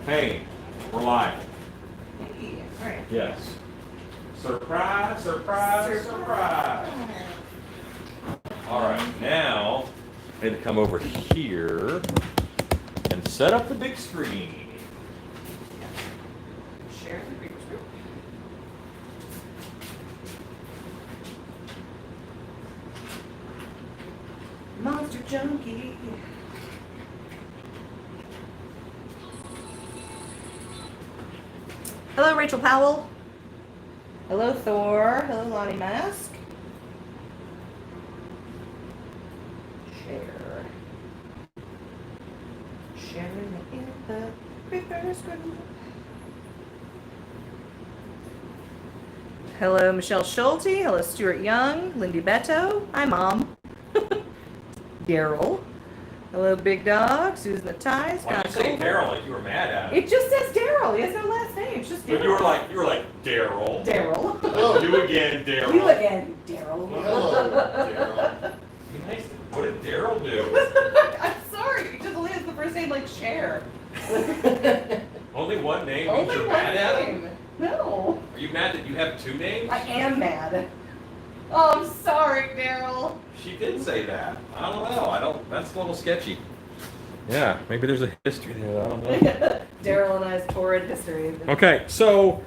Hey, we're live. Hey, all right. Yes. Surprise, surprise, surprise. All right, now I need to come over here and set up the big screen. Share the big screen. Monster Junkie. Hello, Rachel Powell. Hello, Thor. Hello, Lonnie Mask. Share. Sharing in the reverse group. Hello, Michelle Schulte. Hello, Stuart Young. Lindy Beto. Hi, Mom. Daryl. Hello, Big Dog. Susan the Tie. Why did you say Daryl like you were mad at him? It just says Daryl. He has no last name. It's just Daryl. But you were like Daryl. Daryl. Oh, you again, Daryl. You again, Daryl. Hello, Daryl. Be nice. What did Daryl do? I'm sorry. He just only has the first name like Cher. Only one name means Only you're one mad at him? name. No. Are you mad that you have two names? I am mad. Oh, I'm sorry, Daryl. She did say that. I don't know. That's a little sketchy. Yeah, maybe there's a history there. I don't know. Daryl and I's torrid history. Okay, so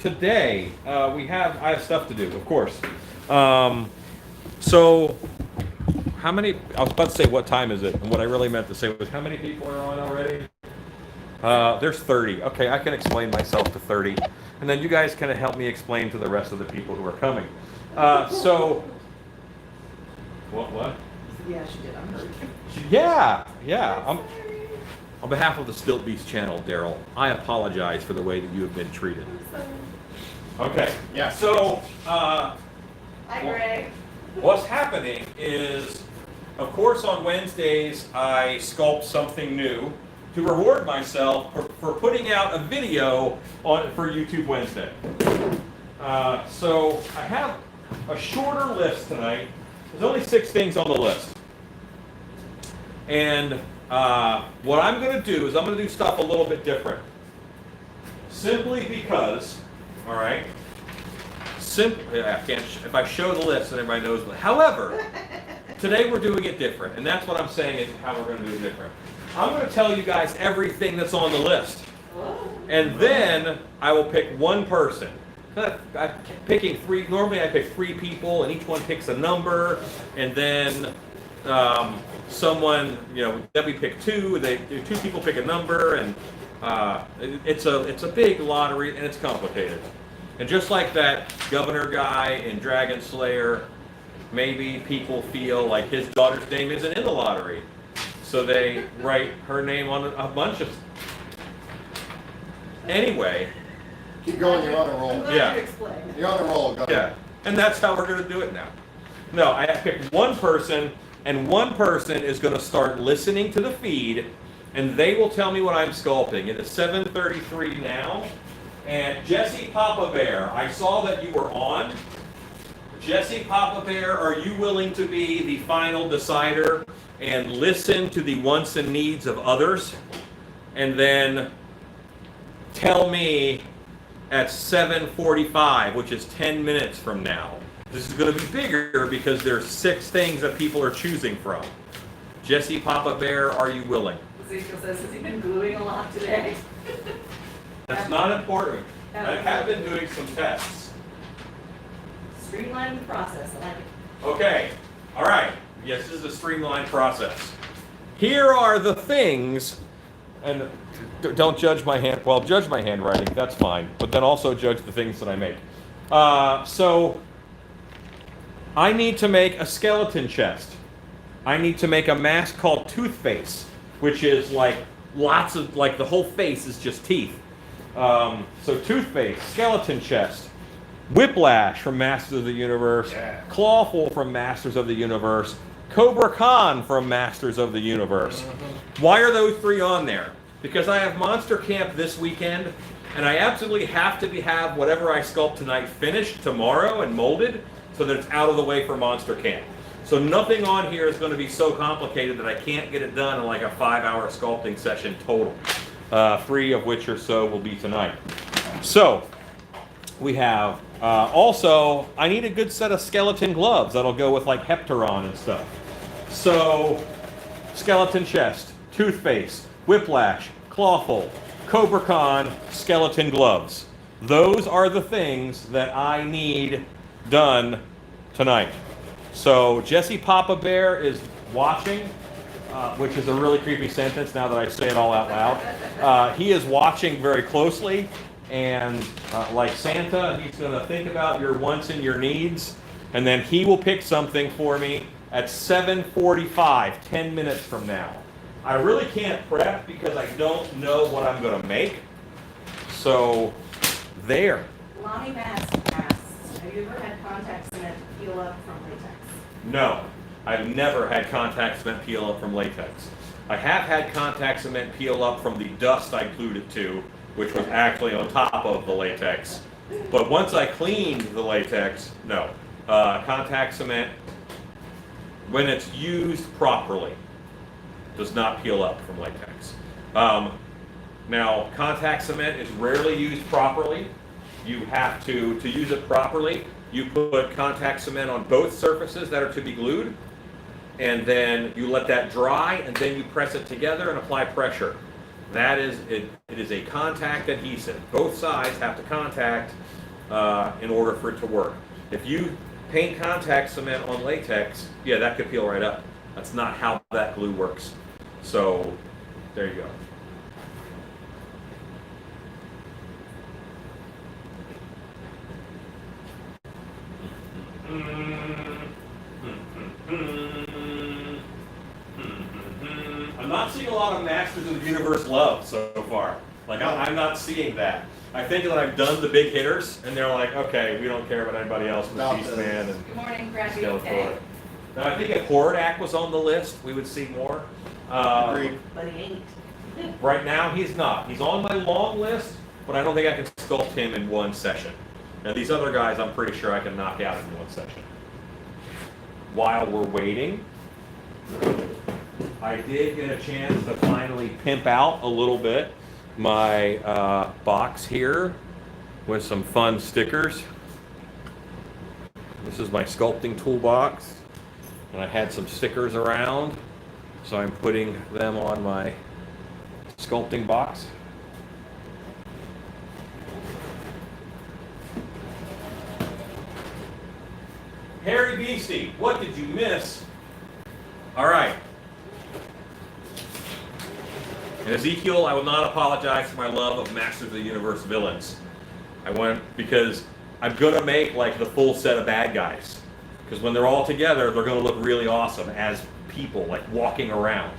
today I have stuff to do, of course. So how many? I was about to say what time is it, and what I really meant to say was how many people are on already? There's 30. Okay, I can explain myself to 30, and then you guys can help me explain to the rest of the people who are coming. So what? Yeah, she did. I'm hurt. Yeah. On behalf of the Stilt Beast channel, Daryl, I apologize for the way that you have been treated. Okay. Yeah. So, Hi, Greg. what's happening is, of course, on Wednesdays I sculpt something new to reward myself for putting out a video for YouTube Wednesday. So I have a shorter list tonight. There's only 6 things on the list. And what I'm going to do is I'm going to do stuff a little bit different. Simply because, all right, if I show the list, then everybody knows. However, today we're doing it different. And that's what I'm saying is how we're going to do it different. I'm going to tell you guys everything that's on the list. And then I will pick one person. I'm picking 3. Normally I pick 3 people, and each one picks a number, and then someone, then we pick 2. 2 people pick a number, and it's a big lottery, and it's complicated. And just like that governor guy in Dragon Slayer, maybe people feel like his daughter's name isn't in the lottery, so they write her name on a bunch of. Anyway. Keep going, you're on a roll. Yeah. You're on a roll, go ahead. Yeah, and that's how we're going to do it now. No, I picked one person, and one person is going to start listening to the feed, and they will tell me what I'm sculpting. It is 7:33 now, and Jesse Papa Bear, I saw that you were on. Jesse Papa Bear, are you willing to be the final decider and listen to the wants and needs of others, and then tell me at 7:45, which is 10 minutes from now. This is going to be bigger because there's 6 things that people are choosing from. Jesse Papa Bear, are you willing? Ezekiel says, has he been gluing a lot today? That's not important. I have been doing some tests. Streamline the process. I like it. Okay. All right. Yes, this is a streamlined process. Here are the things, and don't judge my hand. Well, judge my handwriting. That's fine. But then also judge the things that I make. So I need to make a skeleton chest. I need to make a mask called Toothface, which is like lots of, like the whole face is just teeth. So Toothface, skeleton chest, Whiplash from Masters of the Universe, Clawful from Masters of the Universe, Cobra Khan from Masters of the Universe. Why are those 3 on there? Because I have Monster Camp this weekend, and I absolutely have to have whatever I sculpt tonight finished tomorrow and molded so that it's out of the way for Monster Camp. So nothing on here is going to be so complicated that I can't get it done in like a 5-hour sculpting session total. 3 of which or so will be tonight. So, we have, also, I need a good set of skeleton gloves that'll go with like Heptaron and stuff. So, skeleton chest, toothpaste, whiplash, clawful, Cobra Con, skeleton gloves. Those are the things that I need done tonight. So Jesse Papa Bear is watching, which is a really creepy sentence now that I say it all out loud. He is watching very closely, and like Santa, he's going to think about your wants and your needs, and then he will pick something for me at 7:45, 10 minutes from now. I really can't prep because I don't know what I'm going to make. So, there. Lonnie Mass asks, have you ever had contact cement peel up from latex? No, I've never had contact cement peel up from latex. I have had contact cement peel up from the dust I glued it to, which was actually on top of the latex. But once I cleaned the latex, no. Contact cement, when it's used properly, does not peel up from latex. Now, contact cement is rarely used properly. You have to use it properly, you put contact cement on both surfaces that are to be glued, and then you let that dry, and then you press it together and apply pressure. That is, it is a contact adhesive. Both sides have to contact in order for it to work. If you paint contact cement on latex, yeah, that could peel right up. That's not how that glue works. So, there you go. I'm not seeing a lot of Masters of the Universe love so far. Like, I'm not seeing that. I think that I've done the big hitters, and they're like, okay, we don't care about anybody else with Beastman and Good morning, Brandy. Skeletor. Now, I think if Hordak was on the list, we would see more. Agreed. But he ain't. Right now, he's not. He's on my long list, but I don't think I can sculpt him in one session. Now, these other guys, I'm pretty sure I can knock out in one session. While we're waiting, I did get a chance to finally pimp out a little bit my box here with some fun stickers. This is my sculpting toolbox, and I had some stickers around, so I'm putting them on my sculpting box. Harry Beastie, what did you miss? All right. And Ezekiel, I will not apologize for my love of Masters of the Universe villains. I went because I'm gonna make like the full set of bad guys. Because when they're all together, they're gonna look really awesome as people, like walking around.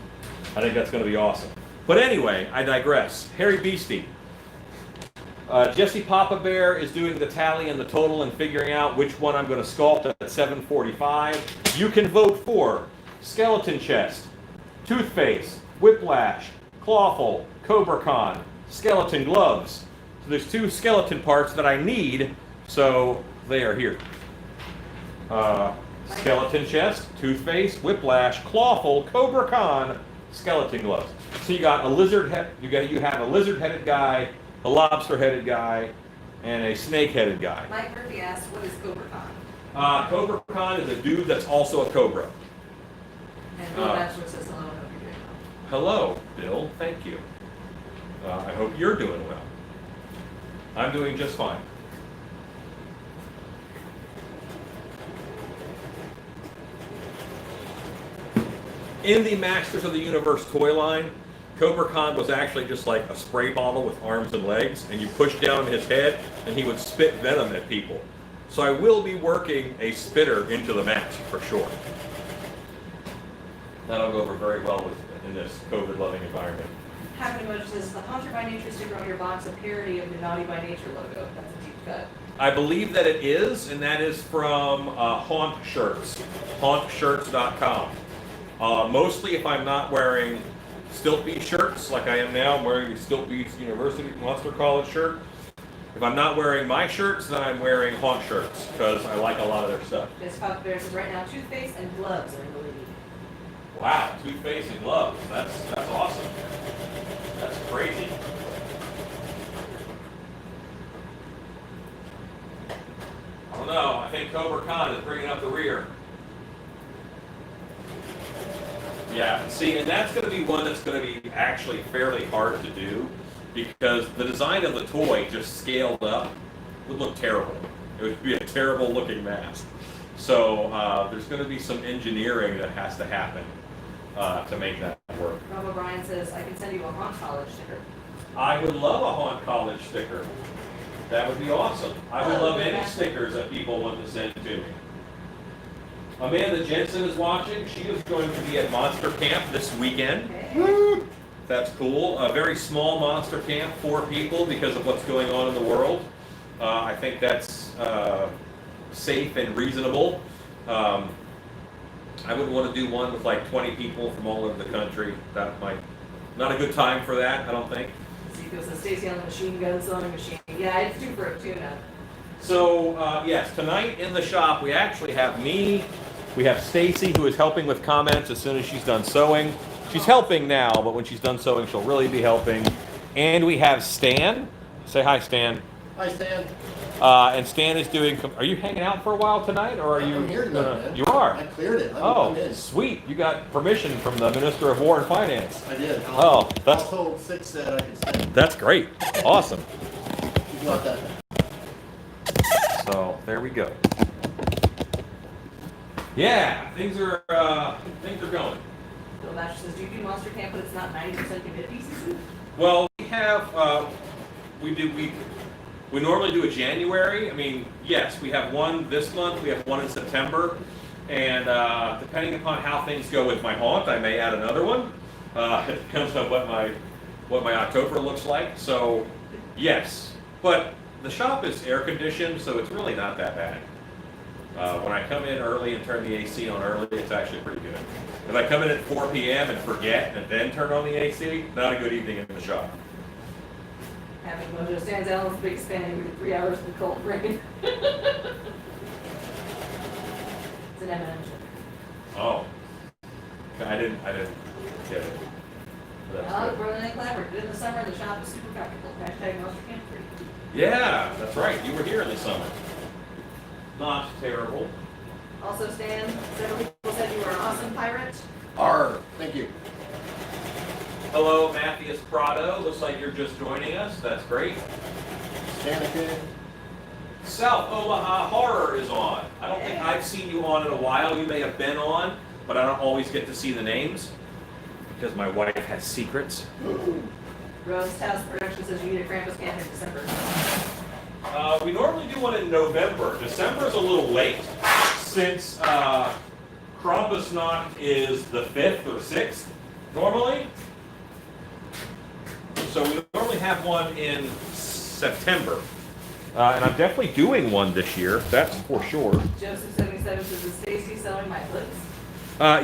I think that's gonna be awesome. But anyway, I digress. Harry Beastie. Jesse Papa Bear is doing the tally and the total and figuring out which one I'm going to sculpt at 7:45. You can vote for skeleton chest, toothpaste, whiplash, clawful, Cobra Con, skeleton gloves. So there's 2 skeleton parts that I need, so they are here. Skeleton chest, toothpaste, whiplash, clawful, Cobra Con, skeleton gloves. So you got a lizard head. You have a lizard-headed guy, a lobster-headed guy, and a snake-headed guy. Mike Murphy asks, what is Cobra Con? Cobra Con is a dude that's also a cobra. And Bill Bachelor says hello, hope you're doing well. Hello, Bill. Thank you. I hope you're doing well. I'm doing just fine. In the Masters of the Universe toy line, Cobra Con was actually just like a spray bottle with arms and legs, and you push down his head, and he would spit venom at people. So I will be working a spitter into the match for sure. That'll go over very well in this COVID-loving environment. Happy Much says, the Haunter by Nature sticker on your box a parody of the Naughty by Nature logo. That's a deep cut. I believe that it is, and that is from Haunt Shirts, hauntshirts.com. Mostly if I'm not wearing Stiltbeast shirts like I am now, I'm wearing the Stiltbeast University Monster College shirt. If I'm not wearing my shirts, then I'm wearing Haunt Shirts because I like a lot of their stuff. This Papa Bear says, right now, toothpaste and gloves are in the lead. Wow, two-facing gloves. That's awesome. That's crazy. I don't know. I think Cobra Khan is bringing up the rear. Yeah, see, and that's going to be one that's going to be actually fairly hard to do because the design of the toy just scaled up would look terrible. It would be a terrible looking mask. So there's going to be some engineering that has to happen to make that work. Rob O'Brien says, I can send you a Haunt College sticker. I would love a Haunt College sticker. That would be awesome. I would love any stickers that people want to send to me. Amanda Jensen is watching. She is going to be at Monster Camp this weekend. Okay. That's cool. A very small Monster Camp, 4 people because of what's going on in the world. I think that's safe and reasonable. I would want to do one with like 20 people from all over the country. That might not a good time for that, I don't think. Zico says, Stacy on the machine gun sewing machine. Yeah, it's due for a tune-up. So yes, tonight in the shop we actually have me. We have Stacy who is helping with comments as soon as she's done sewing. She's helping now, but when she's done sewing, she'll really be helping. And we have Stan. Say hi, Stan. Hi, Stan. And Stan is doing. Are you hanging out for a while tonight, or are you? I'm here tonight, man. You are. I cleared it. Oh, I'm in. sweet! You got permission from the Minister of War and Finance. I did. Oh, that's Also, 6 said I could stay. that's great. Awesome. He's not that bad. So there we go. Yeah, things are going. Bill Batcher says, do you do Monster Camp, but it's not 90% humidity season? Well, we have we normally do a January. I mean, yes, we have one this month. We have one in September, and depending upon how things go with my haunt, I may add another one. It depends on what my October looks like. So, yes, but the shop is air conditioned, so it's really not that bad. When I come in early and turn the AC on early, it's actually pretty good. If I come in at 4 p.m. and forget and then turn on the AC, not a good evening in the shop. Having Mojo stands out with big spanning with 3 hours in the cold rain. It's an M&M sugar. Oh, I didn't get it. That's good. Brother Nick Lambert, did it in the summer, the shop is super practical. Hashtag Monster Camp free. Yeah, that's right. You were here in the summer. Not terrible. Also, Stan, several people said you were an awesome pirate. Arr, thank you. Hello, Matthias Prado. Looks like you're just joining us. That's great. Anakin. South Omaha Horror is on. I don't think I've seen you on in a while. You may have been on, but I don't always get to see the names because my wife has secrets. Rose House Production says you need a Krampus camp in December. We normally do one in November. December is a little late since Krampusnacht is the 5th or 6th normally. So we normally have one in September. And I'm definitely doing one this year, that's for sure. Joseph 77 says, is Stacy sewing my hoods?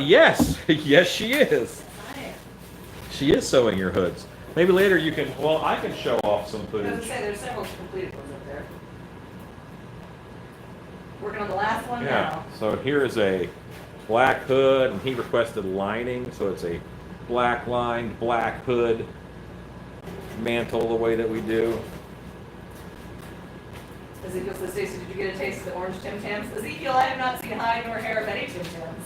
Yes, yes she is. Hi. She is sewing your hoods. Maybe later you can, well, I can show off some I was footage. gonna say, there's several completed ones up there. Working on the last one Yeah, now. so here is a black hood, and he requested lining, so it's a black lined, black hood mantle the way that we do. Ezekiel says, Stacy, did you get a taste of the orange Tim Tams? Ezekiel, I have not seen hide nor hair of any Tim Tams.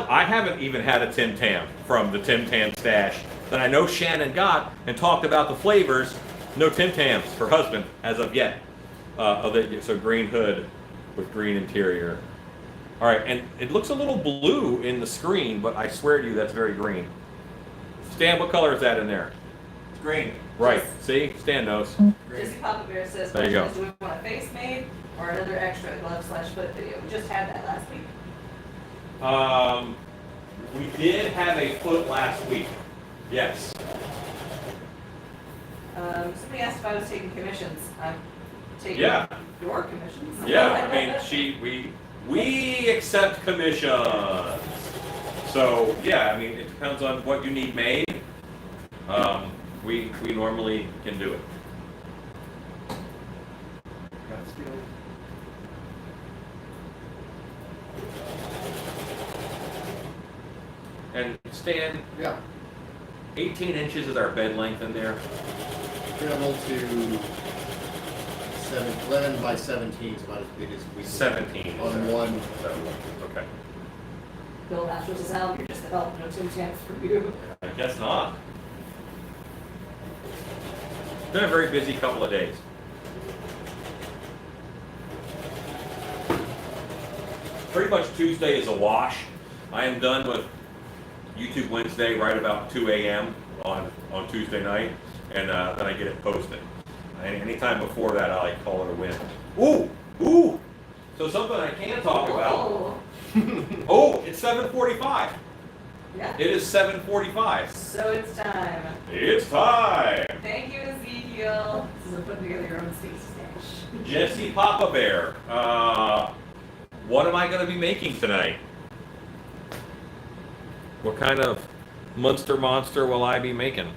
I haven't even had a Tim Tam from the Tim Tam stash that I know Shannon got and talked about the flavors. No Tim Tams for husband as of yet. So green hood with green interior. All right, and it looks a little blue in the screen, but I swear to you that's very green. Stan, what color is that in there? It's green. Right, see? Stan knows. Jesse Papa Bear says, There you go. do we want a face made or another extra glove/foot video? We just had that last week. We did have a foot last week. Yes. Somebody asked if I was taking commissions. I'm taking Yeah. your commissions. Yeah, I mean, we accept commissions. So yeah, I mean, it depends on what you need made. We normally can do it. And Stan, Yeah. 18 inches is our bed length in there. Travel to 11 by 17 is about as big as we can. 17. On one. Okay. Bill Masters is out, you're just the help, no Tim Tams for you. I guess not. It's been a very busy couple of days. Pretty much Tuesday is a wash. I am done with YouTube Wednesday right about 2 a.m. on Tuesday night, and then I get it posted. Anytime before that, I like call it a win. Ooh, ooh. So something I can talk about. Oh, Oh, it's 7:45. yeah. It is 7:45. So it's time. It's time. Thank you, Ezekiel. This is a putting together your own space stash. Jesse Papa Bear. What am I going to be making tonight? What kind of monster will I be making?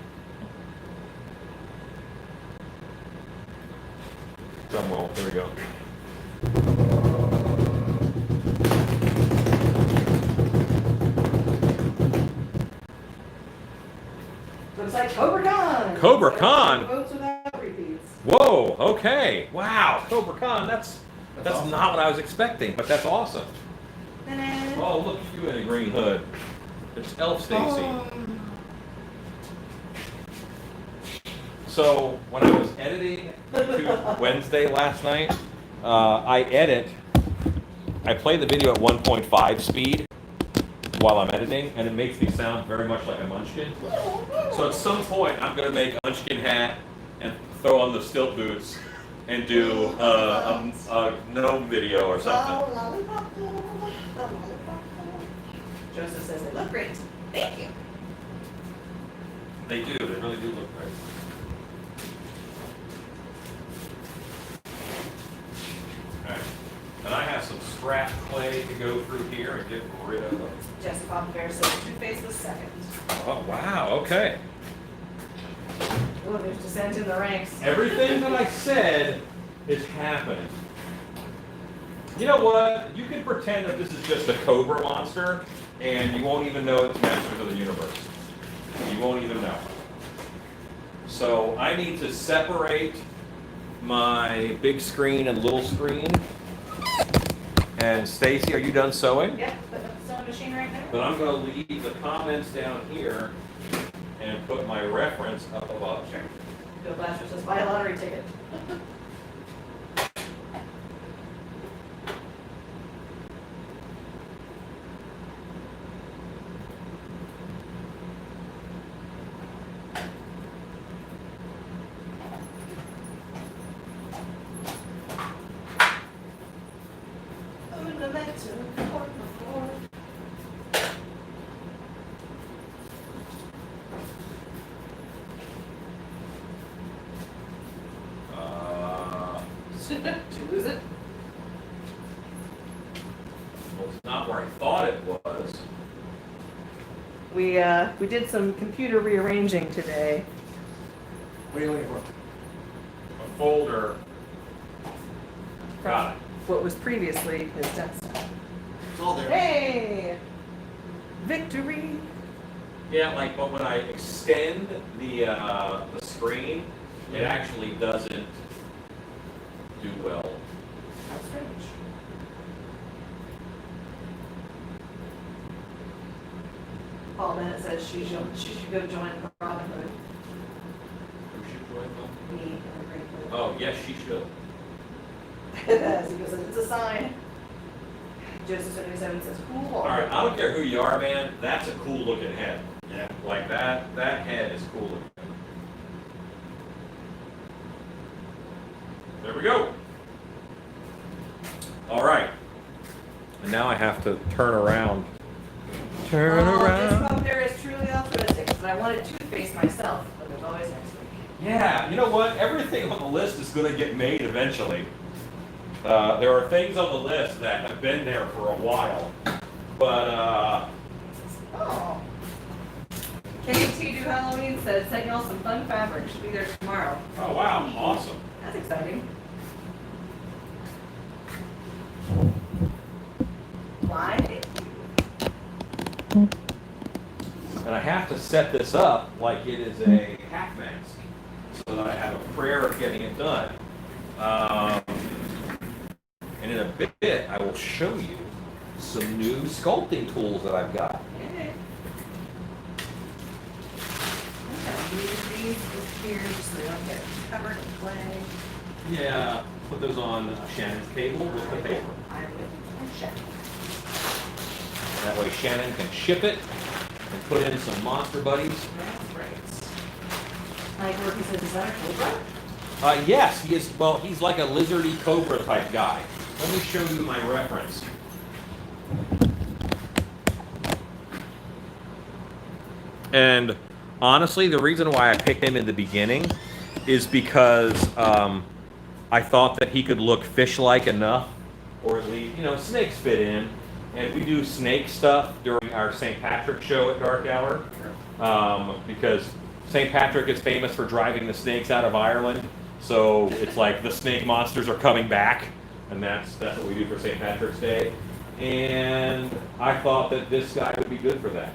Drumroll. Here we go. Looks like Cobra Khan. Cobra Khan? Votes without repeats. Whoa. Okay. Wow. Cobra Khan. That's awesome. not what I was expecting, but that's awesome. Ta-da. Oh, look at you in a green hood. It's Elf Stacy. So when I was editing YouTube Wednesday last night, I play the video at 1.5 speed while I'm editing, and it makes me sound very much like a munchkin. So at some point, I'm going to make a munchkin hat and throw on the stilt boots and do a gnome video or something. Joseph says they look great. Thank you. They do. They really do look great. Okay. And I have some scrap clay to go through here and get rid of. Jesse Papa Bear says toothpaste was second. Oh, wow. Okay. Oh, there's dissent in the ranks. Everything that I said is happening. You know what? You can pretend that this is just a Cobra monster, and you won't even know it's Masters of the Universe. You won't even know. So I need to separate my big screen and little screen. And Stacy, are you done sewing? Yep, put up the sewing machine right now. But I'm going to leave the comments down here and put my reference up above. Sure. Bill Blaster says buy a lottery ticket. Did you lose it? Well, it's not where I thought it was. We did some computer rearranging today. What are you looking for? A folder. Got it. What was previously his desktop. It's all there. Hey! Victory! Yeah, like, but when I extend the screen, it actually doesn't do well. How strange. Paul Bennett says she should go join Robin Hood. Who should join them? Me and the Great Hood. Oh, yes, she should. As he goes, it's a sign. Joseph 77 says, cool. All right, I don't care who you are, man. That's a cool looking head. Yeah. Like that head is cool looking. There we go. All right. And now I have to turn around. Turn This around. pump there is truly altruistic, but I wanted toothpaste myself, but there's always next week. Yeah, you know what? Everything on the list is going to get made eventually. There are things on the list that have been there for a while, but Oh. KT Do Halloween said, sent y'all some fun fabric. Should be there tomorrow. oh wow, awesome. That's exciting. Why? And I have to set this up like it is a half mask so that I have a prayer of getting it done. And in a bit, I will show you some new sculpting tools that I've got. Okay. I'm gonna leave these here so they don't get covered in clay. Yeah, put those on Shannon's table with the paper. I would check. That way Shannon can ship it and put in some Monster Buddies. That's right. Like work, he says, is that a cobra? Yes, he is. Well, he's like a lizardy cobra type guy. Let me show you my reference. And honestly, the reason why I picked him in the beginning is because I thought that he could look fish-like enough, or at least, snakes fit in. And we do snake stuff during our St. Patrick's show at Dark Hour, because St. Patrick is famous for driving the snakes out of Ireland. So it's like the snake monsters are coming back, and that's what we do for St. Patrick's Day. And I thought that this guy would be good for that.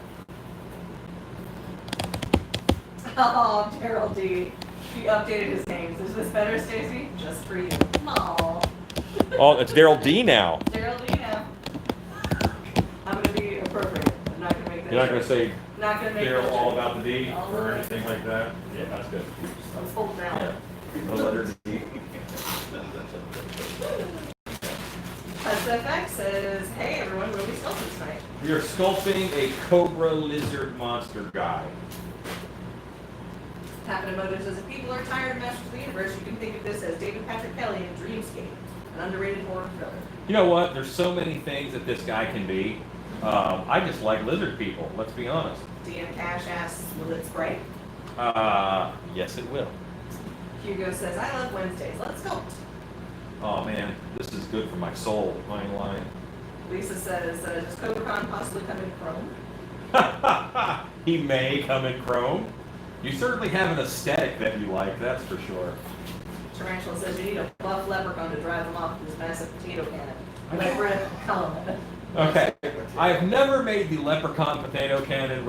Oh, Daryl D. He updated his names. Is this better, Stacy? Just for you. Aww. Oh, it's Daryl D now. Daryl D now. I'm gonna be appropriate. I'm not gonna make that. You're not going to say Not gonna make Daryl that all joke. about the D All or about anything it. like that? Yeah, that's good. Let's hold down. Yeah. The letter D. SFX says, hey everyone, we'll be sculpting tonight. We are sculpting a cobra lizard monster guy. Tapping Emoto says, if people are tired of Masters of the Universe, you can think of this as David Patrick Kelly in Dreamscape, an underrated horror thriller. You know what? There's so many things that this guy can be. I just like lizard people, let's be honest. DM Cash asks, will it spray? Yes it will. Hugo says, I love Wednesdays. Let's sculpt. Oh man, this is good for my soul, fine line. Lisa says, does CobraCon possibly come in chrome? He may come in chrome. You certainly have an aesthetic that you like, that's for sure. Tarantula says, you need a buff leprechaun to drive them off with this massive potato cannon. Leprechaun. Okay, I have never made the leprechaun potato cannon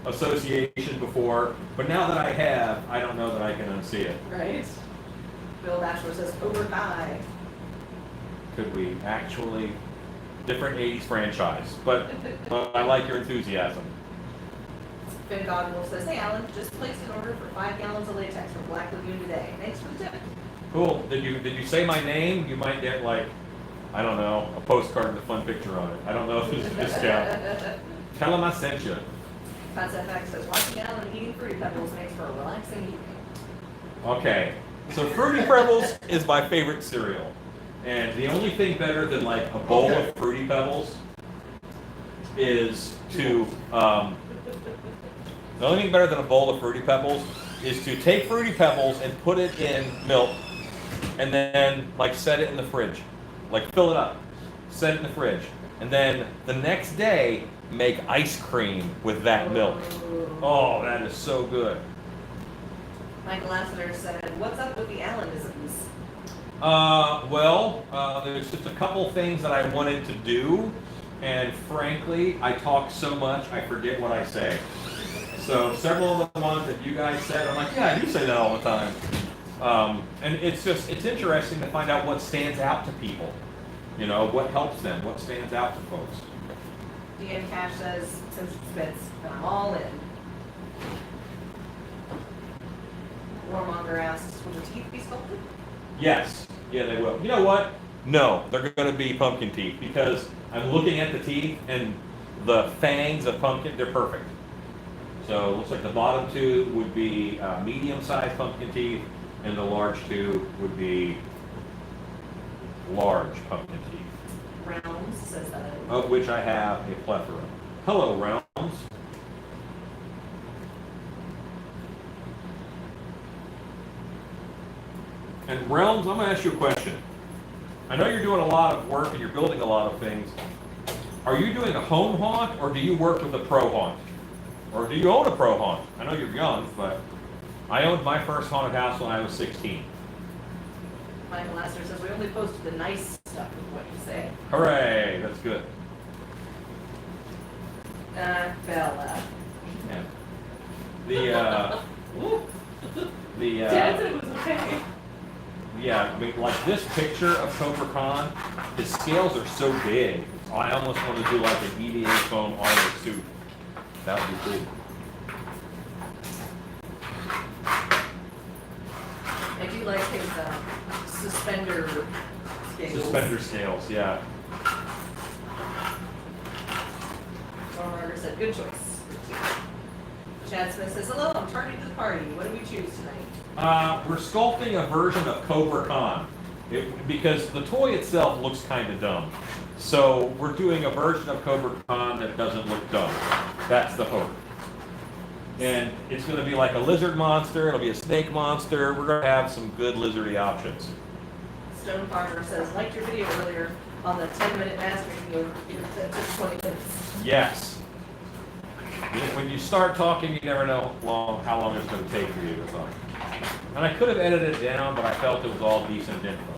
association before, but now that I have, I don't know that I can unsee it. Right? Bill Bachelor says, Cobra Kai. Could we actually? Different 80s franchise, but I like your enthusiasm. Finn Godwolf says, hey Alan, just placed an order for 5 gallons of latex from Black Lagoon today. Thanks for the tip. Cool. Did you say my name? You might get like, I don't know, a postcard with a fun picture on it. I don't know if there's a discount. Tell him I sent you. FX says, watching Alan and eating Fruity Pebbles makes for a relaxing evening. Okay, so Fruity Pebbles is my favorite cereal. And the only thing better than like a bowl of Fruity Pebbles is to, the only thing better than a bowl of Fruity Pebbles is to take Fruity Pebbles and put it in milk and then like set it in the fridge. Like fill it up, set it in the fridge. And then the next day, make ice cream with that milk. Oh, that is so good. Michael Lassiter said, what's up with the Alanisms? There's just a couple things that I wanted to do, and frankly, I talk so much, I forget what I say. So several of the ones that you guys said, I'm like, yeah, I do say that all the time. And it's interesting to find out what stands out to people. You know, what helps them, what stands out to folks. DM Cash says, since it's Spitz, I'm all in. Warmonger asks, will the teeth be sculpted? Yes, yeah, they will. You know what? No, they're going to be pumpkin teeth because I'm looking at the teeth and the fangs of pumpkin, they're perfect. So it looks like the bottom two would be medium-sized pumpkin teeth and the large two would be large pumpkin teeth. Rounds says that. Of which I have a plethora. Hello, Rounds. And Realms, I'm going to ask you a question. I know you're doing a lot of work and you're building a lot of things. Are you doing a home haunt or do you work with a pro haunt? Or do you own a pro haunt? I know you're young, but I owned my first haunted house when I was 16. Michael Lassiter says, we only posted the nice stuff with what you say. Hooray, that's good. Bella. The Dad said it was okay. yeah, I mean, like this picture of Cobra Khan, his scales are so big. I almost want to do like an EVA foam armor suit. That would be cool. I do like his suspender scales. Suspender scales, yeah. Stormrunner said, good choice. Chad Smith says, hello, I'm targeting to the party. What do we choose tonight? We're sculpting a version of Cobra Khan because the toy itself looks kind of dumb. So we're doing a version of Cobra Khan that doesn't look dumb. That's the hope. And it's going to be like a lizard monster. It'll be a snake monster. We're going to have some good lizardy options. Stone Farmer says, liked your video earlier on the 10-minute mastering move. It took 20 minutes. Yes. When you start talking, you never know how long it's going to take for you to talk. And I could have edited it down, but I felt it was all decent info.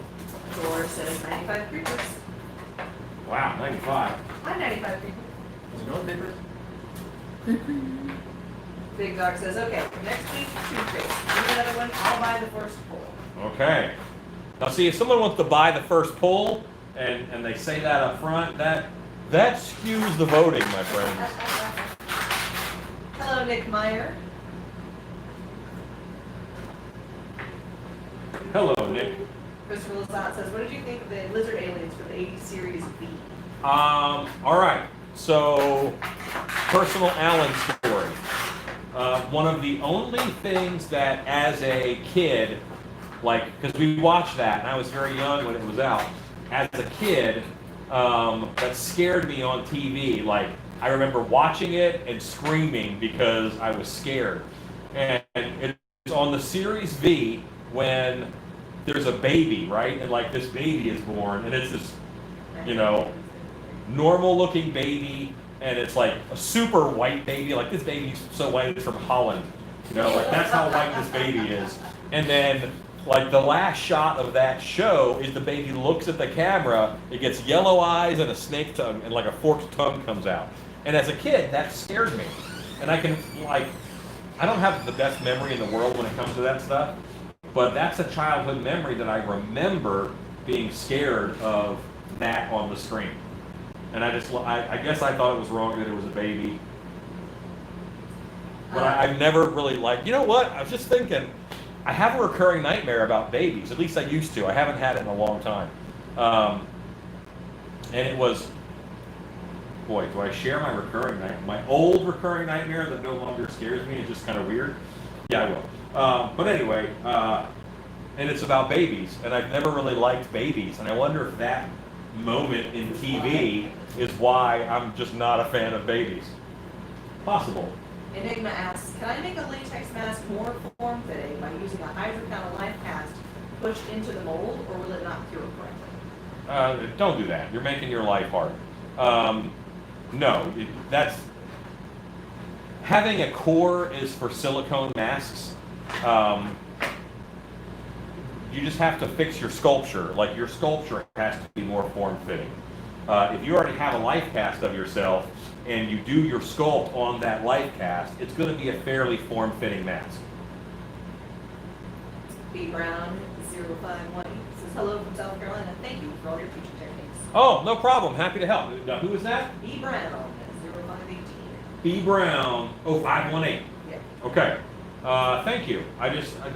George says 95 creepers. Wow, 95. I'm 95 creepers. Is it going paper? Big Dog says, okay, next week, toothpaste. Give me another one, I'll buy the first pull. Okay. Now see, if someone wants to buy the first pull, and they say that up front, that skews the voting, my friends. Hello, Nick Meyer. Hello, Nick. Christopher Lazat says, what did you think of the lizard aliens for the 80s series B? All right. So, personal Alan story. One of the only things that, as a kid, like, because we watched that, and I was very young when it was out. As a kid, that scared me on TV. Like, I remember watching it and screaming because I was scared. And it's on the Series V when there's a baby, right? And like this baby is born, and it's this, normal looking baby, and it's like a super white baby. Like this baby's so white it's from Holland. Like that's how white this baby is. And then like the last shot of that show is the baby looks at the camera, it gets yellow eyes and a snake tongue, and like a forked tongue comes out. And as a kid, that scared me. And I don't have the best memory in the world when it comes to that stuff, but that's a childhood memory that I remember being scared of that on the screen. And I guess I thought it was wrong that it was a baby. But I've never really you know what? I was just thinking, I have a recurring nightmare about babies. At least I used to. I haven't had it in a long time. And it was, boy, do I share my recurring nightmare? My old recurring nightmare that no longer scares me is just kind of weird. Yeah, I will. But anyway, and it's about babies. And I've never really liked babies. And I wonder if that moment in TV is why I'm just not a fan of babies. Possible. Enigma asks, can I make a latex mask more form-fitting by using a hydroponic life cast pushed into the mold, or will it not cure correctly? Don't do that. You're making your life hard. No, that's having a core is for silicone masks. You just have to fix your sculpture. Like your sculpture has to be more form-fitting. If you already have a life cast of yourself and you do your sculpt on that life cast, it's going to be a fairly form-fitting mask. B. Brown 051 says, hello from South Carolina. Thank you for all your teaching techniques. Oh, no problem. Happy to help. Now, who is that? B. Brown 0518. B. Brown 0518. Yeah. Okay. Thank you.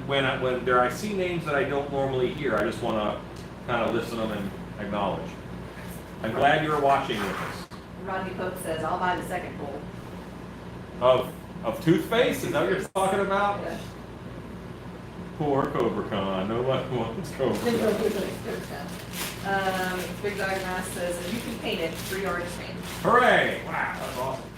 When I see names that I don't normally hear, I just want to kind of listen to them and acknowledge. I'm glad you're watching with us. Rodney Pope says, I'll buy the second bowl. Of toothpaste? Is that what you're talking about? Yeah. Poor Cobra Khan. No one wants Cobra Khan. Big Dog Mask says, if you can paint it, free artist paint. Hooray! Wow, that's awesome.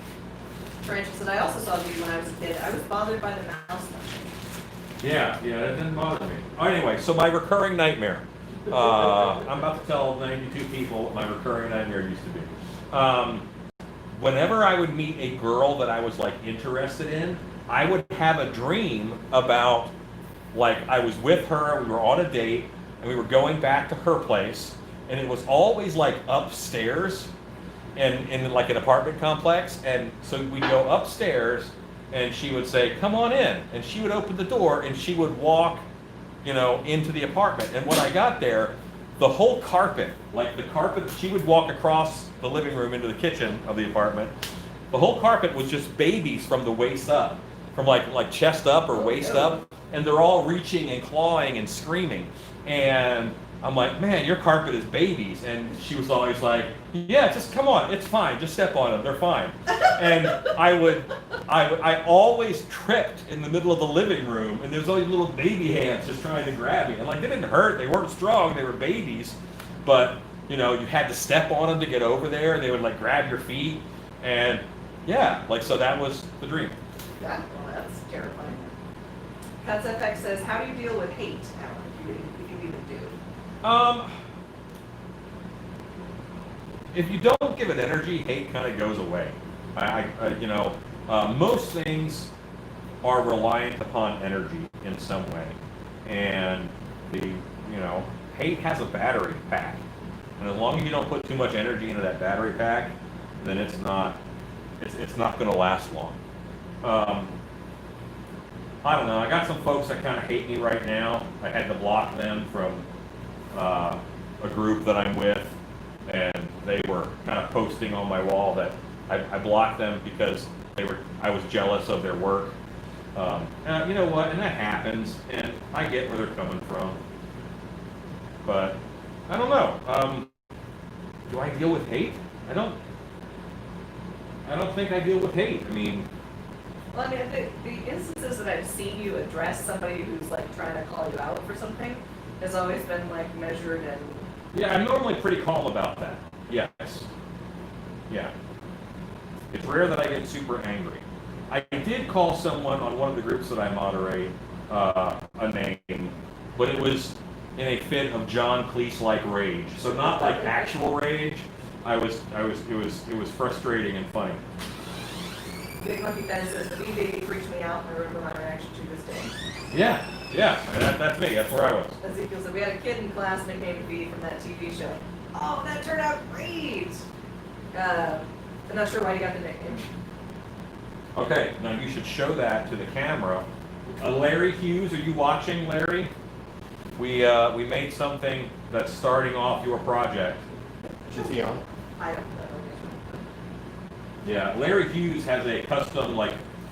Francis said, I also saw a video when I was a kid. I was bothered by the mouse touching. Yeah, that didn't bother me. Anyway, so my recurring nightmare. I'm about to tell 92 people what my recurring nightmare used to be. Whenever I would meet a girl that I was like interested in, I would have a dream about, like, I was with her, we were on a date, and we were going back to her place, and it was always like upstairs and in like an apartment complex. And so we go upstairs and she would say, "Come on in," and she would open the door, and she would walk, into the apartment. And when I got there, the whole carpet, like the carpet, she would walk across the living room into the kitchen of the apartment. The whole carpet was just babies from the waist up, from like chest up or waist up, and they're all reaching and clawing and screaming. And I'm like, "Man, your carpet is babies." And she was always like, "Yeah, just come on, it's fine, just step on them, they're fine." And I always tripped in the middle of the living room, and there's all these little baby hands just trying to grab me. And like, they didn't hurt, they weren't strong, they were babies, but you had to step on them to get over there, and they would like grab your feet, and yeah, like, so that was the dream. Yeah, well, that's terrifying. Cuts FX says, how do you deal with hate, Alan, if you even do? If you don't give it energy, hate kind of goes away. Most things are reliant upon energy in some way, and hate has a battery pack, and as long as you don't put too much energy into that battery pack, then it's not going to last long. I don't know. I got some folks that kind of hate me right now. I had to block them from a group that I'm with, and they were kind of posting on my wall that I blocked them because I was jealous of their work. You know what? And that happens, and I get where they're coming from. But I don't know. Do I deal with hate? I don't think I deal with hate. I mean, well, I mean, the instances that I've seen you address somebody who's like trying to call you out for something has always been like measured and. Yeah, I'm normally pretty calm about that. Yes. Yeah. It's rare that I get super angry. I did call someone on one of the groups that I moderate a name, but it was in a fit of John Cleese-like rage. So not like actual rage. It was frustrating and funny. Big Monkey Ben says, the BB freaked me out, and I remember my reaction to this day. Yeah, that's me, that's where I was. Ezekiel said, we had a kid in class nicknamed B from that TV show. Oh, that turned out great! I'm not sure why you got the nickname. Okay, now you should show that to the camera. Larry Hughes, are you watching, Larry? We made something that's starting off your project. Is he on? I don't know. Yeah, Larry Hughes has a custom,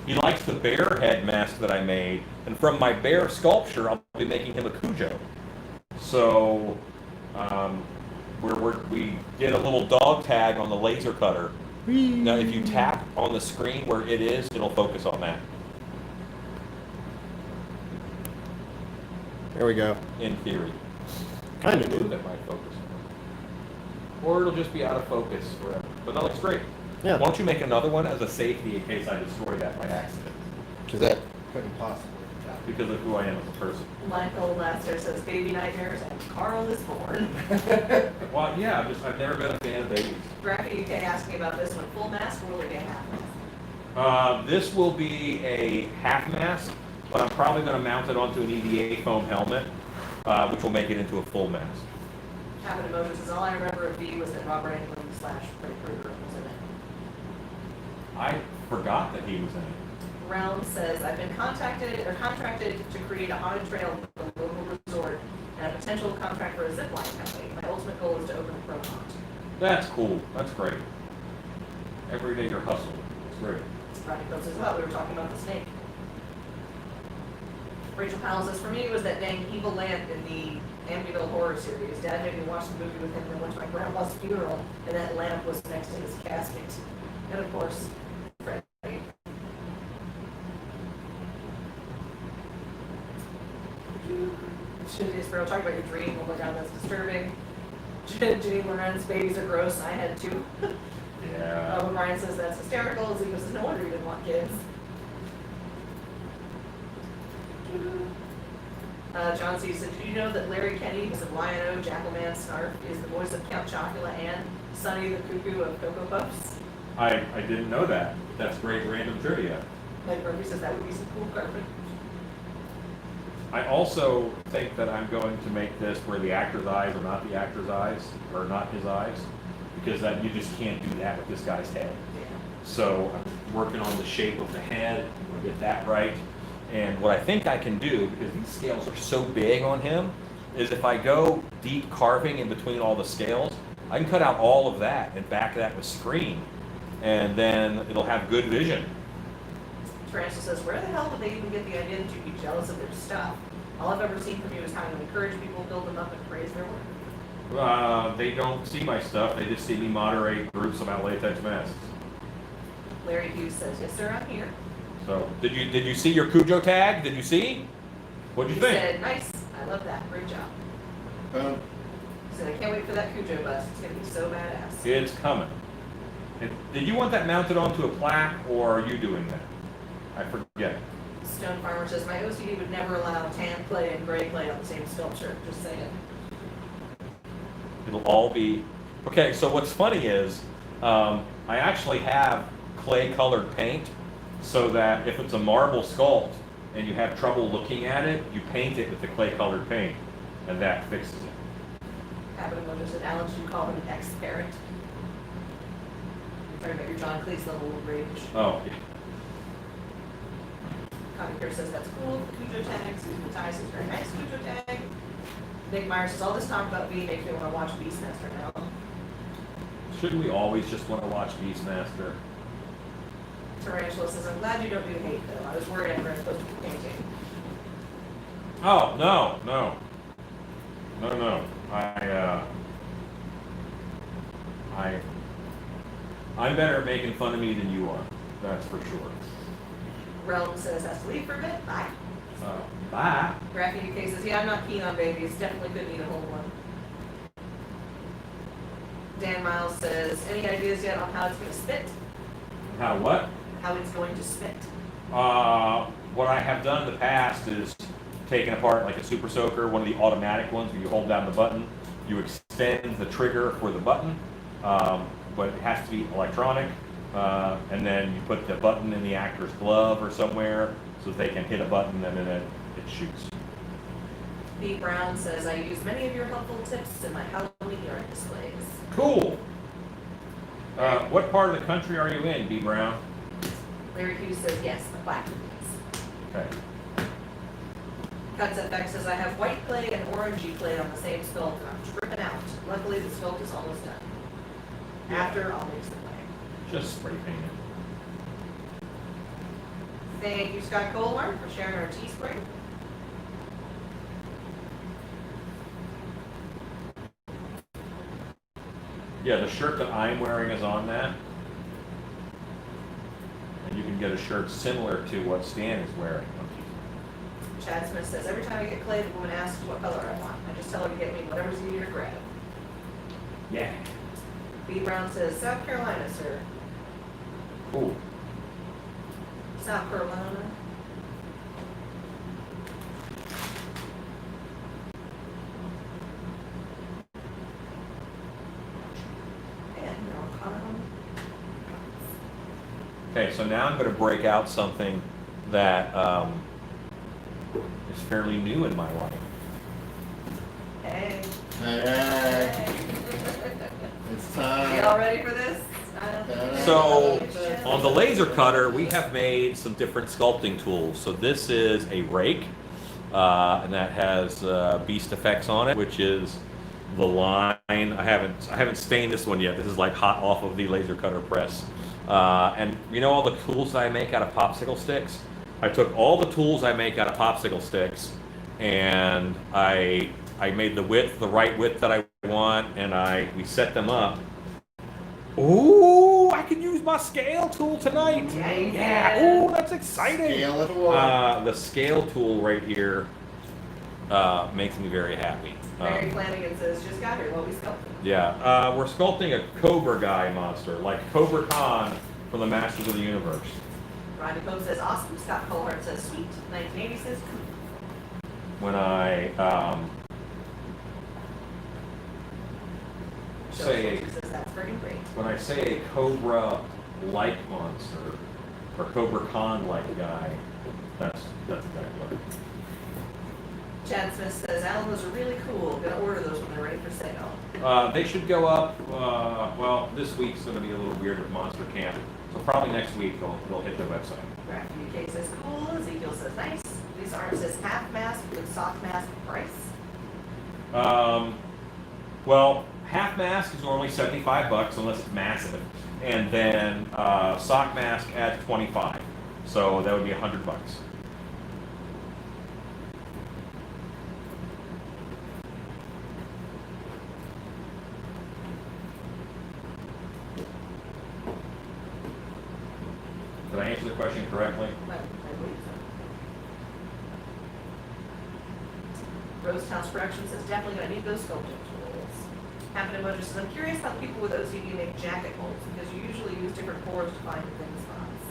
he likes the bear head mask that I made, and from my bear sculpture, I'll be making him a Cujo. So, we did a little dog tag on the laser cutter. Now, if you tap on the screen where it is, it'll focus on that. There we go. In theory. Kind of Move do. it might focus. Or it'll just be out of focus forever. But that looks great. Yeah. Why don't you make another one as a safety in case I destroy that by accident? Because that couldn't possibly. Because of who I am as a person. Michael Laster says, baby nightmares, and Carl is born. Well, yeah, I've never been a fan of babies. Graphic UK asked me about this one. Full mask or will it be a half mask? This will be a half mask, but I'm probably going to mount it onto an EVA foam helmet, which will make it into a full mask. Captain Emotion says, all I remember of V was that Robert Englund / Freddy Krueger was in it. I forgot that he was in it. Realm says, I've been contracted to create a haunted trail for a local resort and a potential contract for a zipline company. My ultimate goal is to open a pro haunt. That's cool. That's great. Every day you're hustling. It's great. Rodney Coates says, well, we were talking about the snake. Rachel Powell says, for me, it was that dang evil lamp in the Amityville horror series. Dad made me watch the movie with him and then went to my grandpa's funeral, and that lamp was next to his casket. And of course, Freddy. Shitty Sparrow, talking about your dream. Oh my god, that's disturbing. Jenny Lorenz, babies are gross. I had two. Yeah. When Ryan says that's hysterical, Zeke says, no wonder you didn't want kids. John C. said, did you know that Larry Kenny, who's a Lion-O, Jackalman, Snarf, is the voice of Count Chocula and Sonny the Cuckoo of Cocoa Puffs? I didn't know that. That's great random trivia. Mike Murphy says that would be some cool carpet. I also think that I'm going to make this where the actor's eyes are not the actor's eyes, or not his eyes, because that you just can't do that with this guy's head. Yeah. So working on the shape of the head, we'll get that right. And what I think I can do, because these scales are so big on him, is if I go deep carving in between all the scales, I can cut out all of that and back that with screen, and then it'll have good vision. Tarantula says, where the hell did they even get the idea that you'd be jealous of their stuff? All I've ever seen from you is how you encourage people, build them up, and praise their work. They don't see my stuff, they just see me moderate groups about latex masks. Larry Hughes says, yes sir, I'm here. So, did you see your Cujo tag? Did you see? What'd you He think? said, nice, I love that, great job. He said, I can't wait for that Cujo bust, it's gonna be so badass. It's coming. And did you want that mounted onto a plaque, or are you doing that? I forget. Stone Farmer says, my OCD would never allow tan clay and gray clay on the same sculpture, just saying. It'll all be, okay, so what's funny is, I actually have clay colored paint, so that if it's a marble sculpt and you have trouble looking at it, you paint it with the clay colored paint, and that fixes it. Habit of Mojo said, Alan should call him an ex-parent. You're trying to make your John Cleese level of rage. Oh, yeah. Connie Pierce says, that's cool, the Cujo tag. Susan Matthias says, very nice Cujo tag. Nick Myers says, all this talk about V makes me want to watch Beastmaster now. Shouldn't we always just want to watch Beastmaster? Tarantula says, I'm glad you don't do hate though. I was worried I was supposed to be painting. Oh, no. I'm better at making fun of me than you are. That's for sure. Realm says, has to leave for a bit. Bye. Bye. Graffy UK says, yeah, I'm not keen on babies. Definitely couldn't eat a whole one. Dan Miles says, any ideas yet on how it's going to spit? How what? How it's going to spit. What I have done in the past is taken apart like a super soaker, one of the automatic ones where you hold down the button, you extend the trigger for the button, but it has to be electronic, and then you put the button in the actor's glove or somewhere so that they can hit a button and then it shoots. B. Brown says, I use many of your helpful tips in my Halloween art displays. Cool. What part of the country are you in, B. Brown? Larry Hughes says, yes, the black ones. Okay. Cuts FX says, I have white clay and orangey clay on the same sculpt, and I'm tripping out. Luckily, the sculpt is almost done. After, I'll mix the clay. Just spray paint it. Thank you, Scott Colmar, for sharing our Teespring. Yeah, the shirt that I'm wearing is on that. And you can get a shirt similar to what Stan is wearing. Chad Smith says, every time I get clay, the woman asks what color I want. I just tell her to get me whatever's easier to grab. Yeah. B. Brown says, South Carolina, sir. Cool. South Carolina. And North Carolina. Okay, so now I'm going to break out something that is fairly new in my life. Hey. Hey, it's time. Y'all ready for this? So on the laser cutter, we have made some different sculpting tools. So this is a rake, and that has Beast Effects on it, which is the line. I haven't stained this one yet. This is like hot off of the laser cutter press. And you know all the tools that I make out of popsicle sticks? I took all the tools I make out of popsicle sticks, and I made the width, the right width that I want, and we set them up. Ooh, I can use my scale tool tonight. Yeah. Ooh, that's exciting. Scale it away. The scale tool right here makes me very happy. Mary Flanagan says, just got here, what we sculpting? Yeah, we're sculpting a Cobra Guy monster, like Cobra Khan from the Masters of the Universe. Rodney Pope says, awesome. Scott Colhart says, sweet. 1980 says, cool. When I say Says, that's friggin' great. when I say a Cobra-like monster or Cobra Khan-like guy, that's exactly what. Chad Smith says, Alan, those are really cool. Gonna order those when they're ready for sale. They should go up. Well, this week's going to be a little weird with Monster Camp, So probably next week they'll hit the website. Graph UK says cool, Ezekiel says nice. Lisa Arm says half mask with sock mask price. Well, half mask is normally $75 unless it's massive, and then sock mask at 25. So that would be $100. Did I answer the question correctly? I believe so. Rose House Correction says definitely gonna need those sculpting tools. Happen Emoji says, I'm curious how people with OCD make jacket molds because you usually use different cores to find the thin spots.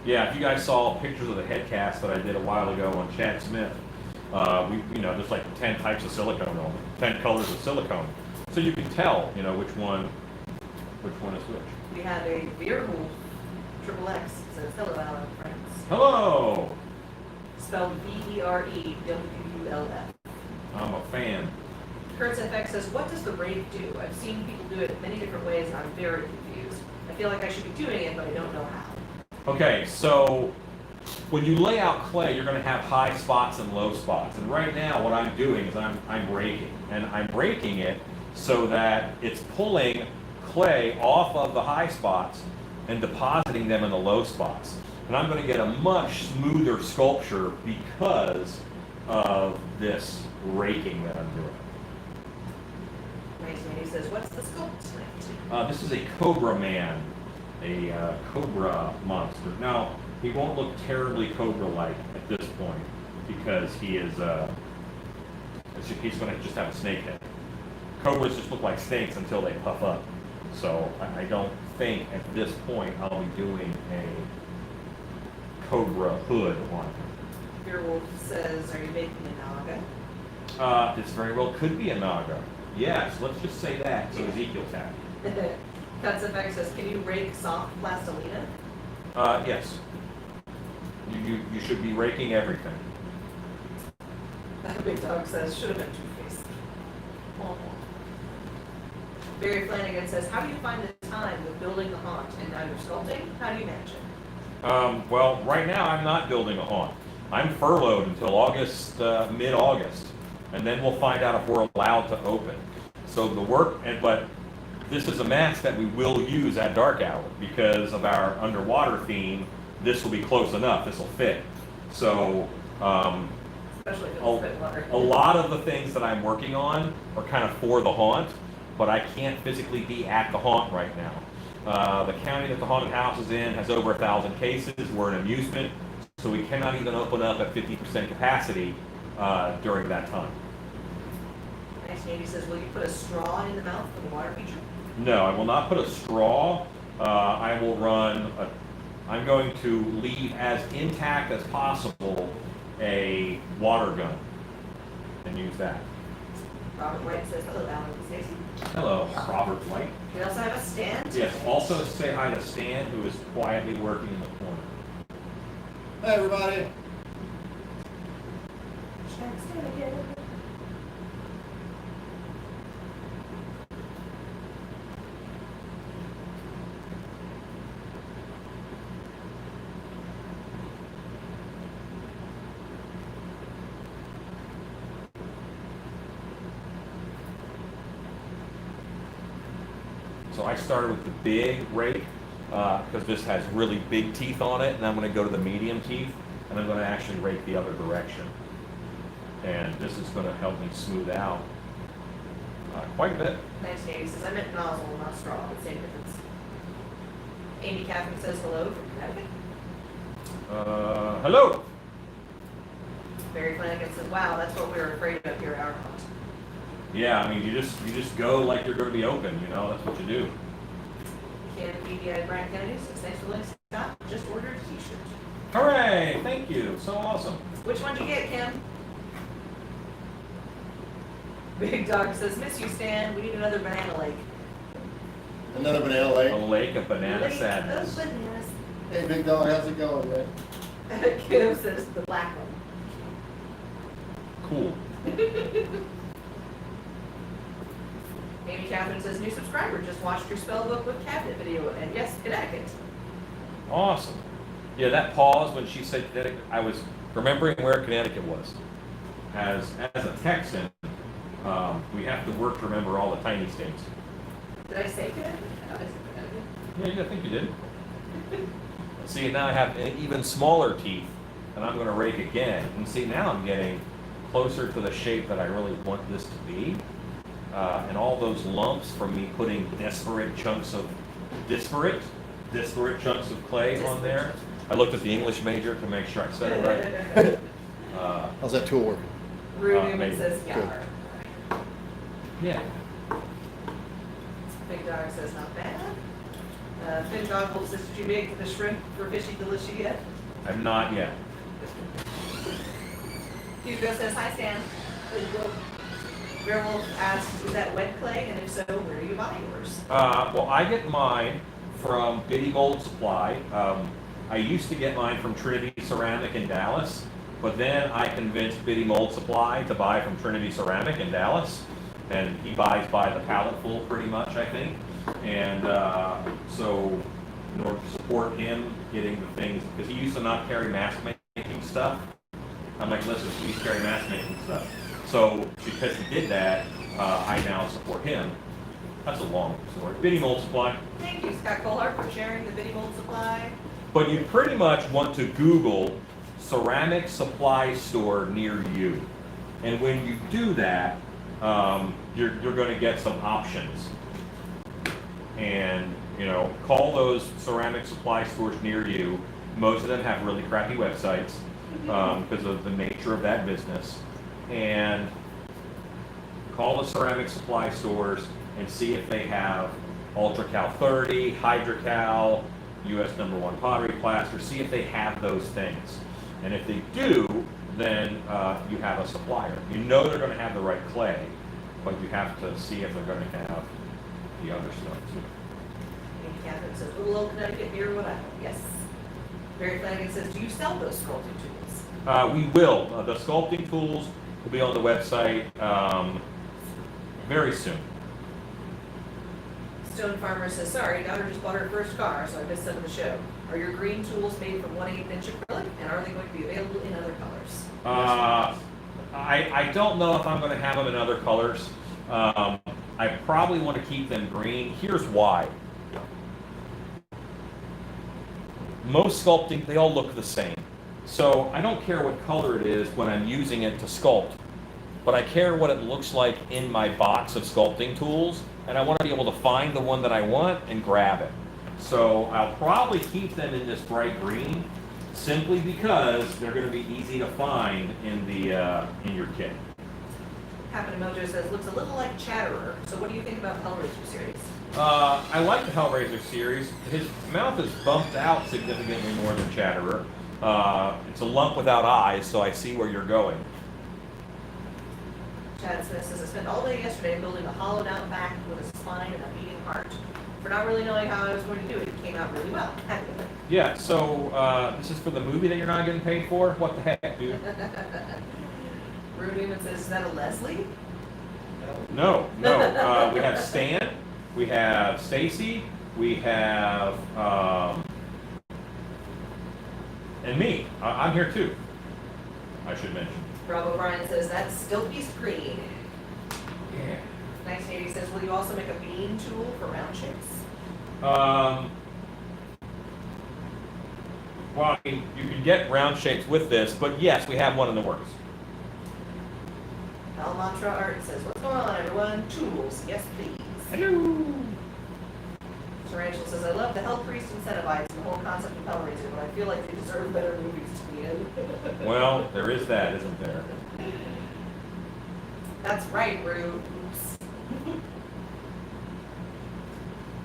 Yeah, if you guys saw pictures of the head cast that I did a while ago on Chad Smith, there's like 10 types of silicone on them, 10 colors of silicone. So you can tell, which one is which. We have a Beerwolf XXX says hello Alan friends. Hello! Spelled VEREWULF. I'm a fan. Kurtz FX says, what does the rave do? I've seen people do it many different ways and I'm very confused. I feel like I should be doing it, but I don't know how. Okay, so when you lay out clay, you're going to have high spots and low spots. And right now, what I'm doing is I'm raking. And I'm raking it so that it's pulling clay off of the high spots and depositing them in the low spots. And I'm going to get a much smoother sculpture because of this raking that I'm doing. Nice man, he says, what's the sculpt tonight? This is a Cobra Man, a Cobra monster. Now, he won't look terribly Cobra-like at this point because he is, he's going to just have a snake head. Cobras just look like snakes until they puff up. So I don't think at this point I'll be doing a Cobra hood on him. Beerwolf says, are you making a Naga? This very well could be a Naga. Yes, let's just say that, so Ezekiel's happy. Cuts Effect says, can you rake soft plastilina? Yes. You should be raking everything. Big Dog says, should have been Two-Face. Barry Flanagan says, how do you find the time with building the haunt and now you're sculpting? How do you manage it? Well, right now I'm not building a haunt. I'm furloughed until August, mid-August, and then we'll find out if we're allowed to open. So the work, but this is a mask that we will use at dark hour because of our underwater theme. This will be close enough. This will fit. So Especially if it's fit water. a lot of the things that I'm working on are kind of for the haunt, but I can't physically be at the haunt right now. The county that the haunted house is in has over 1,000 cases. We're an amusement, so we cannot even open up at 50% capacity during that time. Nice Navy says, will you put a straw in the mouth for the water feature? No, I will not put a straw. I will run, I'm going to leave as intact as possible a water gun and use that. Robert White says, hello, Alan and Stacy. Hello, Robert White. We also have a stand. Yes, also say hi to Stan, who is quietly working in the corner. Hey, everybody. Stand again. So I started with the big rake because this has really big teeth on it, and I'm going to go to the medium teeth, and I'm going to actually rake the other direction. And this is going to help me smooth out quite a bit. Nice Navy says, I meant nozzle, not straw, but same difference. Amy Catherine says hello from Connecticut. Hello. Barry Flanagan says, wow, that's what we were afraid of here at our haunt. Yeah, I mean, you just go like you're going to be open, that's what you do. Ken PBI Brian Kennedy says, thanks for letting Scott just ordered a t-shirt. Hooray! Thank you. So awesome. Which one did you get, Kim? Big Dog says, miss you, Stan. We need another banana lake. Another banana lake. A lake of banana Lake sadness. of bananas. Hey, big dog, how's it going, man? Kim says, the black one. Cool. Amy Catherine says, new subscriber, just watched your spell book with cabinet video, and yes, Connecticut. Awesome. Yeah, that pause when she said Connecticut, I was remembering where Connecticut was. As a Texan, we have to work to remember all the tiny states. Did I say Connecticut? I said Connecticut. Yeah, I think you did. See, now I have even smaller teeth, and I'm going to rake again. And see, now I'm getting closer to the shape that I really want this to be. And all those lumps from me putting disparate chunks of clay on there. I looked at the English major to make sure I said it right. How's that tool working? Rue Newman maybe. says, yar. Yeah. Big Dog says, not bad. Finn Dogwolf says, did you make the shrimp for Fishy Delicious yet? I'm not yet. Hugo says, hi, Stan. Werewolf asks, is that wet clay? And if so, where do you buy yours? Well, I get mine from Biddy Mold Supply. I used to get mine from Trinity Ceramic in Dallas, but then I convinced Biddy Mold Supply to buy from Trinity Ceramic in Dallas, and he buys by the pallet full pretty much, I think. And so in order to support him getting the things, because he used to not carry mask making stuff, I'm like, listen, please carry mask making stuff. So because he did that, I now support him. That's a long story. Biddy Mold Supply. Thank you, Scott Colhart, for sharing the Biddy Mold Supply. But you pretty much want to Google ceramic supply store near you. And when you do that, you're going to get some options. And, call those ceramic supply stores near you. Most of them have really crappy websites because of the nature of that business. And call the ceramic supply stores and see if they have Ultra Cal 30, Hydrocal, US #1 pottery plaster. See if they have those things. And if they do, then you have a supplier. You know they're going to have the right clay, but you have to see if they're going to have the other stuff too. And Catherine says, little old Connecticut beer, what I know. Yes. Barry Flanagan says, do you sell those sculpting tools? We will. The sculpting tools will be on the website very soon. Stone Farmer says, sorry, daughter just bought her first car, so I missed some of the show. Are your green tools made from 1/8 inch acrylic, and are they going to be available in other colors? I don't know if I'm going to have them in other colors. I probably want to keep them green. Here's why. Most sculpting, they all look the same. So I don't care what color it is when I'm using it to sculpt, but I care what it looks like in my box of sculpting tools, and I want to be able to find the one that I want and grab it. So I'll probably keep them in this bright green, simply because they're going to be easy to find in your kit. Happen Mojo says, looks a little like Chatterer. So what do you think about Hellraiser series? I like the Hellraiser series. His mouth is bumped out significantly more than Chatterer. It's a lump without eyes, so I see where you're going. Chad Smith says, I spent all day yesterday building a hollowed out back with a spine and a beating heart. For not really knowing how I was going to do it, it came out really well. Happy with it. Yeah, so this is for the movie that you're not getting paid for? What the heck, dude? Rue Newman says, is that a Leslie? No. We have Stan, we have Stacy, we have, and me. I'm here too, I should mention. Rob O'Brien says, that's still piece green. Yeah. 1980 says, will you also make a bean tool for round shapes? Well, I mean, you can get round shapes with this, but yes, we have one in the works. Al Mantra Art says, what's going on, everyone? Tools, yes, please. Hello. Tarantula says, I love the Hell Priest incentivites and the whole concept of Hellraiser, but I feel like they deserve better movies to be in. Well, there is that, isn't there? That's right, Rue. Oops.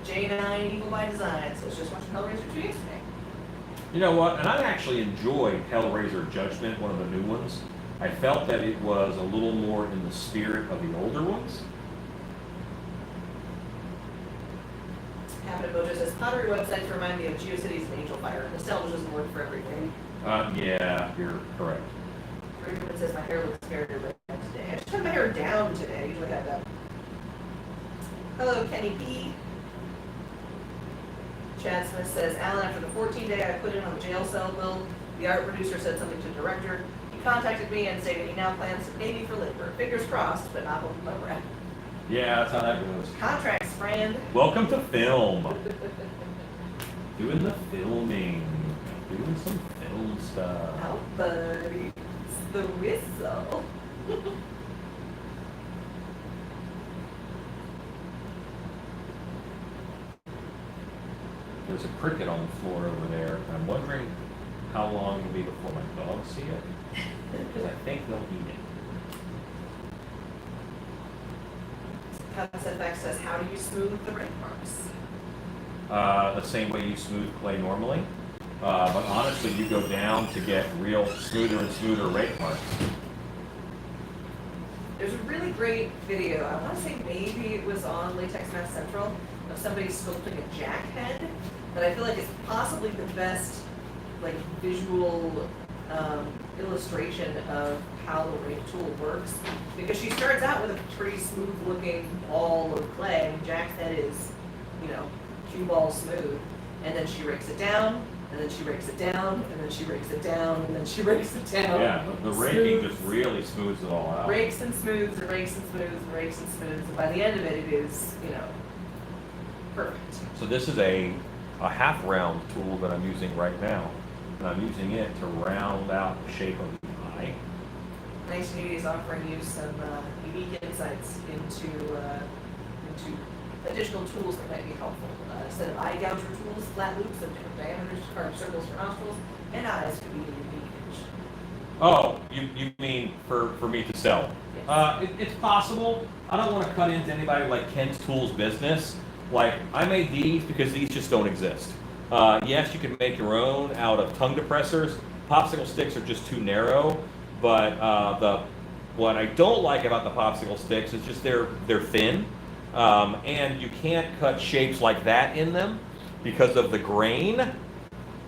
J9 Evil by Design says, just watching Hellraiser 2 yesterday. You know what? And I actually enjoyed Hellraiser Judgment, one of the new ones. I felt that it was a little more in the spirit of the older ones. Happen Mojo says, pottery websites remind me of GeoCities and Angel Fire. Nostalgia doesn't work for everything. Yeah, you're correct. Ruben says, my hair looks very red today. I just had my hair down today. I usually have that. Hello, Kenny P. Chad Smith says, Alan, after the 14-day I put in on the jail cell bill, the art producer said something to the director. He contacted me and stated he now plans to pay me for labor. Fingers crossed, but not holding my breath. Yeah, that's how that goes. Contracts, friend. Welcome to film. Doing the filming. Doing some film stuff. How buddy. It's the whistle. There's a cricket on the floor over there, and I'm wondering how long it'll be before my dogs see it. Because I think they'll eat it. FX says, how do you smooth the rake marks? The same way you smooth clay normally. But honestly, you go down to get real smoother and smoother rake marks. There's a really great video, I want to say maybe it was on Latex Math Central, of somebody sculpting a jack head, that I feel like is possibly the best like visual illustration of how the rake tool works. Because she starts out with a pretty smooth looking ball of clay, and Jack's head is, you know, cue ball smooth, and then she rakes it down, and then she rakes it down, and then she rakes it down, and then she rakes it down. Yeah, the raking just really smooths it all out. Rakes and smooths, and rakes and smooths, and rakes and smooths, and by the end of it, it is, you know, perfect. So this is a half round tool that I'm using right now. And I'm using it to round out the shape of the eye. Nice Nudie is offering you some unique insights into additional tools that might be helpful. A set of eye gouger tools, flat loops of different diameters, carved circles for nostrils, and eyes could be a unique image. Oh, you mean for me to sell? Yes. It's possible. I don't want to cut into anybody like Ken's Tools business. Like, I made these because these just don't exist. Yes, you can make your own out of tongue depressors. Popsicle sticks are just too narrow, but what I don't like about the popsicle sticks is just they're thin, and you can't cut shapes like that in them because of the grain,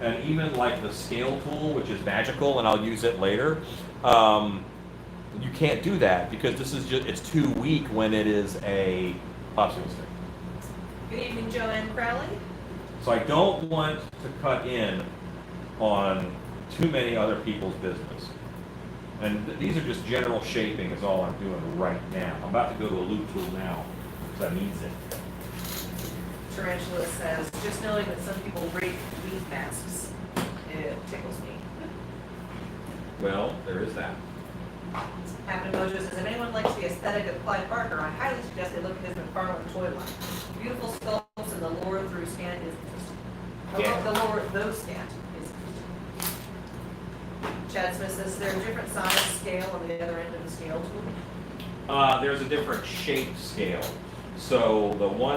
and even like the scale tool, which is magical, and I'll use it later. You can't do that because this is just, it's too weak when it is a popsicle stick. Good evening, Joanne Crowley. So I don't want to cut in on too many other people's business. And these are just general shaping is all I'm doing right now. I'm about to go to a loop tool now, because that needs it. Tarantula says, just knowing that some people rake leaf masks, it tickles me. Well, there is that. Happen Mojo says, if anyone likes the aesthetic of Clyde Barker, I highly suggest they look at his McFarlane toy line. Beautiful sculpts and the lore through scan is interesting. Yeah. The lore those scant is interesting. Chad Smith says, there a different size scale on the other end of the scale tool? There's a different shape scale. So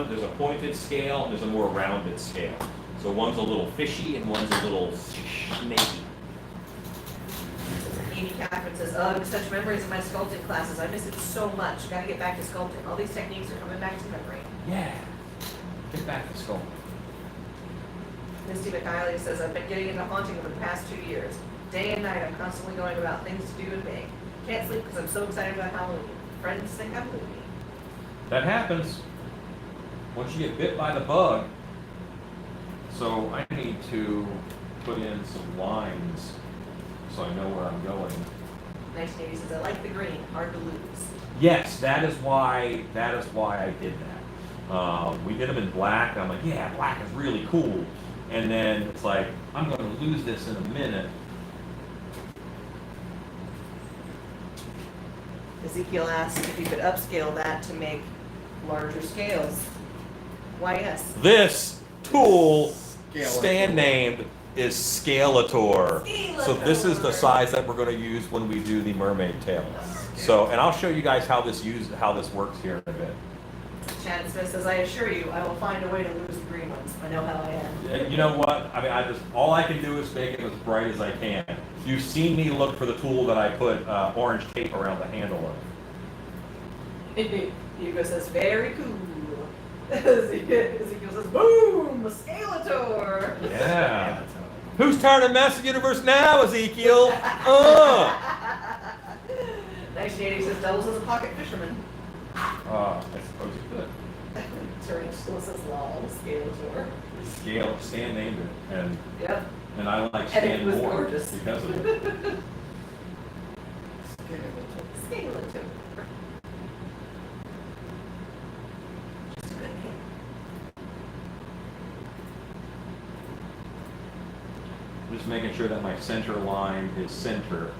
there's a pointed scale and there's a more rounded scale. So one's a little fishy and one's a little snaky. Amy Catherine says, such memories of my sculpting classes. I miss it so much. Gotta get back to sculpting. All these techniques are coming back to memory. Yeah. Get back to sculpting. Misty McKiley says, I've been getting into haunting over the past 2 years. Day and night, I'm constantly going about things to do and make. Can't sleep because I'm so excited about Halloween. Friends think I'm loony. That happens once you get bit by the bug. So I need to put in some lines so I know where I'm going. 1980 says, I like the green, hard to lose. Yes, that is why I did that. We did them in black. I'm like, yeah, black is really cool. And then it's like, I'm going to lose this in a minute. Ezekiel asks if you could upscale that to make larger scales. Why, yes. This tool, Scalator. stand named, is Scalator. So this is the Scalator. size that we're going to use when we do the mermaid tail. So, and I'll show you guys how this works here in a bit. Chad Smith says, I assure you, I will find a way to lose the green ones. I know how I am. And you know what? I mean, all I can do is make it as bright as I can. You've seen me look for the tool that I put orange tape around the handle of. Hugo says, very cool. Ezekiel says, boom, a Scalator. Yeah. Who's turning Master Universe now, Ezekiel? 1980 says, doubles as a pocket fisherman. I suppose you could. Tarantula says long Skeletor. Stan named it, Yep. and I like And it Stan was more gorgeous. because of it. Skeletor. Just a good name. Just making sure that my center line is center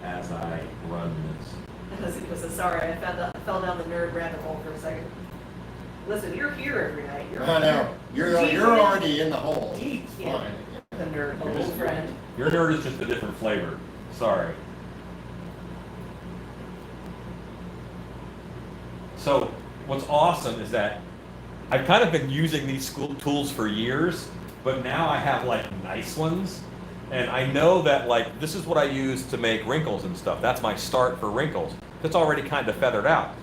as I run this. Ezekiel says, sorry, I fell down the nerd rabbit hole for a second. Listen, you're here every night. You're I know. You're already in the hole. deep It's in fine. the nerd You're hole, just- friend. Your nerd is just a different flavor. Sorry. So what's awesome is that I've kind of been using these school tools for years, but now I have like nice ones. And I know that like this is what I use to make wrinkles and stuff. That's my start for wrinkles. It's already kind of feathered out.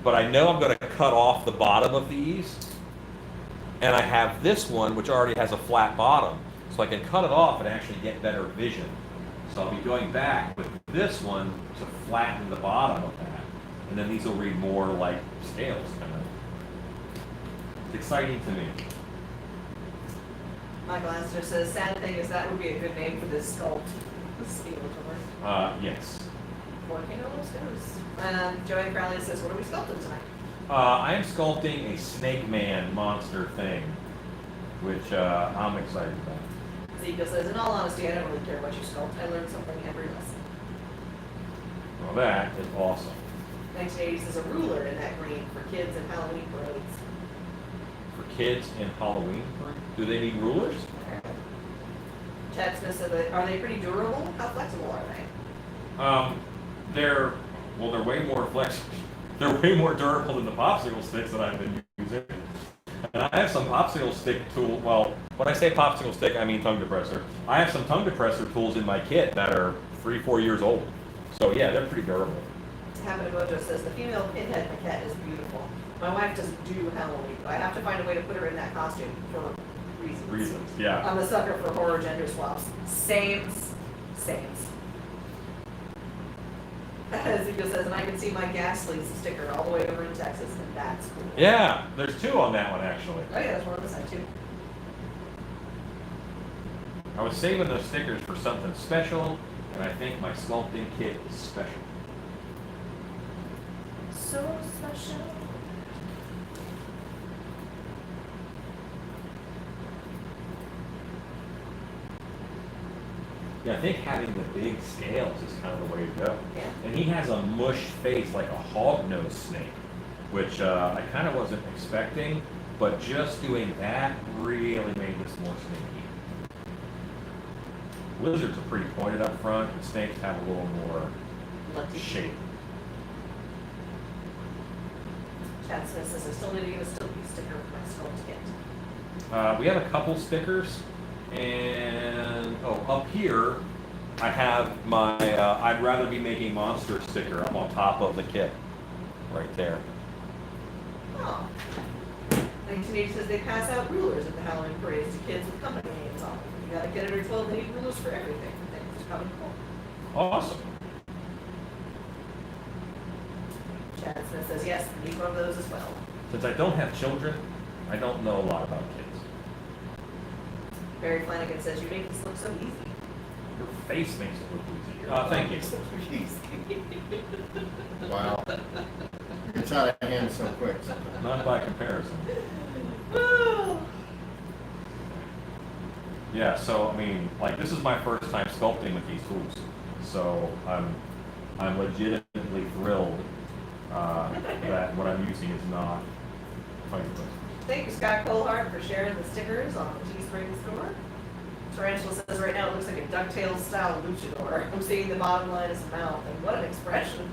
But I know I'm going to cut off the bottom of these. And I have this one which already has a flat bottom. So I can cut it off and actually get better vision. So I'll be going back with this one to flatten the bottom of that. And then these will read more like scales kind of. It's exciting to me. Michael Astor says, sad thing is that would be a good name for this sculpt. Skeletor. Yes. Working on those goes. Joanne Crowley says, what are we sculpting tonight? I am sculpting a snake man monster thing, which I'm excited about. Ezekiel says, in all honesty, I don't really care what you sculpt. I learned something every lesson. Well, that is awesome. 1980 says, a ruler in that green for kids and Halloween parades. For kids in Halloween, do they need rulers? Chad Smith said, are they pretty durable? How flexible are they? They're way more flexible. They're way more durable than the popsicle sticks that I've been using. And I have some popsicle stick tool. Well, when I say popsicle stick, I mean tongue depressor. I have some tongue depressor tools in my kit that are 3-4 years old. So yeah, they're pretty durable. Habit Mojo says, the female pinhead maquette is beautiful. My wife doesn't do Halloween, but I have to find a way to put her in that costume for reasons. Yeah. I'm a sucker for horror gender swaps. Sames. Ezekiel says, and I can see my Ghastly sticker all the way over in Texas, and that's cool. Yeah, there's 2 on that one actually. Oh yeah, there's one on the side too. I was saving those stickers for something special, and I think my sculpting kit is special. So special. Yeah, I think having the big scales is kind of the way to go. Yeah. And he has a mush face like a hog-nosed snake, which I kind of wasn't expecting, but just doing that really made this more snaky. Lizards are pretty pointed up front, and snakes have a little more Lucky. shape. Chad Smith says, I still need to get a Stilby sticker with my sculpt kit. We have a couple stickers, and up here I have my I'd rather be making monster sticker up on top of the kit, right there. Oh. 1980 says they pass out rulers at the Halloween parades to kids with company names on them. You got a kid under 12, they need rulers for everything. Things are coming cool. Awesome. Chad Smith says, yes, I need one of those as well. Since I don't have children, I don't know a lot about kids. Barry Flanagan says, you make this look so easy. Your face makes it look easier. Thank you. Wow. It's out of hand so quick. Not by comparison. Yeah, so I mean, like this is my first time sculpting with these tools, so I'm legitimately thrilled that what I'm using is not funny. Thank you, Scott Colehart, for sharing the stickers on the Teespring store. Tarantula says right now it looks like a DuckTales style luchador. I'm seeing the bottom line is mouth, and what an expression.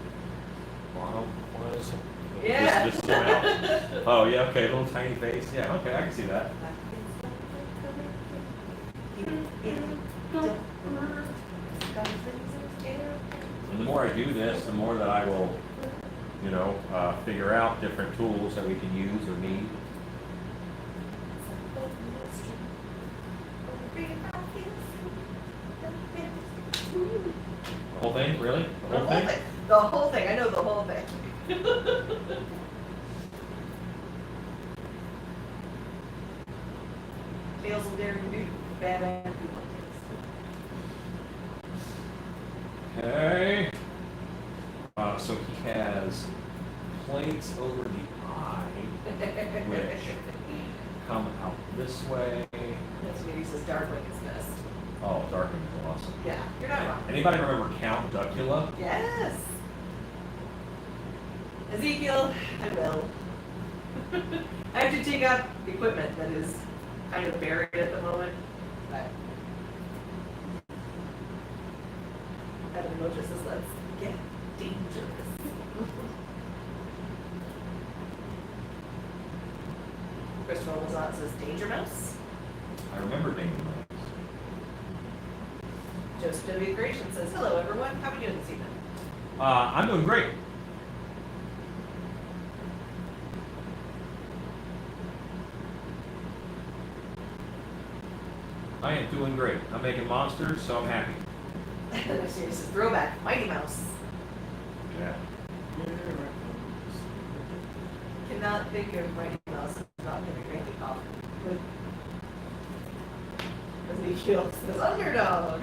Wow, what is it? Yeah. This amount. Oh yeah, okay, little tiny face. Yeah, okay, I can see that. And the more I do this, the more that I will, figure out different tools that we can use or need. The whole thing, really? The whole thing? The whole thing. I know the whole thing. bad man. Okay. So he has plates over the eye, which come out this way. That's what he says, darkling is best. Oh, darkening is awesome. Yeah, you're not wrong. Anybody remember Count Duckula? Yes. Ezekiel, I will. I have to take out equipment that is kind of buried at the moment. But that emoji says, let's get dangerous. Christopher Lazat says, Danger Mouse. I remember Danger Mouse. Joseph W. Creation says, hello everyone, how are we doing this evening? I'm doing great. I am doing great. I'm making monsters, so I'm happy. He says, throwback, Mighty Mouse. Yeah. Cannot think of Mighty Mouse as not going to greatly cough. Ezekiel says, underdog.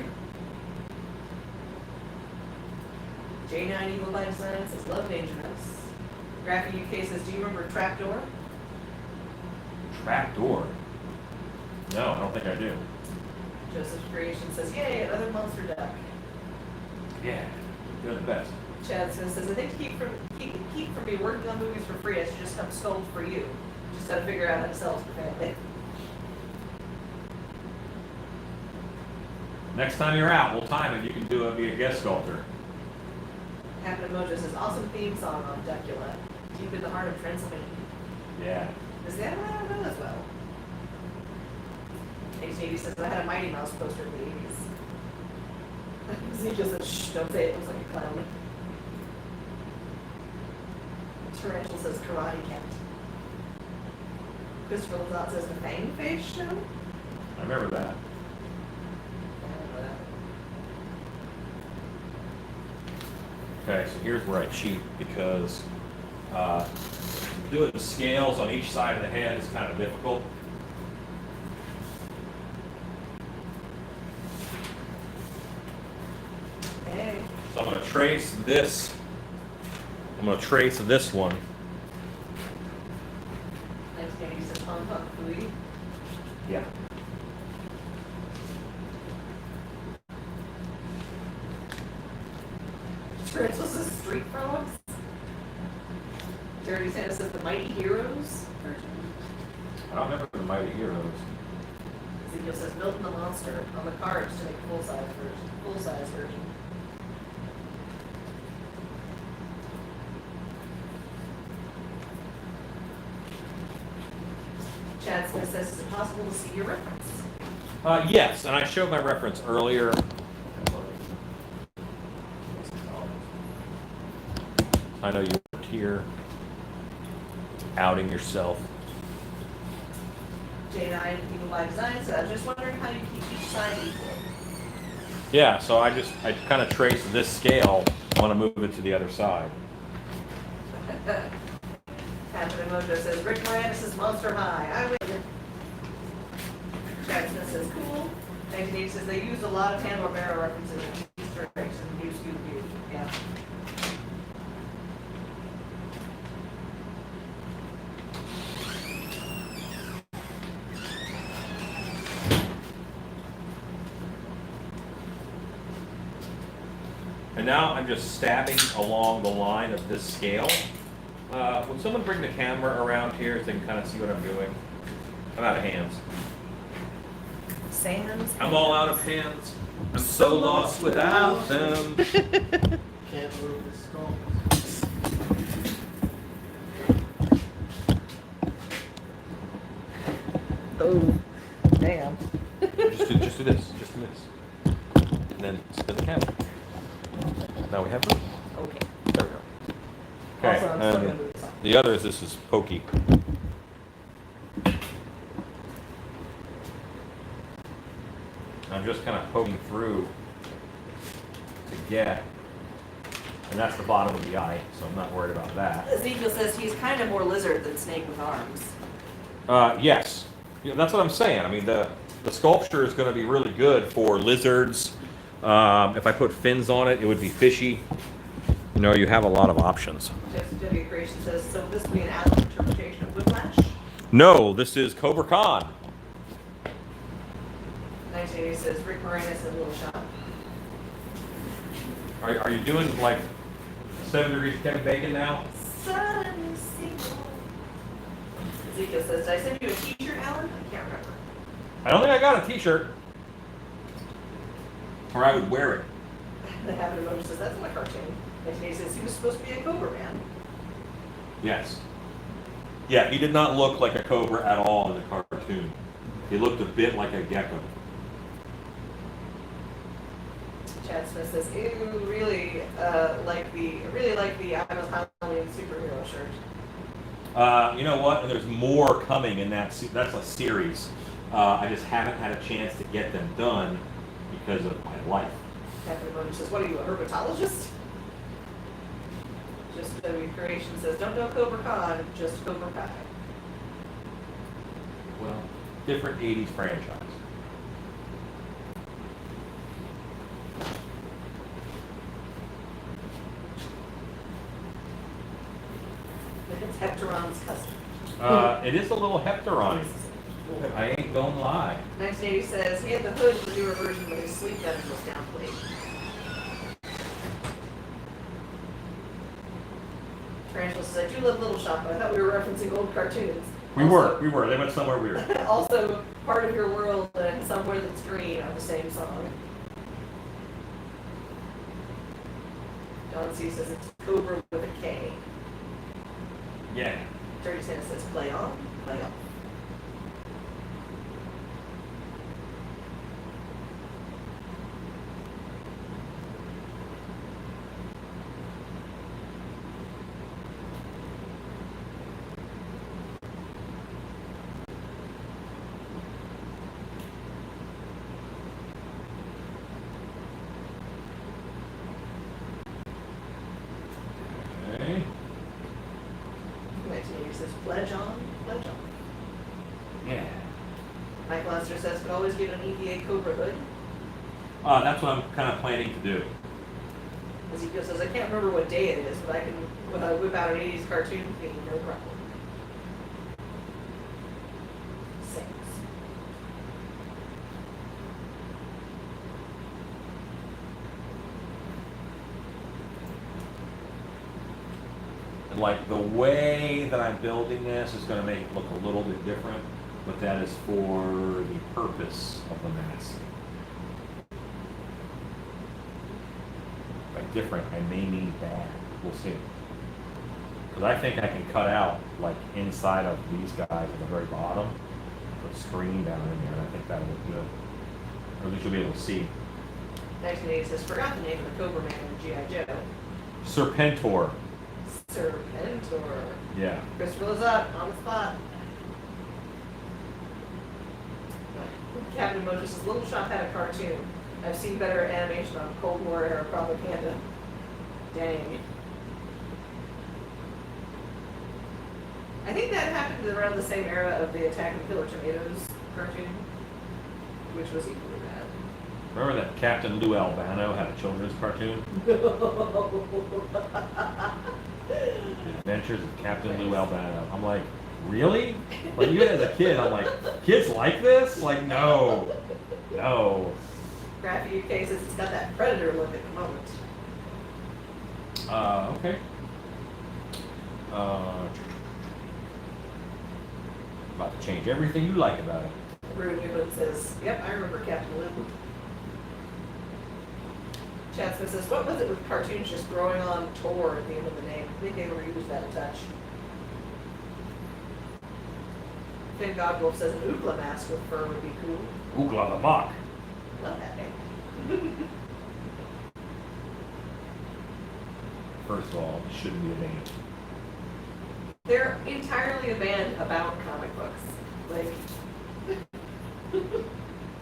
J9 Evil by Design says, love Danger Mouse. Graphic UK says, do you remember Trapdoor? Trapdoor? No, I don't think I do. Joseph's Creation says, yay, another monster duck. Yeah, you're the best. Chad Smith says, I think to keep from me working on movies for free, I should just come sculpt for you. Just gotta figure out how to sell it for family. Next time you're out, we'll time it. You can be a guest sculptor. Happen Mojo says, awesome theme song on Duckula. Deep in the heart of Transylvania. Yeah. Is that one I don't know as well? H80 says, I had a Mighty Mouse poster in the 80s. Ezekiel says, shh, don't say it, it looks like a clown. Tarantula says, Karate Cat. Christopher Lazat says, the Fang Face Show? I remember that. I don't know that. Okay, so here's where I cheat because doing the scales on each side of the head is kind of difficult. Hey. So I'm going to trace this. I'm going to trace this one. Next game, he says, Hong Kong Fooey. Yeah. Tarantula says, Street Frogs. Dirty Santa says, the Mighty Heroes version. I don't remember the Mighty Heroes. Ezekiel says, Milton the Monster on the cards to make a full-size version. Chad Smith says, is it possible to see your reference? Yes, and I showed my reference earlier. I know you worked here, outing yourself. J9 People by Design says, I'm just wondering how you keep each side equal. Yeah, so I kind of trace this scale, want to move it to the other side. Happen Mojo says, Rick Moranis is Monster High. I win. Chad Smith says, cool. 1980 says, they used a lot of Hanna-Barbera references in Easter eggs and New Scooby-Doo. Yeah. And now I'm just stabbing along the line of this scale. Would someone bring the camera around here so they can kind of see what I'm doing? I'm out of hands. Sands. I'm all out of hands. I'm so lost without them. Can't move the skull. Oh, damn. Just do this. Just do this. And then spin the camera. Now we have room. Okay. There we go. Okay, Also, I'm still gonna and move this on. the other is this is pokey. I'm just kind of poking through to get, and that's the bottom of the eye, so I'm not worried about that. Ezekiel says he's kind of more lizard than snake with arms. Yes, yeah, that's what I'm saying. I mean, the sculpture is going to be really good for lizards. If I put fins on it, it would be fishy. You know, you have a lot of options. Just W Creation says, so this would be an Alan interpretation of Whiplash. No, this is Cobra Khan. 1980 says Rick Moranis and Little Shop. Are you doing like 7 degrees Kevin Bacon now? Sudden sequel. Ezekiel says, did I send you a t-shirt, Alan? I can't remember. I don't think I got a t-shirt. Or I would wear it. The Habit of Motor says, that's my cartoon. 1980 says, he was supposed to be a Cobra Man. Yes. Yeah, he did not look like a cobra at all in the cartoon. He looked a bit like a gecko. Chad Smith says, ew, really like the I was Halloween superhero shirt. You know what? And there's more coming in that. That's a series. I just haven't had a chance to get them done because of my life. Captain Motor says, what are you, a herpetologist? Just W Creation says, don't know Cobra Khan, just Cobra Kai. Well, different 80s franchise. It's Hectoron's cousin. It is a little Hectoron. I ain't gonna lie. 1980 says, he had the hood in the newer version, but his sleep button was downplayed. Tarantula says, I do love Little Shop, but I thought we were referencing old cartoons. We were. They went somewhere weird. Also, Part of Your World and Somewhere That's Green are the same song. Don C says it's Cobra with a K. Yeah. Dirty Santa says play on, play off. Okay. 1980 says pledge on, pledge on. Yeah. Mike Lester says could always get an EVA Cobra hood. That's what I'm kind of planning to do. Ezekiel says I can't remember what day it is, but I can whip out an 80s cartoon theme, no problem. Six. And like the way that I'm building this is going to make it look a little bit different, but that is for the purpose of the mask. By different, I may mean bad. We'll see. Because I think I can cut out like inside of these guys at the very bottom, put a screen down in there, and I think that'll look good. Or at least you'll be able to see. 1980 says forgot the name of the Cobra Man in G.I. Joe. Serpentor. Serpentor. Yeah. Christopher Lazat on the spot. Captain Mojo says Little Shop had a cartoon. I've seen better animation on Cold War era propaganda. Dang. I think that happened around the same era of the Attack of Killer Tomatoes cartoon, which was equally bad. Remember that Captain Lou Albano had a children's cartoon? The Adventures of Captain Lou Albano. I'm like, really? Like even as a kid, I'm like, kids like this? Like, no. No. Graphy UK says it's got that Predator look at the moment. Okay. About to change everything you like about it. Rude Newman says, yep, I remember Captain Lou. Chad Smith says, what was it with cartoons just growing on Tor at the end of the name? I think they reused that a touch. Finn Godwolf says an Oogla mask with fur would be cool. Oogla the Mock. Love that name. First of all, it shouldn't be a band. They're entirely a band about comic books. Like,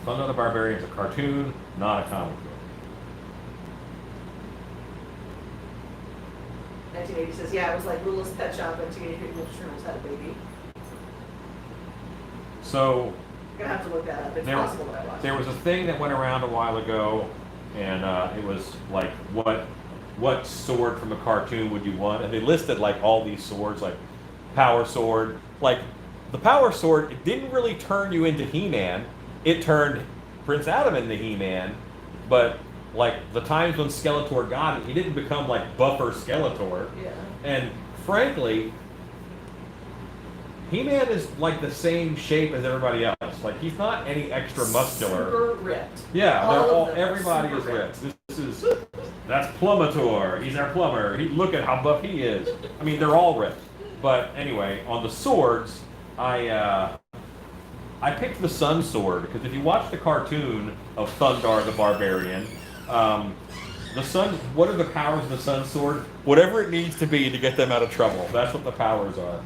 Thunder the Barbarian's a cartoon, not a comic book. 1980 says, yeah, it was like Ruleless Pet Shop and Teenage Mutant Ninja Turtles had a baby. So, gonna have to look that up. It's There- possible that I watched. There was a thing that went around a while ago, and it was like, what sword from a cartoon would you want? And they listed like all these swords, like power sword. Like the power sword, it didn't really turn you into He-Man. It turned Prince Adam into He-Man, but like the times when Skeletor got it, he didn't become like buffer Skeletor. Yeah. And frankly, He-Man is like the same shape as everybody else. Like he's not any extra muscular. Super ripped. Yeah, All they're of all. them are Everybody super is ripped. That's Plumator. He's our plumber. Look at how buff he is. I mean, they're all ripped. But anyway, on the swords, I picked the Sun Sword because if you watch the cartoon of Thundar the Barbarian, the Sun. What are the powers of the Sun Sword? Whatever it needs to be to get them out of trouble. That's what the powers are.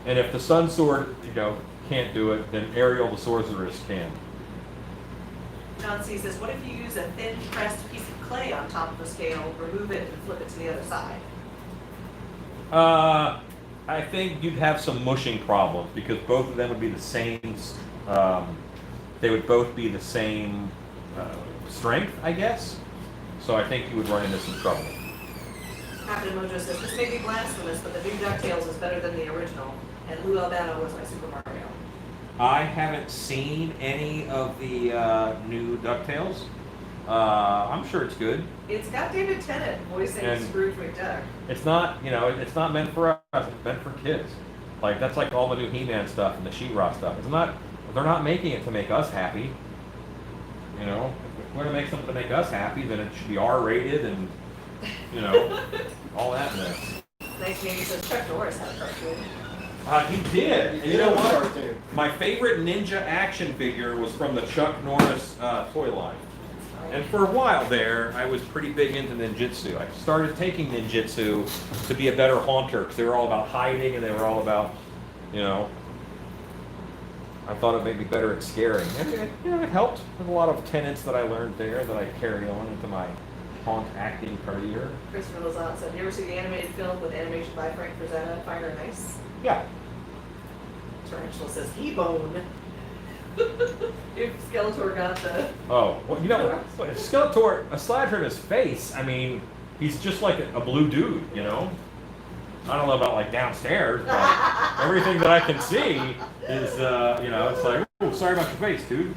And if the Sun Sword, can't do it, then Ariel the Sorceress can. John C says, what if you use a thin pressed piece of clay on top of the scale, remove it, and flip it to the other side? I think you'd have some mushing problems because both of them would be the same. They would both be the same strength, I guess. So I think you would run into some trouble. Captain Mojo says, this may be blasphemous, but the new DuckTales is better than the original, and Lou Albano was my Super Mario. I haven't seen any of the new DuckTales. I'm sure it's good. It's got David Tennant voicing And- Scrooge McDuck. It's not, it's not meant for us. It's meant for kids. Like that's like all the new He-Man stuff and the She-Ra stuff. It's not. They're not making it to make us happy. If we're gonna make something to make us happy, then it should be R-rated and, all that mess. 1980 says Chuck Norris had a cartoon. He did. And you know what? Cartoon. My favorite ninja action figure was from the Chuck Norris toy line. And for a while there, I was pretty big into ninjutsu. I started taking ninjutsu to be a better haunter because they were all about hiding and they were all about, I thought it made me better at scaring. And it helped with a lot of tenets that I learned there that I carried on into my haunt acting career. Christopher Lazat said, you ever see the animated film with animation by Frank Frazetta, Fire and Ice? Yeah. Tarantula says, he-bone. If Skeletor got the... Oh, well, if Skeletor, aside from his face, I mean, he's just like a blue dude, I don't know about like downstairs, but everything that I can see is, it's like, oh, sorry about your face, dude.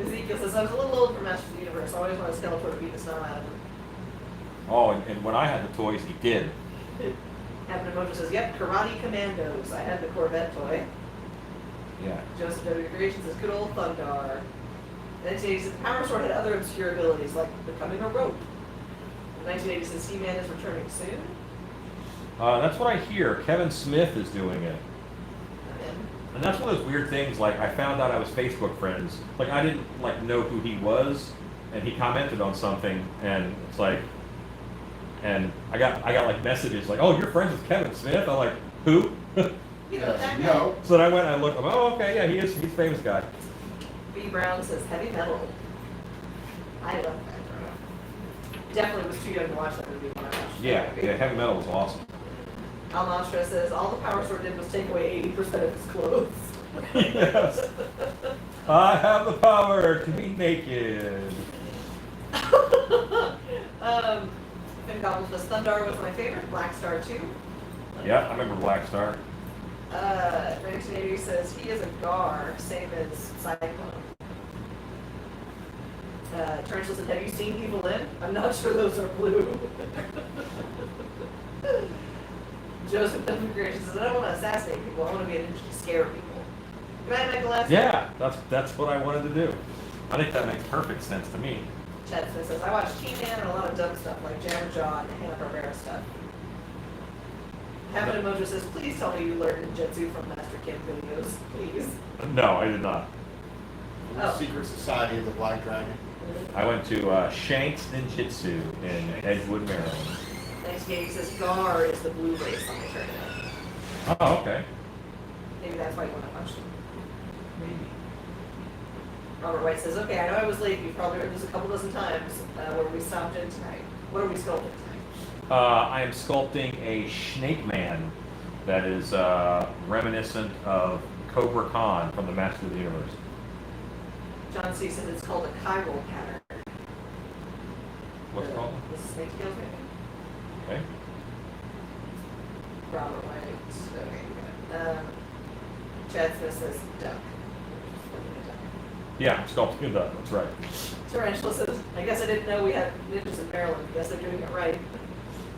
Ezekiel says, I was a little old for Masters of the Universe. I always wanted Skeletor to beat the snow out of him. Oh, and when I had the toys, he did. Captain Mojo says, yep, Karate Commandos. I had the Corvette toy. Yeah. Joseph W. Creation says, good old Thundar. And then he says, the Power Sword had other obscure abilities, like becoming a rope. In 1980 says, He-Man is returning soon. That's what I hear. Kevin Smith is doing it. And And that's one of those weird things, like I found out I was Facebook friends. Like I didn't know who he was, and he commented on something, and it's like, and I got like messages like, oh, you're friends with Kevin Smith? I'm like, who? you know, that guy. No. So then I went and I looked, oh, okay, yeah, he's a famous guy. B. Brown says heavy metal. I love that. Definitely was too young to watch that movie when I watched it. Yeah, heavy metal was awesome. Al Mantra says all the Power Sword did was take away 80% of his clothes. Yes. I have the power to be naked. Finn Gobble says Thundar was my favorite. Black Star too. Yeah, I remember Black Star. 1980 says he is a Gar, same as Cyclone. Tarantula said, have you seen Evil Lynn? I'm not sure those are blue. Joseph W. Creation says, I don't want to assassinate people, I want to be an ninja to scare people. Good night, Michael. Yeah, that's what I wanted to do. I think that makes perfect sense to me. Chad Smith says, I watch He-Man and a lot of dumb stuff like Jabberjaw and Hanna-Barbera stuff. Habit Mojo says, please tell me you learned ninjutsu from Master Kim videos, please. No, I did not. Oh. Secret Society of the Black Dragon. I went to Shanks Ninjutsu in Edgewood, Maryland. 1980 says, Gar is the blue race on the tournament. Oh, okay. Maybe that's why you want to punch them. Maybe. Robert White says, okay, I know I was late. You've probably heard this a couple dozen times. Where we stopped in tonight. What are we sculpting tonight? I am sculpting a Snake Man that is reminiscent of Cobra Khan from the Master of the Universe. John C. says it's called a chiral pattern. What's it called? The snake scales, maybe? Okay. Robert White. Okay. Chad Smith says duck. Yeah, sculpting a duck. That's right. Tarantula says, I guess I didn't know we had ninjas in Maryland. I guess they're doing it right.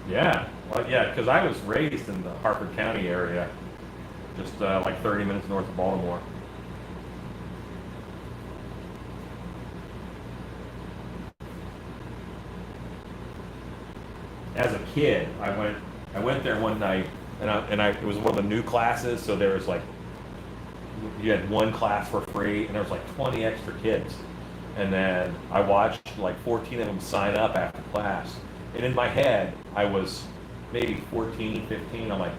Yeah. Well, yeah, because I was raised in the Harford County area, just like 30 minutes north of Baltimore. As a kid, I went there one night, and it was one of the new classes, so there was like, you had one class for free, and there was like 20 extra kids. And then I watched like 14 of them sign up after class. And in my head, I was maybe 14, 15. I'm like,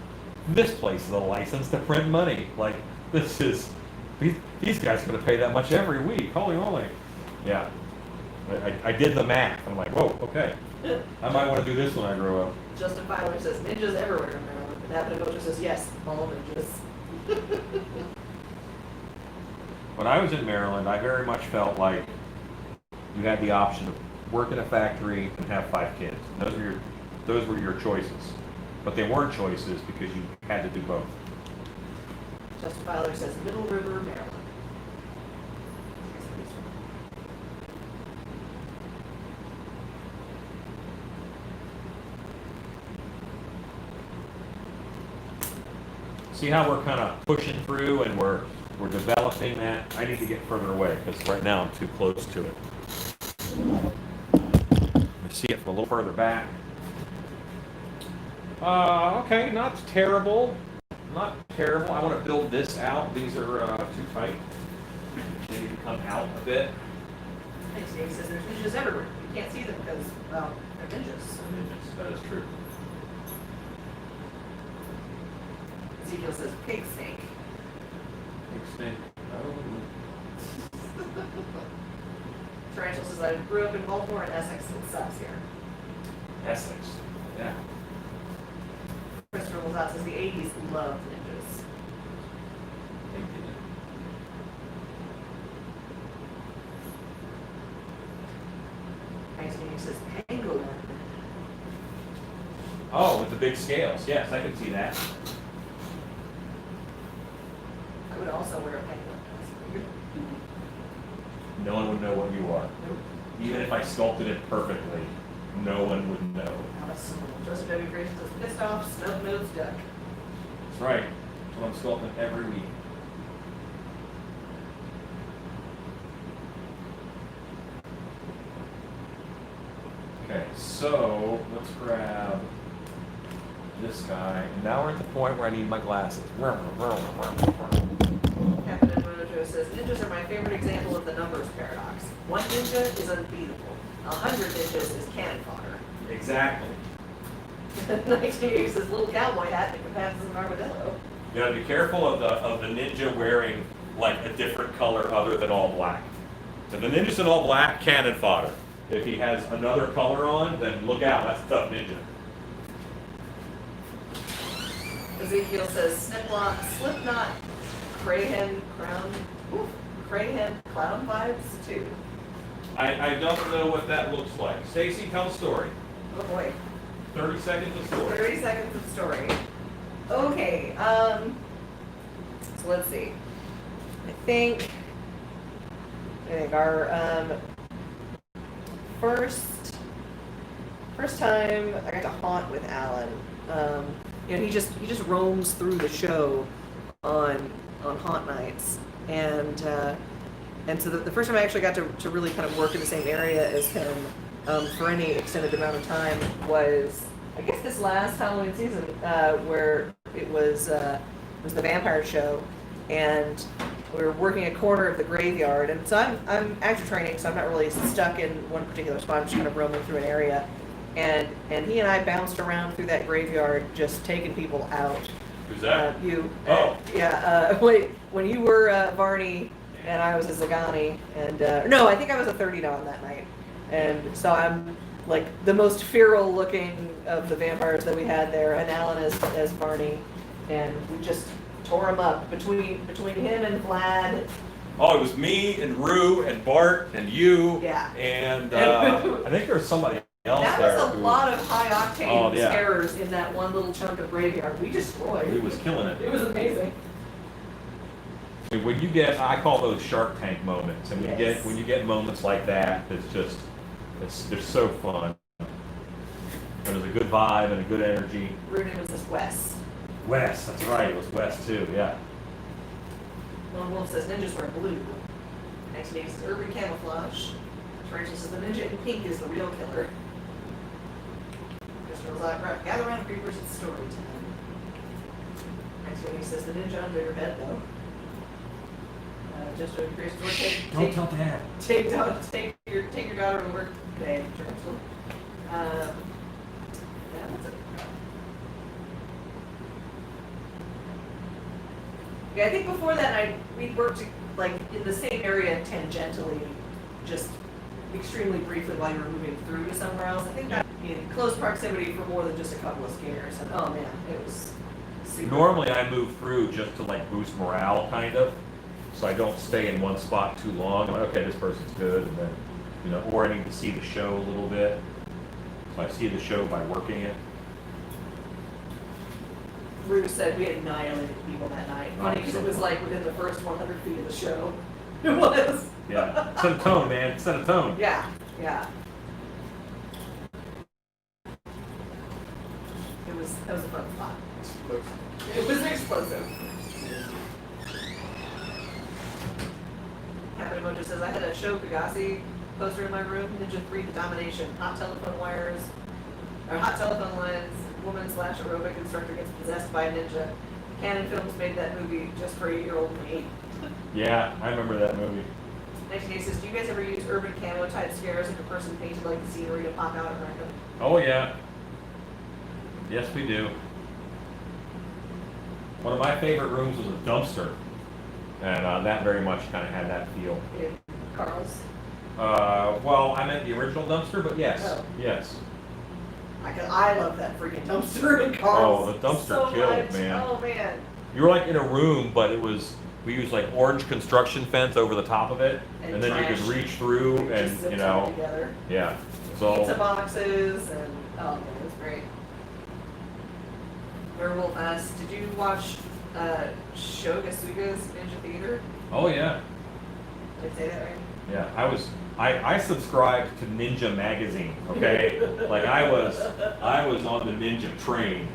this place is a license to print money. Like, these guys are going to pay that much every week. Holy moly. Yeah. I did the math. I'm like, whoa, okay. I might want to do this when I grow up. Justin Filer says ninjas everywhere in Maryland. And Abigail says yes, all ninjas. When I was in Maryland, I very much felt like you had the option to work in a factory and have 5 kids. Those were your choices. But they weren't choices because you had to do both. Justin Filer says Middle River, Maryland. See how we're kind of pushing through and we're developing that? I need to get further away because right now I'm too close to it. Let me see it from a little further back. Okay, not terrible. Not terrible. I want to build this out. These are too tight. They need to come out a bit. Thanks, Dave says there's ninjas everywhere. You can't see them because, well, they're ninjas. That is true. Ezekiel says pig snake. Extinct. Tarantula says I grew up in Baltimore and Essex. It sucks here. Essex. Yeah. Christopher Lazat says the 80s loved ninjas. Nice says pangolin. Oh, with the big scales. Yes, I can see that. I would also wear a pangolin. No one would know what you are. Nope. Even if I sculpted it perfectly, no one would know. Joseph W. Grayson says pissed off, snub-nosed duck. That's right. That's what I'm sculpting every week. Okay, so let's grab this guy. And now we're at the point where I need my glasses. Captain Mojo says ninjas are my favorite example of the numbers paradox. 1 ninja is unbeatable. 100 ninjas is cannon fodder. Exactly. 1980 says little cowboy hat that can pass as an armadillo. You gotta be careful of the ninja wearing like a different color other than all black. So the ninja's in all black, cannon fodder. If he has another color on, then look out, that's a tough ninja. Ezekiel says Slipknot, Crahen clown vibes too. I don't know what that looks like. Stacy, tell the story. Oh boy. 30 seconds of story. 30 seconds of story. Okay, so let's see. I think our first time I got to haunt with Alan. He just roams through the show on haunt nights, and so the first time I actually got to really kind of work in the same area as him for any extended amount of time was, I guess, this last Halloween season, where it was the vampire show, and we were working a corner of the graveyard. And so I'm actor training, so I'm not really stuck in one particular spot. I'm just kind of roaming through an area, and he and I bounced around through that graveyard, just taking people out. Who's that? You. Oh. Yeah. When you were Barney and I was a Zagani, and no, I think I was a 30 Don that night. And so I'm like the most feral looking of the vampires that we had there, and Alan as Barney, and we just tore him up between him and Vlad Oh, it was me and Rue and Bart and you. Yeah. And I think there was somebody else That there. was a lot of high octane Oh, yeah. scarers in that one little chunk of graveyard. We destroyed. He was killing it. It was amazing. When you get, I call those Shark Tank moments, and Yes. when you get moments like that, they're so fun. There's a good vibe and a good energy. Rudy was this Wes. Wes, that's right, it was Wes too, yeah. Lone Wolf says ninjas wear blue. Next name is urban camouflage. Tarantula says the ninja in pink is the real killer. Christopher was like, right, gather around creepers, it's story time. Next name says the ninja under your bed though. Just so Christopher, take Dad. take your daughter to work today, Tarantula. Yeah, that's it. Yeah, I think before that we worked like in the same area tangentially, just extremely briefly while you were moving through to somewhere else. I think that in close proximity for more than just a couple of scares. And oh man, it was super. Normally I move through just to like boost morale, kind of, so I don't stay in one spot too long. I'm like, okay, this person's good, and then, or I need to see the show a little bit. So I see the show by working it. Rue said we had annihilated people that night. Funny because it was like within the first 100 feet of the show. It was. Yeah, set a tone, man, set a tone. Yeah, yeah. That was a fun spot. It was explosive. Captain Mojo says I had a Show Pagasi poster in my room. Ninja 3: The Domination. Hot telephone wires, or hot telephone lines. Woman / aerobic instructor gets possessed by a ninja. Canon Films made that movie just for 8-year-old me. Yeah, I remember that movie. Next case says, do you guys ever use urban camo type scares if a person painted like the scenery to pop out at random? Oh yeah. Yes, we do. One of my favorite rooms was a dumpster, and that very much kind of had that feel. In Carl's? Well, I meant the original dumpster, but yes, Oh. yes. I love that freaking dumpster in Carl's. Oh, the dumpster so killed, much. man. Oh man. You were like in a room, but we used like orange construction fence over the top of it, and then you could trash. reach through Just and, zip tied together. yeah. Pizza So, boxes and oh man, it was great. Werewolf asks, did you watch Shogasuga's Ninja Theater? oh yeah, Did I say that right? yeah. I subscribed to Ninja Magazine, okay? Like I was on the Ninja train.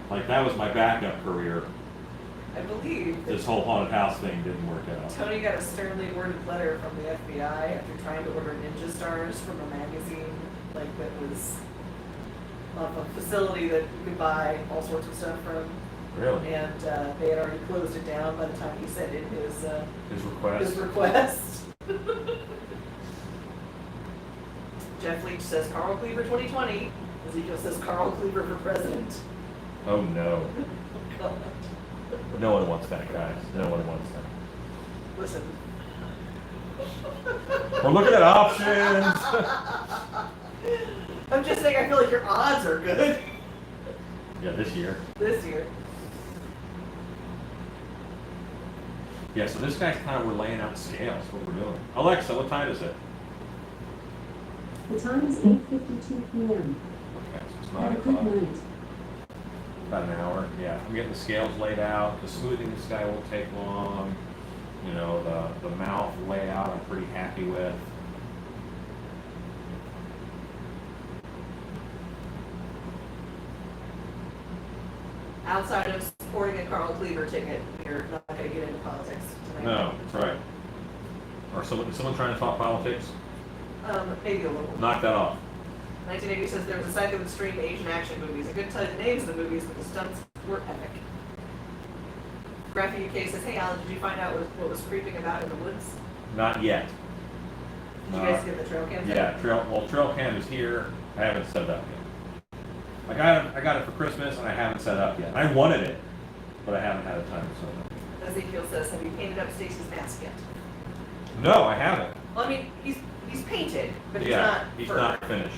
Like that was my backup career. I believe This whole haunted house thing didn't work out. Tony got a sternly worded letter from the FBI after trying to order ninja stars from a magazine, like that was of a facility that you could buy all sorts of stuff from, Really? and they had already closed it down by the time he sent in His request? his request. Jeff Leach says Carl Cleaver 2020. Ezekiel says Carl Cleaver for president. Oh no. No one wants that, guys. No one wants that. Listen. We're looking at options. I'm just saying I feel like your odds are good Yeah, this year. this year. Yeah, so this guy's kind of, we're laying out scales, what we're doing. Alexa, what time is it? The time is 8:52 p.m. Okay, so it's Have 9 a good o'clock. night. About an hour, yeah. I'm getting the scales laid out. The smoothing this guy won't take long. You know, the mouth layout I'm pretty happy with. Outside of supporting a Carl Cleaver ticket, you're not going to get into politics tonight. No, that's right. Or someone trying to talk politics? Maybe a little. Knock that off. 1980 says there was a site that would stream Asian action movies. I couldn't tell you the names of the movies, but the stunts were epic. Graphic UK says, hey Alan, did you find out what was creeping about in the woods? Not yet. Did you guys get the trail cam? Yeah, trail cam is here. I haven't set it up yet. I got it for Christmas and I haven't set it up yet. I wanted it, but I haven't had a time to set it up. Ezekiel says, have you painted up Stacy's mask yet? No, I haven't. Well, I mean, he's painted, but He's not finished.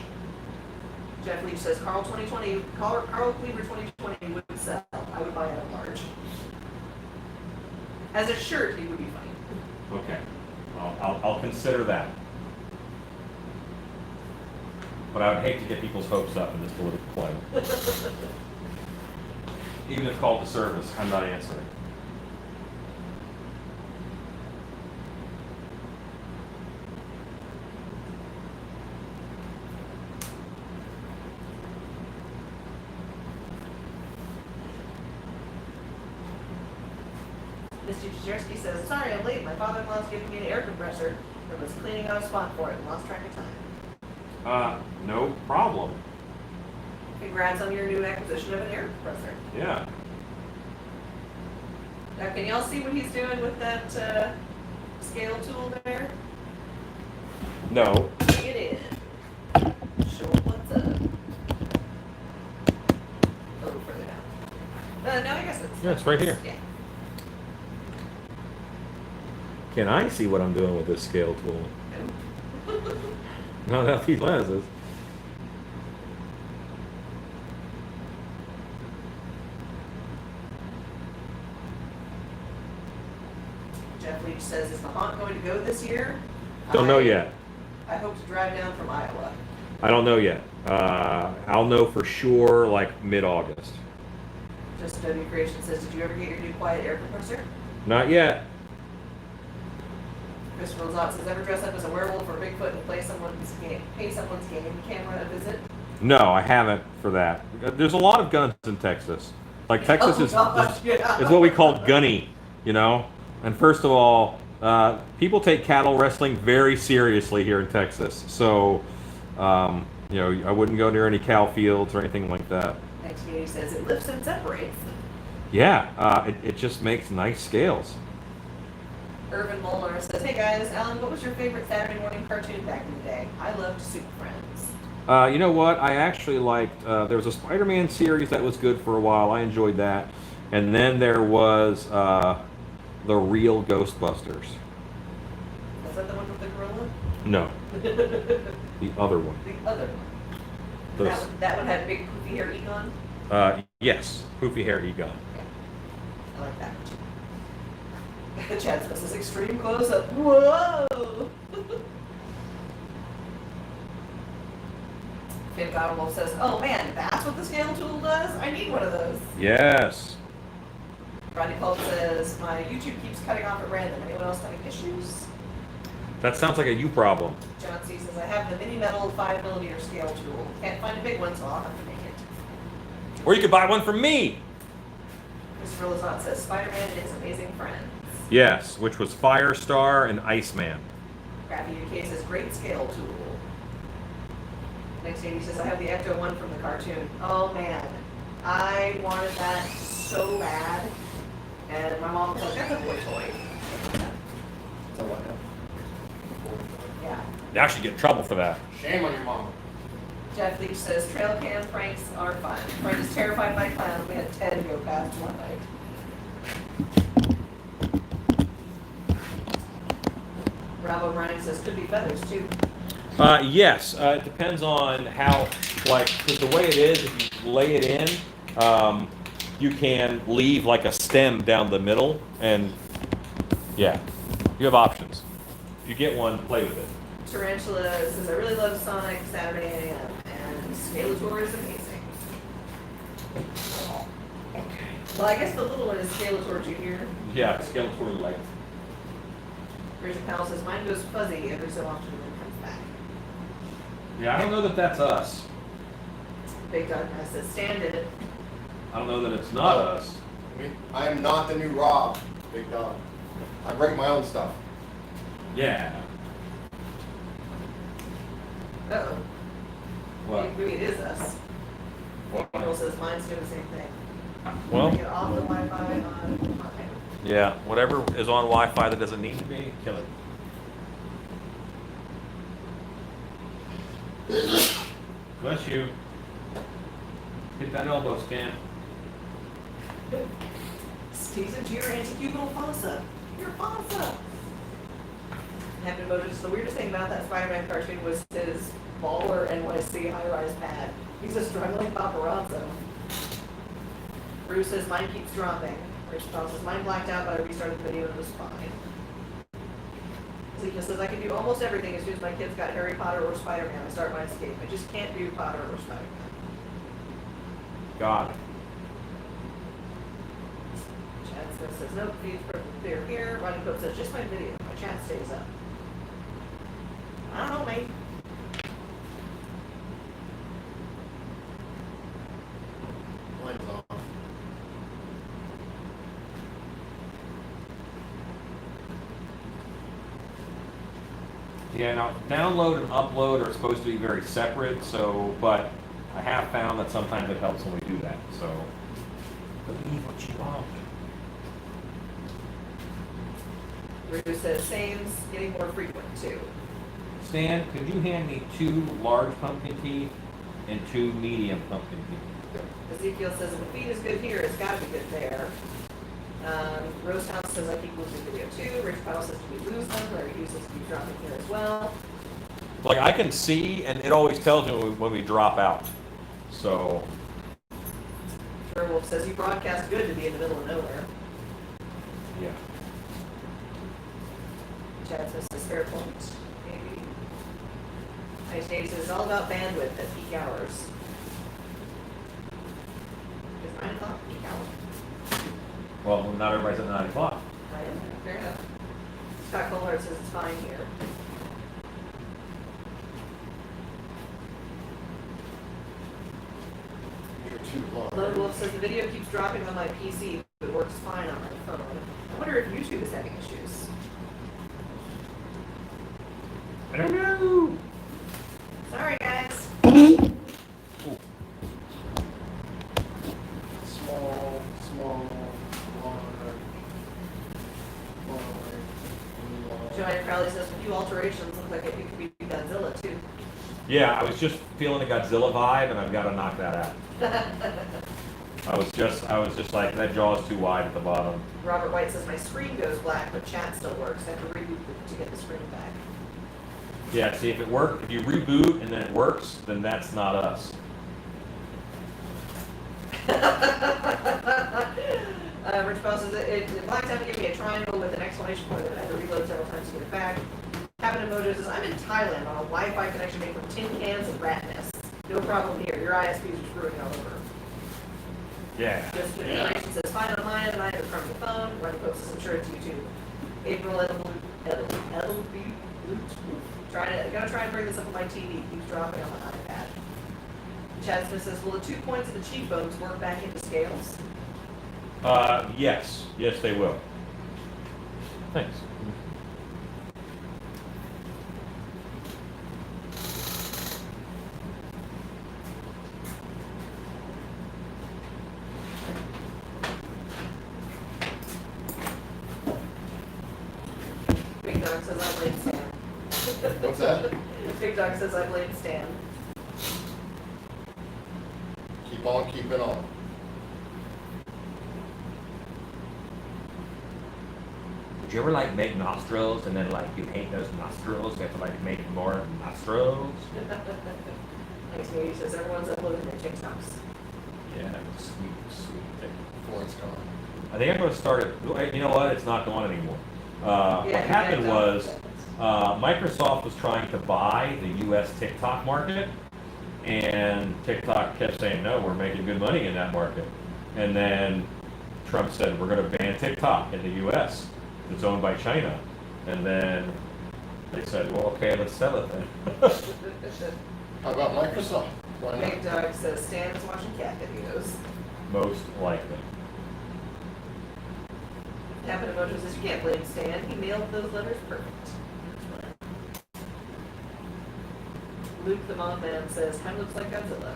Jeff Leach says, Carl Cleaver 2020 would sell. I would buy it at large. As a shirt, he would be fine. Okay, I'll consider that. But I would hate to get people's hopes up in this political climate. Even if called to service, I'm not answering. Mr. Jajerski says, sorry I'm late. My father-in-law's giving me an air compressor and was cleaning out a spot for it and lost track of time. No problem. Congrats on your new acquisition of an air compressor. Yeah. Now, can y'all see what he's doing with that scale tool there? No. Bring it in. Show him what's up. A little further down. No, I guess it's... Yeah, it's right here. Yeah. Can I see what I'm doing with this scale tool? Not out these lenses. Jeff Leach says, is the haunt going to go this year? Don't know yet. I hope to drive down from Iowa. I don't know yet. I'll know for sure like mid-August. Just W Creation says, did you ever get your new quiet air compressor? Not yet. Christopher Lazat says, ever dress up as a werewolf or Bigfoot and pay someone's game camera a visit? No, I haven't for that. There's a lot of guns in Texas. Like Texas Oh, is gosh, yeah. what we call gunny, you know? And first of all, people take cattle wrestling very seriously here in Texas. So, you know, I wouldn't go near any cow fields or anything like that. Next meeting says, it lifts and separates. Yeah, it just makes nice scales. Irvin Molnar says, hey guys, Alan, what was your favorite Saturday morning cartoon back in the day? I loved Soup Friends. You know what? I actually liked, there was a Spider-Man series that was good for a while. I enjoyed that. And then there was The Real Ghostbusters. Was that the one with the gorilla? No, the other one. The other one. Those, That one had big poofy hair Egon? yes, poofy hair Egon. I like that. Chad says, this extreme close-up. Whoa! Finn Godwolf says, oh man, that's what the scale tool does? I need one of those. Yes. Rodney Culp says, my YouTube keeps cutting off at random. Anyone else having issues? That sounds like a you problem. John C. says, I have the mini metal 5mm scale tool. Can't find a big one, so I'll have to make it. Or you could buy one from me. Christopher Lazat says, Spider-Man and his amazing friends. Yes, which was Firestar and Iceman. Crappy UK says, great scale tool. Next Amy says, I have the Ecto 1 from the cartoon. Oh man, I wanted that so bad. And my mom was like, that's a boy toy. So what? Yeah. They actually get in trouble for that. Shame on your mama. Jeff Leach says, trail cam pranks are fun. Friend is terrified by clowns. We had 10 go past one night. Rob O'Brien says, could be feathers too. Yes, it depends on how, like, because the way it is, if you lay it in, you can leave like a stem down the middle, and yeah, you have options. If you get one, play with it. Tarantula says, I really love Sonic Saturday AM, and Skeletor is amazing. Okay. Well, I guess the little one is Skeletor Jr. Yeah, Skeletor like. Rachel Powell says, mine goes fuzzy every so often when it comes back. Yeah, I don't know that that's us. Big Dog Press says, stand it. I don't know that it's not us. I am not the new Rob, big dog. I break my own stuff. Yeah. Uh-oh. What? Maybe it is us. What? April says, mine's doing the same thing. Well, Get off the Wi-Fi on mine. yeah, whatever is on Wi-Fi that doesn't need to be, kill it. Bless you. Hit that elbow, Stan. Steve says, you're anti-cubital fossa. You're fossa. Happy Motors. The weirdest thing about that Spider-Man cartoon was his baller NYC high-rise pad. He's a struggling paparazzo. Bruce says, mine keeps dropping. Rich Paul says, mine blacked out, but I restarted the video and it was fine. Ezekiel says, I can do almost everything as soon as my kids got Harry Potter or Spider-Man. I start my escape. I just can't do Potter or Spider-Man. Got it. Chad Smith says, nope, feed's perfectly clear here. Rodney Pope says, just my video. My chat stays up. I don't know, mate. Mine's off. Yeah, now download and upload are supposed to be very separate, so, but I have found that sometimes it helps when we do that, so. Believe what you want. Rue says, same's getting more frequent too. Stan, could you hand me 2 large pumpkin teeth and 2 medium pumpkin teeth? Ezekiel says, if the feed is good here, it's gotta be good there. Rose House says, I keep losing video too. Rich Powell says, do we lose them? Larry Hughes says, do we drop it here as well? Like, I can see, and it always tells me when we drop out, so. Wolf says, you broadcast good to be in the middle of nowhere. Yeah. Chad says, fair point. Maybe. Ice Dave says, it's all about bandwidth at peak hours. It's 9 o'clock peak hour. Well, not everybody's at 9 o'clock. Right, fair enough. Scott Kohler says it's fine here. You're too long. Lone Wolf says the video keeps dropping on my PC, but it works fine on my phone. I wonder if YouTube is having issues. I don't know. Sorry, guys. Small, large, Joanne Crowley says a few alterations look like it could be Godzilla too. Yeah, I was just feeling a Godzilla vibe, and I've got to knock that out. I was just like, that jaw is too wide at the bottom. Robert White says my screen goes black, but chat still works. I have to reboot to get the screen back. Yeah, see, if you reboot and then it works, then that's not us. Rich Bell says it blacked out to give me a triangle with an exclamation point that I had to reload several times to get it back. Cabin Emoji says, I'm in Thailand on a Wi-Fi connection made from tin cans and rat nests. No problem here. Your ISP is just screwing all over. Yeah. Just Generation says, fine on mine, and I have it from your phone. Running Post says, I'm sure it's YouTube. April Edelby, gotta try and bring this up on my TV. Keeps dropping on my iPad. Chad Smith says, will the 2 points of the cheekbones work back into scales? Yes. Yes, they will. Thanks. Big Dog says, I blame Stan. What's that? Big Dog says, I blame Stan. Keep on keeping on. Would you ever like make nostrils and then like you hate those nostrils? You have to like make more nostrils? Next meeting says, everyone's uploading their TikToks. Yeah, sweet thing. Before it's gone. I think I'm going to start it. You know what? It's not going anymore. Yeah, What happened was Microsoft was trying to buy the U.S. TikTok market, and TikTok kept saying, no, we're making good money in that market. And then Trump said, we're going to ban TikTok in the U.S. It's owned by China. And then they said, well, okay, let's sell it then. How about Microsoft? Why not? Big Dog says, Stan is watching cat videos. Most likely. Captain Emoji says, you can't blame Stan. He mailed those letters perfect. Luke the Mothman says, kind of looks like Godzilla.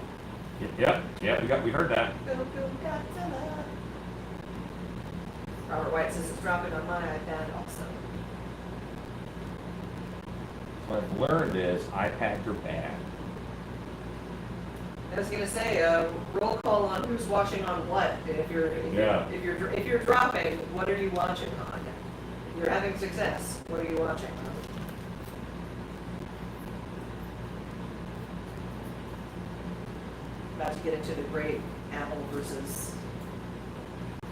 Yeah, we heard that. Go, go, Godzilla. Robert White says, it's dropping on my iPad also. What I've learned is iPads are bad. I was gonna say, roll call on who's watching on what. If you're dropping, what are you watching on? If you're having success, what are you watching on? About to get into the great Apple versus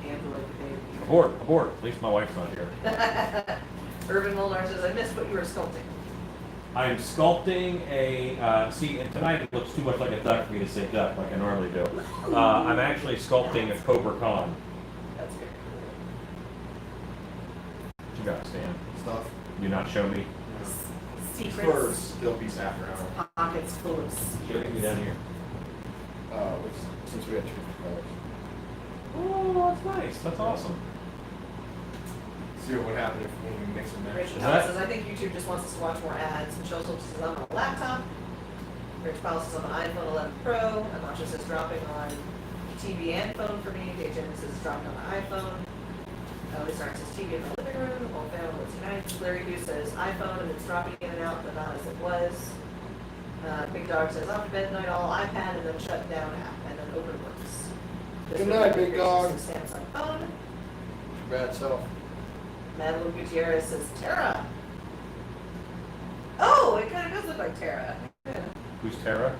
Android debate. Abort. At least my wife's not here. Irvin Molnar says, I missed what you were sculpting. I am sculpting a, see, and tonight it looks too much like a duck for me to say duck like I normally do. I'm actually sculpting a Cobra Con. That's good. What you got, Stan? Stuff. You not show me? Secrets. First, still piece after hour. Pockets full of secrets. Show me down here. Since we had two colors. Oh, that's nice. That's awesome. See what would happen if when we mix and match. Rachel Is Powell that- says, I think YouTube just wants us to watch more ads. Michelle Schultz says, I'm on a laptop. Rich Powell says, I'm on iPhone 11 Pro. Amasha says, dropping on TV and phone for me. Dave Jennings says, dropping on the iPhone. Lisa Stark says, TV in the living room. Whole family lives united. Larry Hughes says, iPhone, and it's dropping in and out, but not as it was. Big Dog says, off to bed tonight, all iPad, and then shut down app, and then open works. Good night, Big Dog. Samsung phone. Bad self. Madeline Gutierrez says, Tara. Oh, it kind of does look like Tara. Yeah. Who's Tara?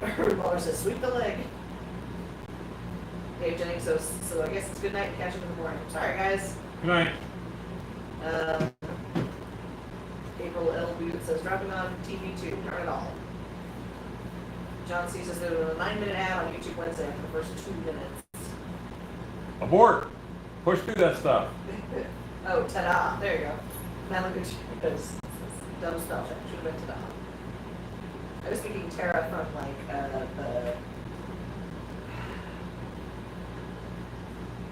From Herman Waller says, sweep the leg. Dave Jennings says, so I guess it's good night and catch up in the morning. Sorry, guys. Good night. April L. Booth says, dropping on TV too, not at all. John C. says, there was a 9-minute ad on YouTube Wednesday after the first 2 minutes. Abort. Push through that stuff. Oh, ta-da, there you go. Madeline Gutierrez, dumb spell check, should have been ta-da. I was thinking Tara from like,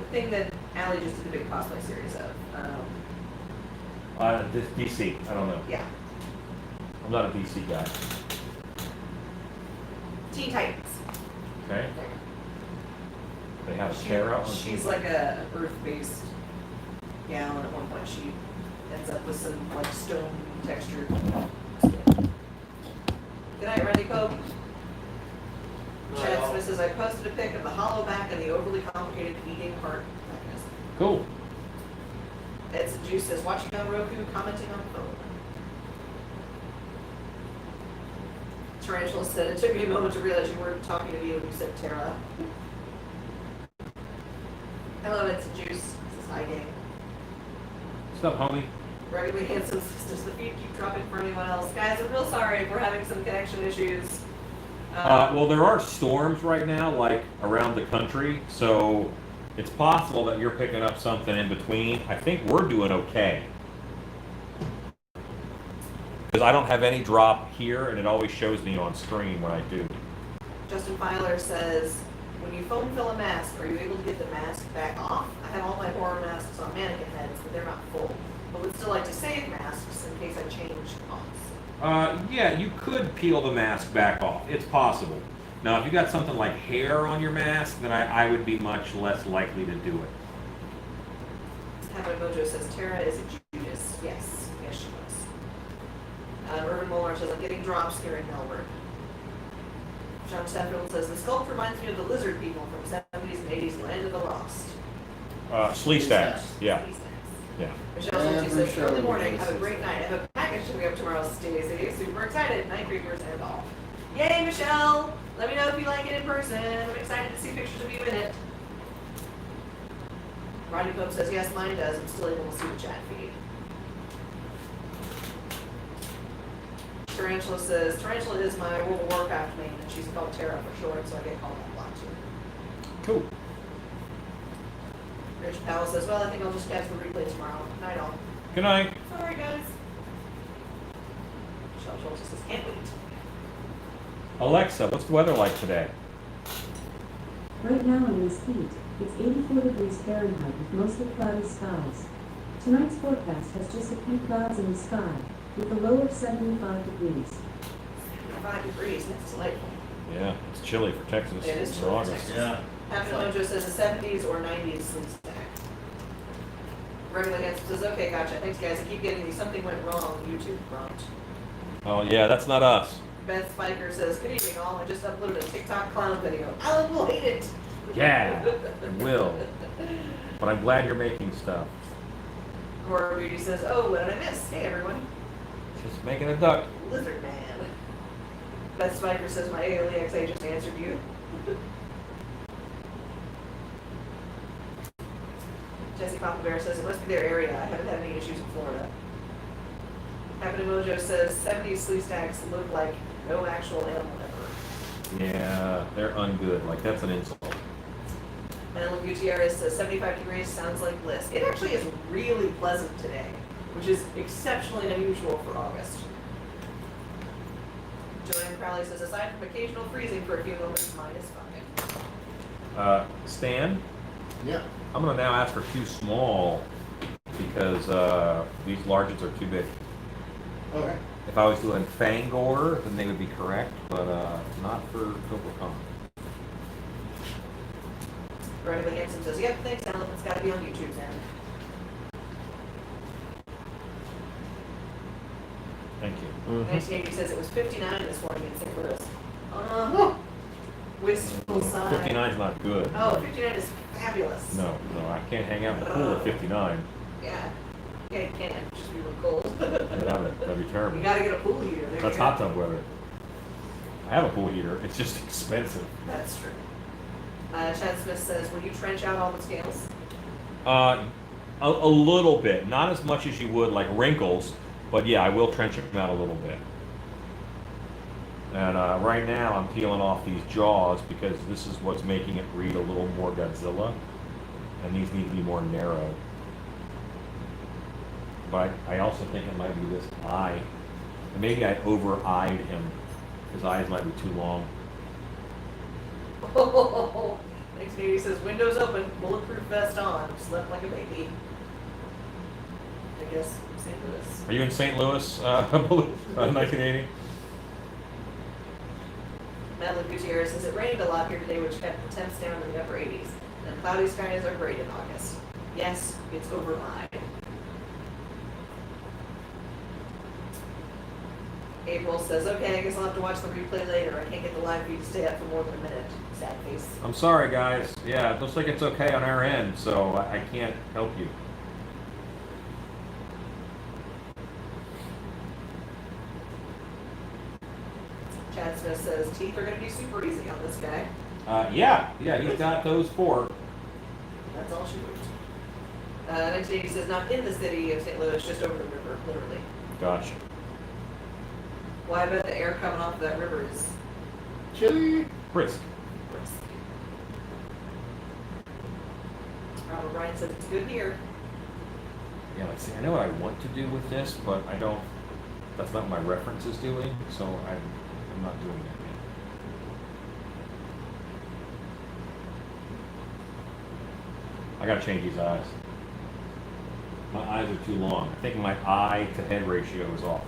the thing that Allie just did a big cosplay series of. This DC. I don't know. Yeah, I'm not a DC guy. Teen Titans. Okay. There you They have go. a Tara on She's TV. like a earth-based gal, and at one point she ends up with some like stone textured skin. Good night, Randy Cope. Chad Smith says, I posted a pic of the hollow back and the overly complicated eating heart mechanism. Cool. Ed's Juice says, watching on Roku, commenting on phone. Tarantula said, it took me a moment to realize you weren't talking to me when you said Tara. Hello, Ed's Juice. This is Hi Gang. What's up, homie? Regularly Hanson says, does the feed keep dropping for anyone else? Guys, I'm real sorry if we're having some connection issues. Well, there are storms right now, like around the country, so it's possible that you're picking up something in between. I think we're doing okay. Because I don't have any drop here, and it always shows me on screen when I do. Justin Filer says, when you foam fill a mask, are you able to get the mask back off? I have all my horror masks on mannequin heads, but they're not full. But would still like to save masks in case I change fonts. Yeah, you could peel the mask back off. It's possible. Now, if you got something like hair on your mask, then I would be much less likely to do it. Happy Mojo says, Tara is a Judas. Yes, yes she was. Urban Molar says, I'm getting drops here in Melbourne. John Sheffield says, the sculpt reminds me of the lizard people from 70s and 80s Land of the Lost. Slee stacks, yeah. These things. Yeah. Michelle Schultz says, early morning, have a great night. I have a package coming up tomorrow, Stacy. Super excited. Night creepers and all. Yay, Michelle! Let me know if you like it in person. I'm excited to see pictures of you in it. Rodney Pope says, yes, mine does. I'm still able to see the chat feed. Tarantula says, Tarantula is my World of Warcraft name, and she's called Tara for short, so I get called that a lot too. Cool. Rich Powell says, well, I think I'll just catch the replay tomorrow. Night all. Good night. Sorry, guys. Michelle Schultz says, can't wait. Alexa, what's the weather like today? Right now in this heat, it's 84 degrees Fahrenheit with mostly cloudy skies. Tonight's forecast has just a few clouds in the sky, with a low of 75 degrees. 5 degrees, that's delightful. Yeah, it's chilly for Texas. It is It's chilly for August. Texas. Yeah. Happy Mojo says the 70s or 90s sleep stack. Regular Hanson says, okay, gotcha. Thanks, guys. I keep getting these something went wrong YouTube prompt. Oh yeah, that's not us. Beth Spiker says, good evening, all. I just uploaded a TikTok clown video. Alan will hate it. Yeah, it will. But I'm glad you're making stuff. Horror Beauty says, oh, what did I miss? Hey, everyone. Just making a duck. Lizard Man. Beth Spiker says, my ALEX agent answered you. Jesse Papa Bear says it must be their area. I haven't had any issues in Florida. Happy Mojo says 70s sleeve stacks look like no actual animal ever. Yeah, they're ungood. Like, that's an insult. And Gutierrez says 75 degrees sounds like bliss. It actually is really pleasant today, which is exceptionally unusual for August. Joanne Crowley says aside from occasional freezing for a few moments, -5. Stan, Yeah. I'm going to now ask for too small because these larges are too big. Okay. If I was doing Fangor, then they would be correct, but not for Cobra. Veronica Hanson says, yep, thanks, Alan. It's got to be on YouTube, Sam. Thank you. 1980 says it was 59 this morning in St. Louis. Wistful sigh. 59 is not good. Oh, 59 is fabulous. No, I can't hang out in the pool at 59. Yeah. Yeah, you can't. It's just be real cold. That'd be terrible. You gotta get a pool heater. There That's you go. hot tub weather. I have a pool heater. It's just expensive. That's true. Chad Smith says, will you trench out all the scales? A little bit. Not as much as you would like wrinkles, but yeah, I will trench them out a little bit. And right now I'm peeling off these jaws because this is what's making it read a little more Godzilla. And these need to be more narrow. But I also think it might be this eye. And maybe I over-eyed him. His eyes might be too long. 1980 says, windows open, bulletproof vest on, slept like a baby. I guess St. Louis. Are you in St. Louis, 1980? Madeline Gutierrez says, it rained a lot here today, which kept the temps down in the upper 80s. And cloudy skies are great in August. Yes, it's over-eyed. April says, okay, I guess I'll have to watch the replay later. I can't get the live feed to stay up for more than a minute. Sad face. I'm sorry, guys. Yeah, it looks like it's okay on our end, so I can't help you. Chad Smith says, teeth are going to be super easy on this guy. Yeah, he's got those 4. That's all she wrote. 1980 says, not in the city of St. Louis, just over the river, literally. Gotcha. Well, I bet the air coming off of that river is Chili. Brisk. brisk. Robert Bryan says, it's good here. Yeah, let's see. I know what I want to do with this, but I don't. That's not what my reference is doing, so I'm not doing that yet. I gotta change these eyes. My eyes are too long. I think my eye to head ratio is off.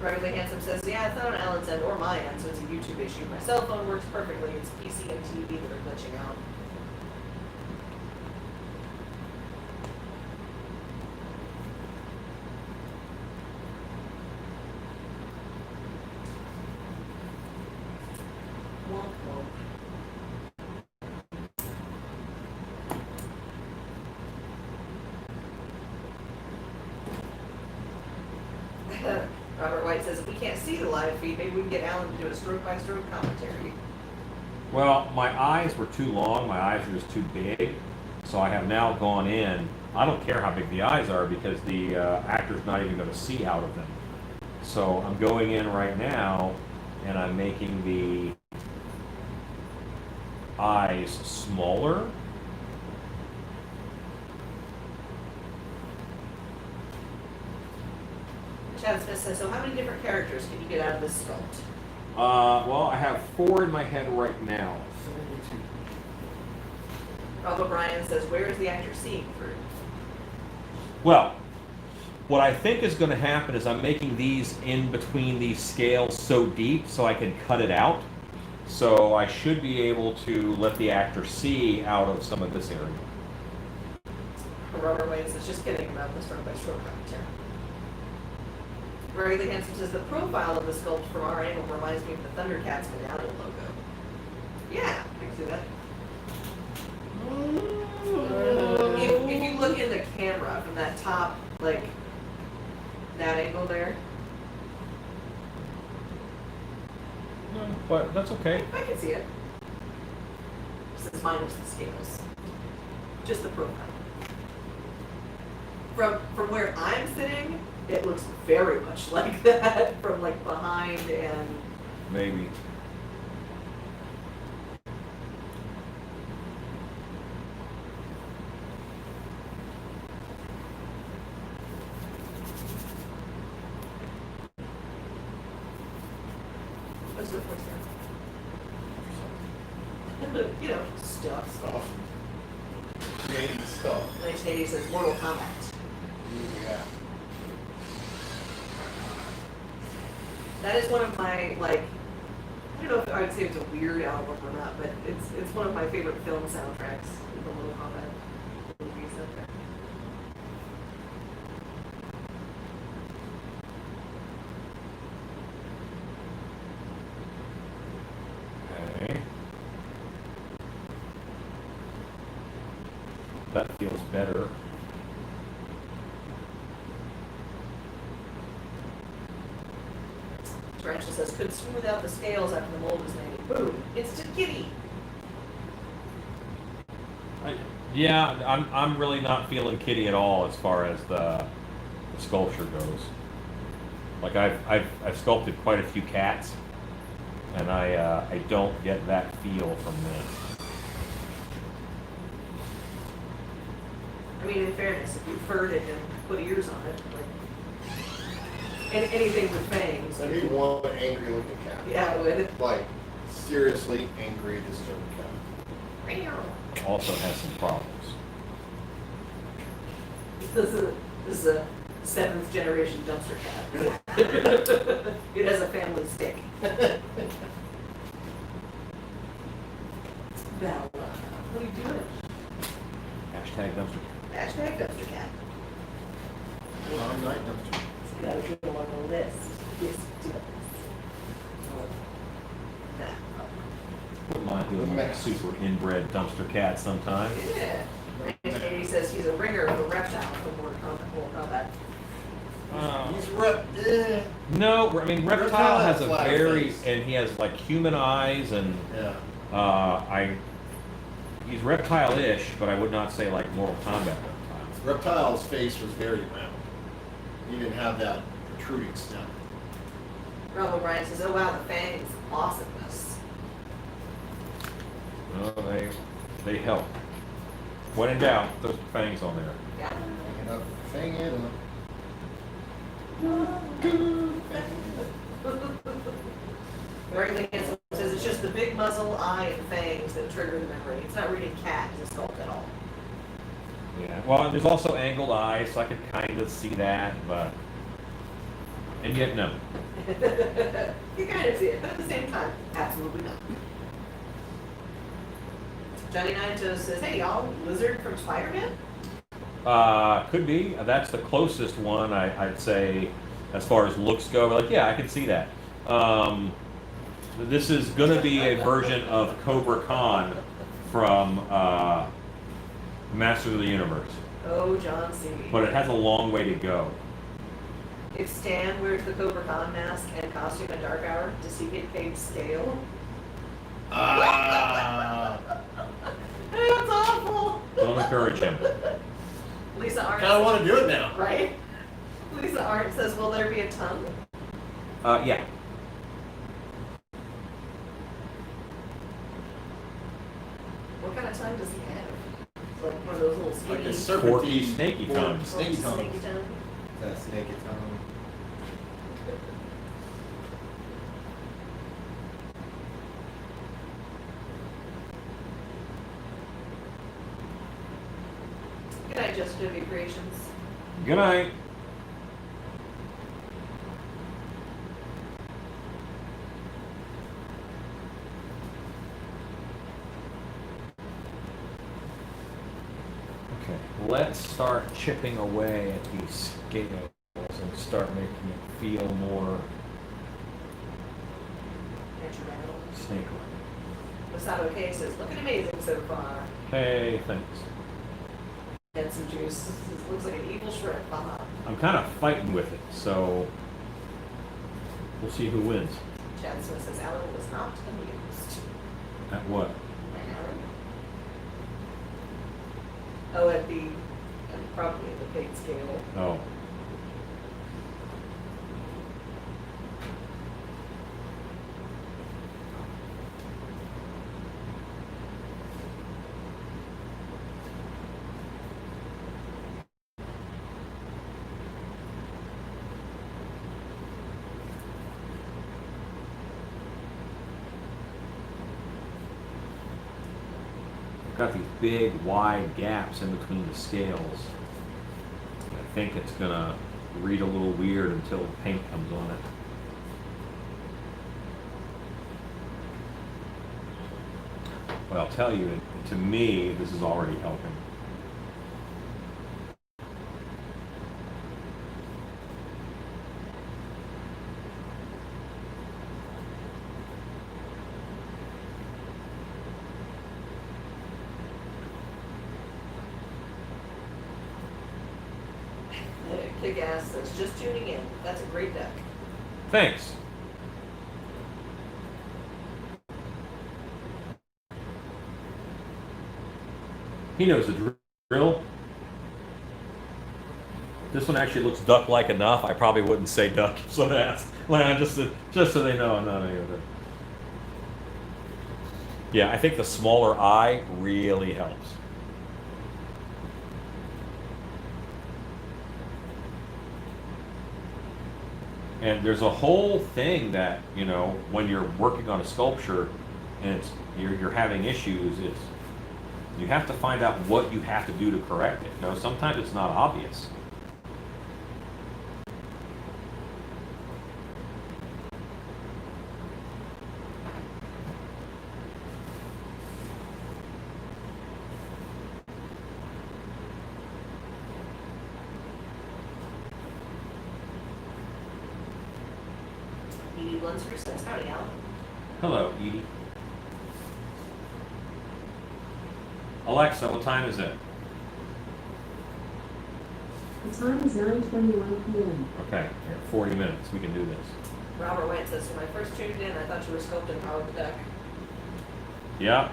Regularly Handsome says, yeah, it's not on Alan's end or my end, so it's a YouTube issue. My cell phone works perfectly. It's PC and TV that are glitching out. Wonk, wonk. Robert White says, if we can't see the live feed, maybe we can get Alan to do a stroke-by-stroke commentary. Well, my eyes were too long. My eyes were just too big. So I have now gone in. I don't care how big the eyes are because the actor's not even going to see out of them. So I'm going in right now and I'm making the eyes smaller. Chad Smith says, so how many different characters can you get out of this sculpt? Well, I have 4 in my head right now. Rob O'Brien says, where is the actor seeing through? Well, what I think is going to happen is I'm making these in between these scales so deep so I can cut it out. So I should be able to let the actor see out of some of this area. Robert White says, just kidding about the stroke-by-stroke commentary. Very the Handsome says, the profile of the sculpt from our angle reminds me of the Thundercats medallion logo. Yeah, I can see that. If you look in the camera from that top, like, that angle there, But that's okay. I can see it. This is minus the scales. Just the profile. From where I'm sitting, it looks very much like that from like behind and Maybe. what's the first thing? You know, stuff. Stuff. Creating stuff. 1980 says Mortal Kombat. Yeah. That is one of my, like, I don't know if I would say it's a weird album or not, but it's one of my favorite film soundtracks, the Mortal Kombat movie soundtrack. Okay. That feels better. Tarantula says, could smooth out the scales after the mold is made. Boom, instant kitty. Yeah, I'm really not feeling kitty at all as far as the sculpture goes. Like I've sculpted quite a few cats, and I don't get that feel from this. I mean, in fairness, if you furred it and put ears on it, like, anything with fangs. I need one angry looking cat. Yeah, it would. Like, seriously angry, disturbed cat. Also has some problems. This is a 7th generation dumpster cat. It has a family stick. Val, what are you doing? Hashtag dumpster. Hashtag dumpster cat. Well, I'm night dumpster. It's gotta go on the list. Yes, it does. Wouldn't mind doing like a super inbred dumpster cat sometime. Yeah. 1980 says he's a ringer of a reptile from Mortal Kombat. He's No, I mean Reptile Reptile has has a flat very, face. and he has like human eyes, and Yeah. he's reptile-ish, but I would not say like Mortal Kombat reptile. Reptile's face was very round. He didn't have that protruding snout. Rob O'Brien says, oh wow, the fangs, awesomeness. No, they help. When in doubt, those fangs on there. Yeah. Hanging up, hang it up. Very Hanson says it's just the big muzzle, eye, and fangs that trigger the memory. It's not reading cat as a sculpt at all. Yeah. Well, there's also angled eyes, so I could kind of see that, but and yet no. You kind of see it, but at the same time, absolutely not. Johnny Nine says, hey y'all, Lizard from Spider-Man? Could be. That's the closest one I'd say as far as looks go. Like, yeah, I can see that. This is going to be a version of Cobra Khan from Masters of the Universe, Oh, John C. but it has a long way to go. If Stan wears the Cobra Khan mask and costume at Dark Hour, does he get paid scale? That's awful. Don't encourage him. Lisa Arndt. Kinda wanna do it now. Right? Lisa Arndt says, will there be a tongue? Yeah. What kind of tongue does he have? It's like one of those little Like skinny, a serpentine, Forky, snaky tongue. Snaky tongue. snaky tongue. That snaky tongue. Good night, Just Movie Creations. Good night. Okay, let's start chipping away at these scales and start making it feel more Natural. snake-like. Masato K says, looking amazing so far. Hey, thanks. and some juice. It looks like an evil shrimp. I'm kind of fighting with it, so we'll see who wins. Chad Smith says Alan was not amused. At what? Oh, probably at the big scale. Oh. Got these big wide gaps in between the scales. I think it's gonna read a little weird until paint comes on it. But I'll tell you, to me, this is already helping. Kick-ass says, just tuning in. That's a great deck. Thanks. He knows the drill. This one actually looks duck-like enough. I probably wouldn't say duck, so that's just so they know I'm not any of it. Yeah, I think the smaller eye really helps. And there's a whole thing that, you know, when you're working on a sculpture and you're having issues, you have to find out what you have to do to correct it. You know, sometimes it's not obvious. Edie Lunsford says, howdy, Alan. Hello, Edie. Alexa, what time is it? The time is 9:21 p.m. Okay, we have 40 minutes. We can do this. Robert White says, when I first tuned in, I thought you were sculpting out of the deck. Yeah.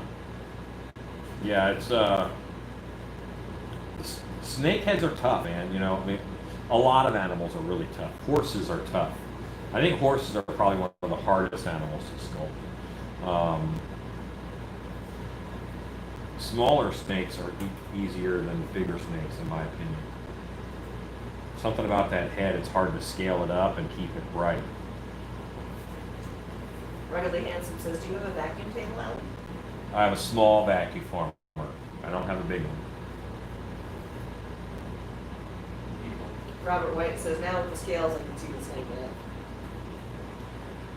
Yeah, it's snakeheads are tough, man. You know, I mean, a lot of animals are really tough. Horses are tough. I think horses are probably one of the hardest animals to sculpt. Smaller snakes are easier than bigger snakes, in my opinion. Something about that head, it's hard to scale it up and keep it right. Ruggedly Handsome says, do you have a vacuum table, Alan? I have a small vacuum former. I don't have a big one. Robert White says, now with the scales, I can see the snake in it.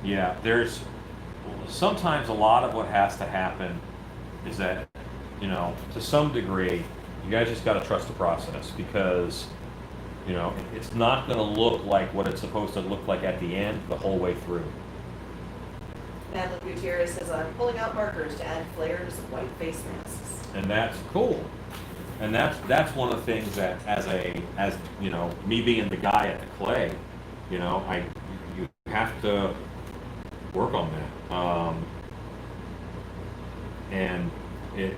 Yeah, there's sometimes a lot of what has to happen is that, you know, to some degree, you guys just got to trust the process because, you know, it's not going to look like what it's supposed to look like at the end the whole way through. Madeline Gutierrez says, I'm pulling out markers to add flair to some white face masks. And that's cool. And that's one of the things that as you know, me being the guy at the clay, you know, you have to work on that. And it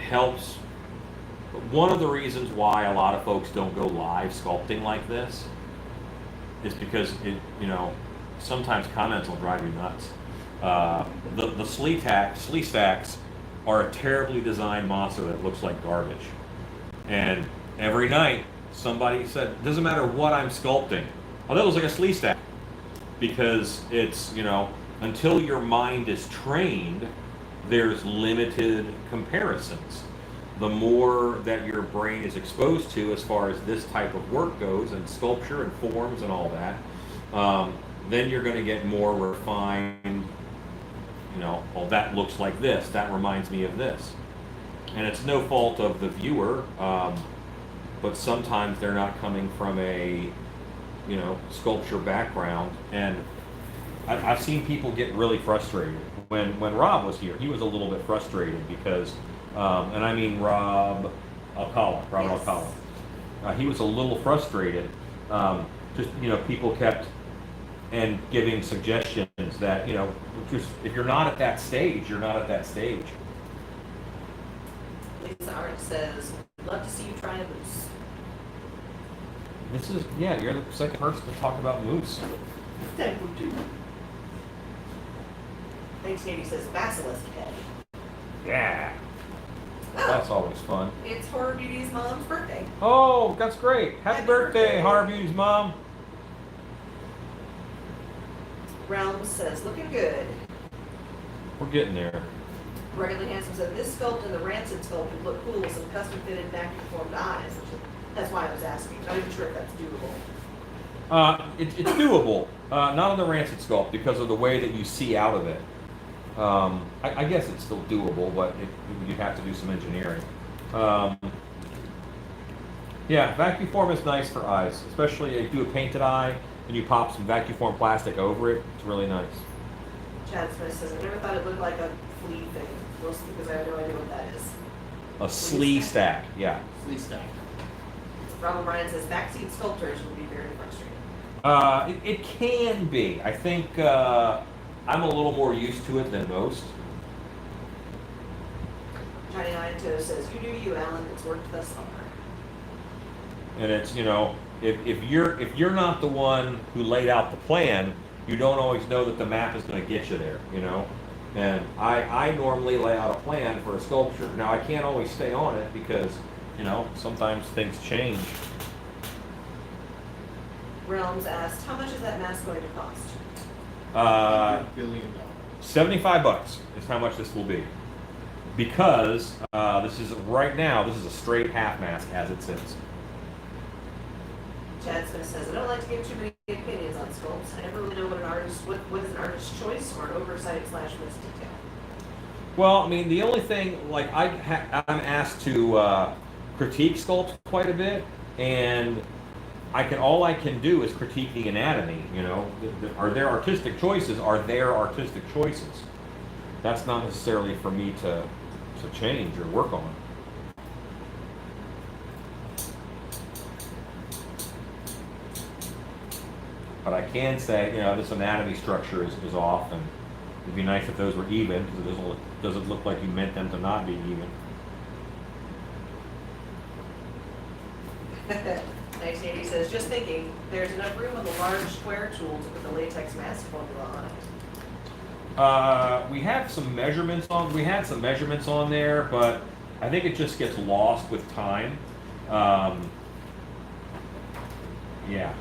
helps. One of the reasons why a lot of folks don't go live sculpting like this is because you know, sometimes comments will drive you nuts. The slee stacks are a terribly designed monster that looks like garbage. And every night somebody said, doesn't matter what I'm sculpting, oh, that looks like a slee stack. Because it's, you know, until your mind is trained, there's limited comparisons. The more that your brain is exposed to as far as this type of work goes, and sculpture and forms and all that, then you're going to get more refined, you know, well, that looks like this, that reminds me of this. And it's no fault of the viewer, but sometimes they're not coming from a, you know, sculpture background. And I've seen people get really frustrated. When Rob was here, he was a little bit frustrated because And I mean Rob Alcala, Robert Yes. Alcala. He was a little frustrated. Just, people kept and giving suggestions that, just if you're not at that stage, you're not at that stage. Lisa Art says, love to see you try a moose. This is, you're the second person to talk about moose. Thank you. Thanks, Katie says, basilisk head. Yeah, Oh, that's always fun. it's Horror Beauty's mom's birthday. Oh, that's great. Happy Happy birthday, birthday. Horror Beauty's mom. Realms says, looking good. We're getting there. Ruggedly Handsome said, this sculpt and the Rancid sculpt would look cool with some custom fitted vacuum formed eyes. That's why I was asking. Not even sure if that's doable. It's doable. Not on the Rancid sculpt because of the way that you see out of it. I guess it's still doable, but you'd have to do some engineering. Yeah, vacuum form is nice for eyes, especially if you do a painted eye and you pop some vacuum form plastic over it. It's really nice. Chad Smith says, I never thought it looked like a flea thing, mostly because I have no idea what that is. A slee stack, yeah. Sleeve stack. Ronald Ryan says, backseat sculptors would be very frustrating. It can be. I think I'm a little more used to it than most. Johnny Nyanto says, you do you, Alan. It's worked thus far. And it's, if you're not the one who laid out the plan, you don't always know that the map is going to get you there, And I normally lay out a plan for a sculpture. Now I can't always stay on it because, sometimes things change. Realms asked, how much is that mask going to cost? $1 billion. $75 is how much this will be. Because this is a straight half mask as it sits. Chad Smith says, I don't like to give too many opinions on sculpts. I never really know what is an artist's choice or an oversight / missed detail. Well, I mean, the only thing, like, I'm asked to critique sculpts quite a bit, and all I can do is critique the anatomy. Are there artistic choices? Are there artistic choices? That's not necessarily for me to change or work on. But I can say, this anatomy structure is off, and it'd be nice if those were even, because it doesn't look like you meant them to not be even. 1980 says, just thinking, there's enough room on the large square tool to put the latex mask formula on it. We had some measurements on there, but I think it just gets lost with time. Yeah.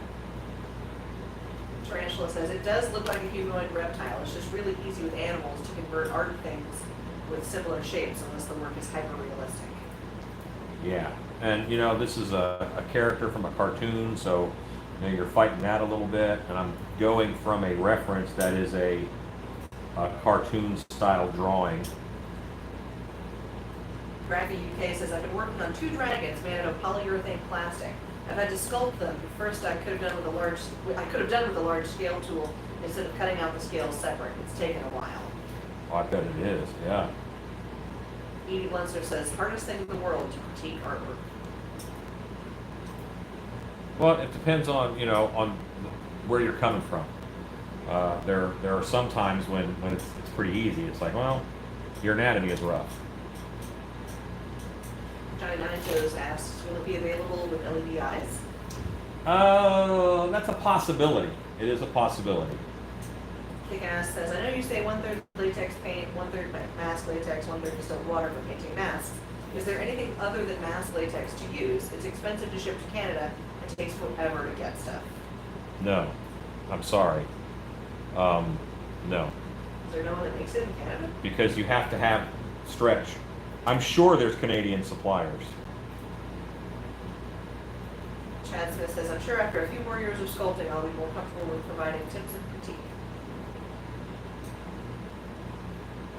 Tarantula says, it does look like a humanoid reptile. It's just really easy with animals to convert art things with similar shapes unless the work is hyper-realistic. Yeah, and this is a character from a cartoon, so you're fighting that a little bit, and I'm going from a reference that is a cartoon style drawing. Graphy UK says, I've been working on 2 dragons made out of polyurethane plastic. I've had to sculpt them, but first I could have done with a large scale tool instead of cutting out the scales separate. It's taken a while. Oh, I bet it is, yeah. Edie Blunster says, hardest thing in the world to critique artwork. Well, it depends on, on where you're coming from. There are some times when it's pretty easy. It's like, well, your anatomy is rough. Johnny Nine Toes asks, will it be available with LED eyes? That's a possibility. It is a possibility. Kick-Ass says, I know you say 1/3 latex paint, 1/3 mask latex, 1/3 distilled water for painting masks. Is there anything other than mask latex to use? It's expensive to ship to Canada and takes forever to get stuff. No, I'm sorry. No, Is there no one that makes it in Canada? because you have to have stretch. I'm sure there's Canadian suppliers. Chad Smith says, I'm sure after a few more years of sculpting, I'll be more comfortable with providing tips and critique.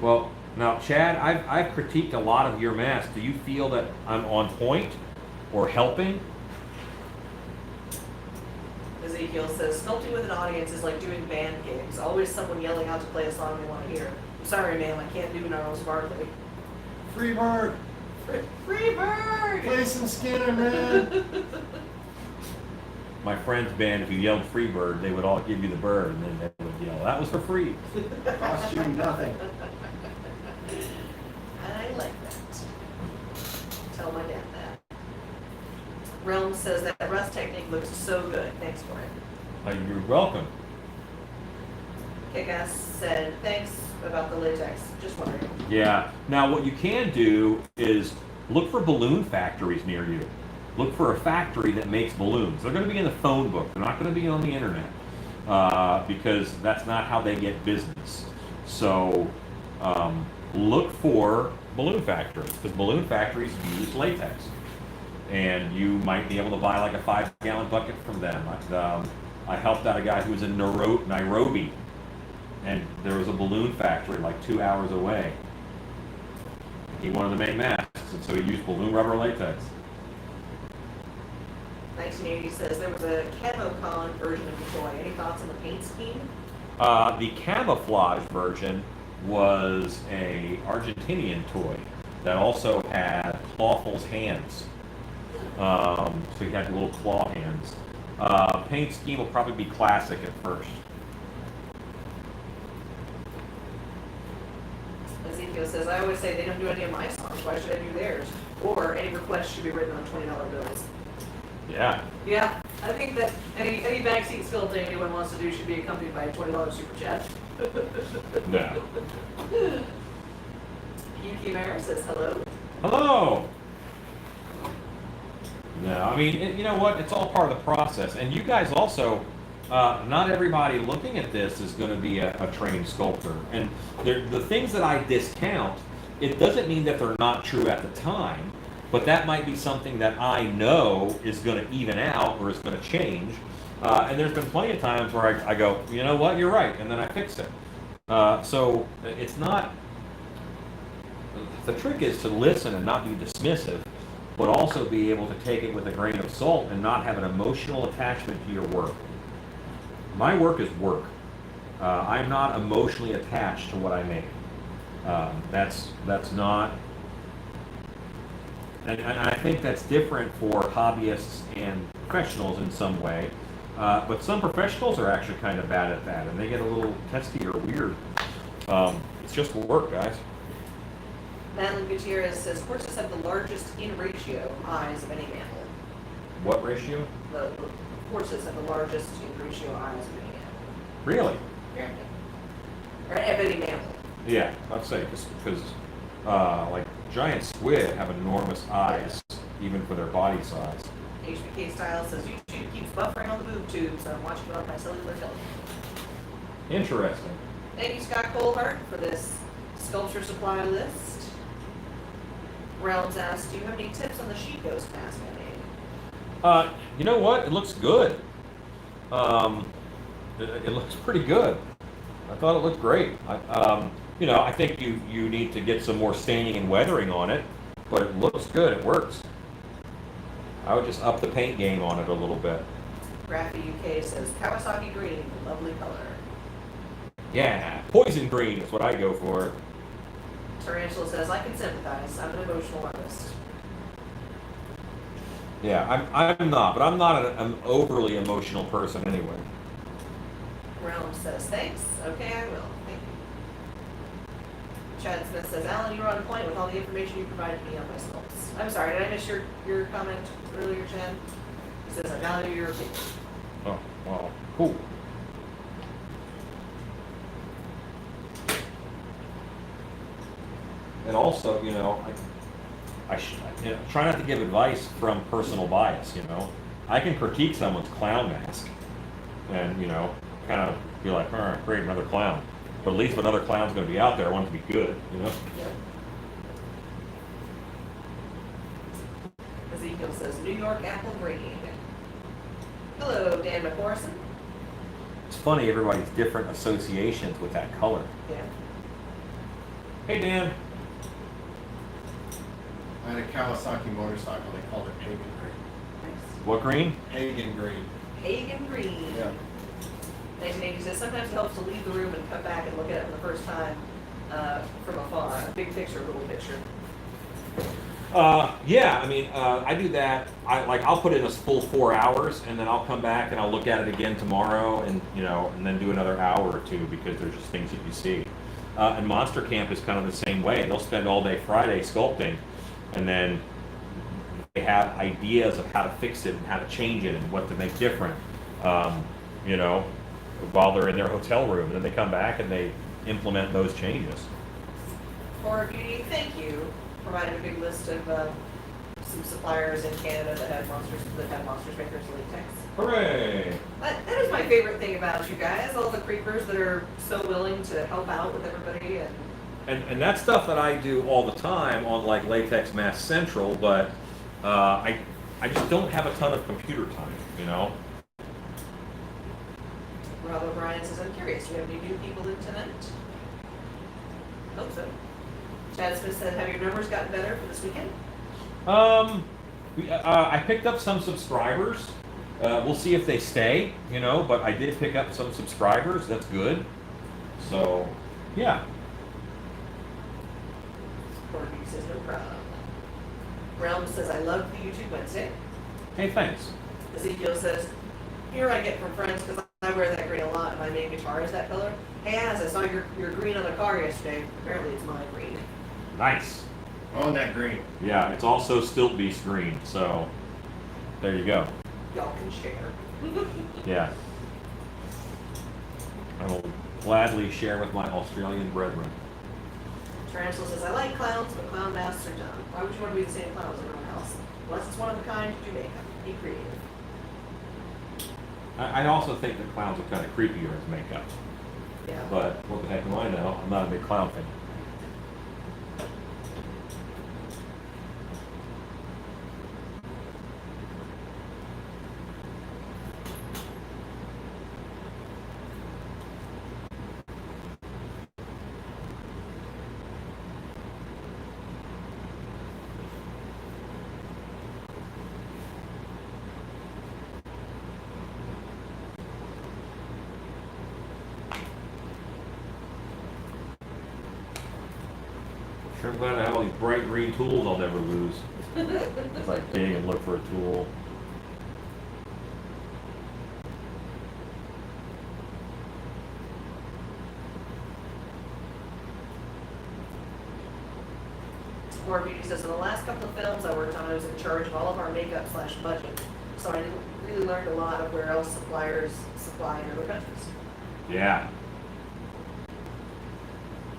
Well, now, Chad, I've critiqued a lot of your masks. Do you feel that I'm on point or helping? Ezekiel says, sculpting with an audience is like doing band gigs. Always someone yelling out to play a song they want to hear. I'm sorry, ma'am, I can't do Gnarls Barkley. Free bird. Free bird! Play some Skinner, man. My friend's band, if you yelled free bird, they would all give you the bird, and then they would yell, that was for free. Cost you nothing. I like that. Tell my dad that. Realm says that rust technique looks so good. Thanks for it. You're welcome. Kick-Ass said, thanks about the latex. Just wondering. Yeah. Now, what you can do is look for balloon factories near you. Look for a factory that makes balloons. They're going to be in the phone book. They're not going to be on the internet because that's not how they get business. So look for balloon factories because balloon factories use latex. And you might be able to buy like a 5-gallon bucket from them. I helped out a guy who was in Nairobi, and there was a balloon factory like 2 hours away. He wanted to make masks, and so he used balloon rubber latex. 1980 says there was a CamoCon version of the toy. Any thoughts on the paint scheme? The camouflage version was a Argentinian toy that also had Clawful's hands. So he had little claw hands. Paint scheme will probably be classic at first. Ezekiel says, I always say they don't do any of my songs. Why should I do theirs? Or any requests should be written on $20 bills. Yeah. Yeah, I think that any backseat sculpting anyone wants to do should be accompanied by a $20 super chat. No. Yuki Mara says hello. Hello. No, I mean, you know what? It's all part of the process. And you guys also, not everybody looking at this is going to be a trained sculptor. And the things that I discount, it doesn't mean that they're not true at the time, but that might be something that I know is going to even out or is going to change. And there's been plenty of times where I go, you know what, you're right, and then I fix it. So it's not, the trick is to listen and not be dismissive, but also be able to take it with a grain of salt and not have an emotional attachment to your work. My work is work. I'm not emotionally attached to what I make. That's not, and I think that's different for hobbyists and professionals in some way. But some professionals are actually kind of bad at that, and they get a little testy or weird. It's just work, guys. Madeline Gutierrez says horses have the largest in ratio eyes of any mammal. What ratio? The horses have the largest in ratio eyes of any mammal. Really? Apparently. Or of any mammal. Yeah, I'd say because like giant squid have enormous eyes, even for their body size. HBK Style says YouTube keeps buffering on the boob tube, so I'm watching it on my cellular telephone. Interesting. Thank you, Scott Colhart, for this sculpture supply list. Realms asks, do you have any tips on the sheet ghost mask I made? You know what? It looks good. It looks pretty good. I thought it looked great. I think you need to get some more staining and weathering on it, but it looks good. It works. I would just up the paint game on it a little bit. Graphy UK says Kawasaki green, lovely color. Yeah, poison green is what I go for. Tarantula says I can sympathize. I'm an emotional artist. Yeah, I'm not, but I'm not an overly emotional person anyway. Realm says thanks. Okay, I will. Thank you. Chad Smith says, Alan, you were on point with all the information you provided me on my sculpts. I'm sorry, did I miss your comment earlier, Chad? He says, I value your opinion. Oh, wow, cool. And also, I try not to give advice from personal bias, I can critique someone's clown mask and, kind of be like, all right, great, another clown. But at least if another clown's going to be out there, I want it to be good, Yep. Ezekiel says, New York apple green. Hello, Dan McMorrison. It's funny, everybody's different associations with that color. Yeah. Hey, Dan. I had a Kawasaki motorcycle, they called it Hagen Green. Nice. What green? Hagen Green. Hagen green. Yeah. 1980 says, sometimes it helps to leave the room and come back and look at it for the first time from afar. A big picture, a little picture. Yeah, I mean, I do that. I'll put in a full 4 hours, and then I'll come back and I'll look at it again tomorrow, and and then do another hour or two because there's just things that you see. And Monster Camp is kind of the same way. They'll spend all day Friday sculpting, and then they have ideas of how to fix it and how to change it and what to make different. You know, while they're in their hotel room, and then they come back and they implement those changes. For Beauty, thank you. Provided a big list of some suppliers in Canada that have monsters makers latex. Hooray! That is my favorite thing about you guys, all the creepers that are so willing to help out with everybody. And that's stuff that I do all the time on like Latex Mass Central, but I just don't have a ton of computer time, you know? Rob O'Brien says, I'm curious, do you have any new people in tonight? Hope so. Chad Smith said, have your numbers gotten better for this weekend? I picked up some subscribers. We'll see if they stay, you know, but I did pick up some subscribers. That's good. So, yeah. Corby says, no problem. Realm says, I love the YouTube Wednesday. Hey, thanks. Ezekiel says, here I get from friends because I wear that green a lot and my main guitar is that color. Hey, Az, I saw your green on the car yesterday. Apparently it's my green. Nice. On that green. Yeah, it's also Stilt Beast green, so there you go. Y'all can share. Yeah. I will gladly share with my Australian brethren. Tarantula says, I like clowns, but clown masks are dumb. Why would you want to be the same clown as everyone else? Unless it's one of a kind, do makeup. Be creative. I also think that clowns are kind of creepier as makeup. Yeah. But what the heck do I know? I'm not a big clown fan. Sure glad I have all these bright green tools I'll never lose. It's like dig and look for a tool. More Beauty says, in the last couple of films I worked on, I was in charge of all of our makeup/budget. So I didn't really learn a lot of where else suppliers supply in other countries. Yeah.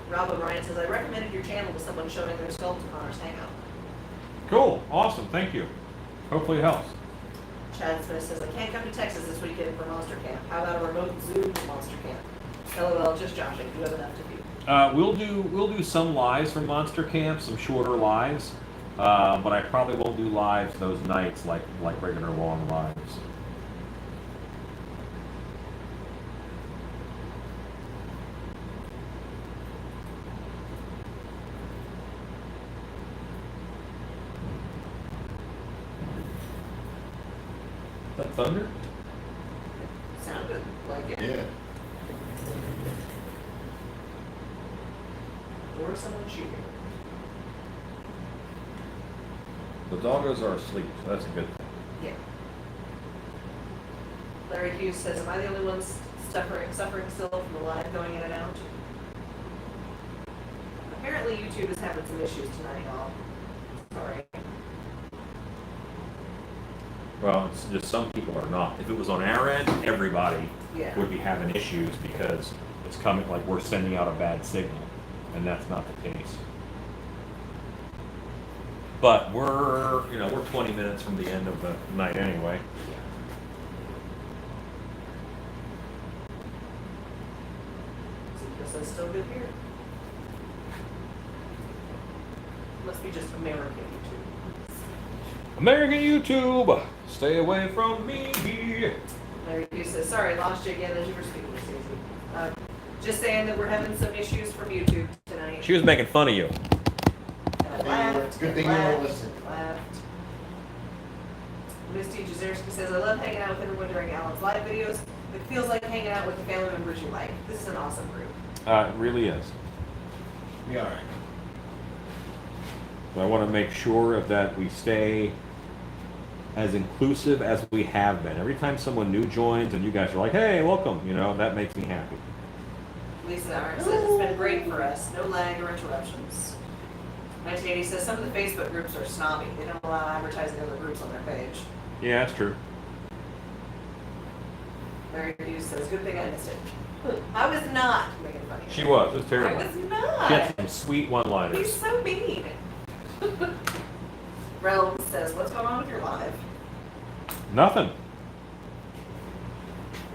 Rob O'Brien says, I recommended your channel to someone showing their sculpting on our hangout. Cool. Awesome. Thank you. Hopefully it helps. Chad Smith says, I can't come to Texas this weekend for Monster Camp. How about a remote Zoom for Monster Camp? LOL, just joshing. Do you have enough to do? We'll do some lives from Monster Camp, some shorter lives, but I probably won't do lives those nights like regular long lives. Is that thunder? Sounded like it. Yeah. Or someone shooting. The doggos are asleep, so that's a good thing. Yeah. Larry Hughes says, am I the only one suffering still from the live going in and out? Apparently YouTube is having some issues tonight, y'all. Sorry. Well, it's just some people are not. If it was on our end, everybody Yeah. would be having issues because it's coming like we're sending out a bad signal, and that's not the case. But we're 20 minutes from the end of the night anyway. This is still good here. Must be just American YouTube. American YouTube, stay away from me. Larry Hughes says, sorry, lost you again as you were speaking, Stacey. Just saying that we're having some issues from YouTube tonight. She was making fun of you. And I laughed, Good thing and you don't laughed, listen. and laughed. Misty Jazerski says, I love hanging out with everyone during Alan's live videos. It feels like hanging out with the family members you like. This is an awesome group. It really is. Be alright. So I want to make sure that we stay as inclusive as we have been. Every time someone new joins and you guys are like, hey, welcome, you know, that makes me happy. Lisa Aaron says it's been great for us, no lag or interruptions. 1980 says some of the Facebook groups are snobby. They don't allow advertising other groups on their page. Yeah, that's true. Mary Hughes says, good thing I missed it. I was not making fun of you. She was. It was I terrible. was She had not. some sweet He's one-liners. so mean. Realm says, what's going on with your live? Nothing.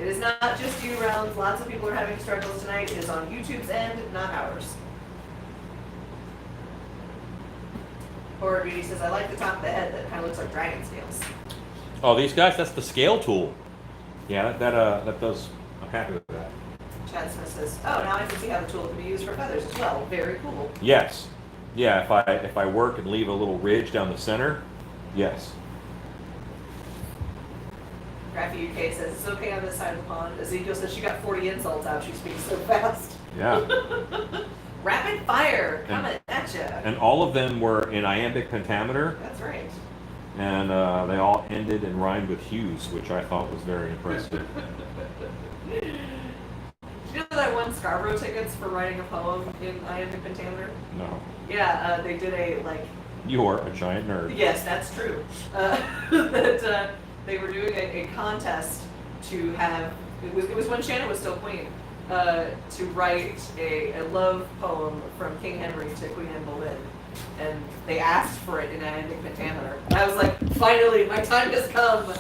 It is not just you, Realms. Lots of people are having struggles tonight. It is on YouTube's end, not ours. Horror Beauty says, I like the top of the head that kind of looks like dragon scales. Oh, these guys, that's the scale tool. Yeah, that does, I'm happy with that. Chad Smith says, oh, now I can see how the tool can be used for feathers as well. Very cool. Yes. Yeah, if I work and leave a little ridge down the center, yes. Graffy UK says, it's okay on this side of the pond. Ezekiel says she got 40 insults out. She speaks so fast. Yeah. Rapid fire coming at you. And all of them were in iambic pentameter, That's right. and they all ended and rhymed with Hughes, which I thought was very impressive. Did you know that I won Scarborough tickets for writing a poem in iambic pentameter? No. Yeah, they did a, like, You're a giant nerd. yes, that's true. They were doing a contest to have, it was when Shannon was still queen, to write a love poem from King Henry to Queen Anne Boleyn. And they asked for it in iambic pentameter. And I was like, finally, my time has come.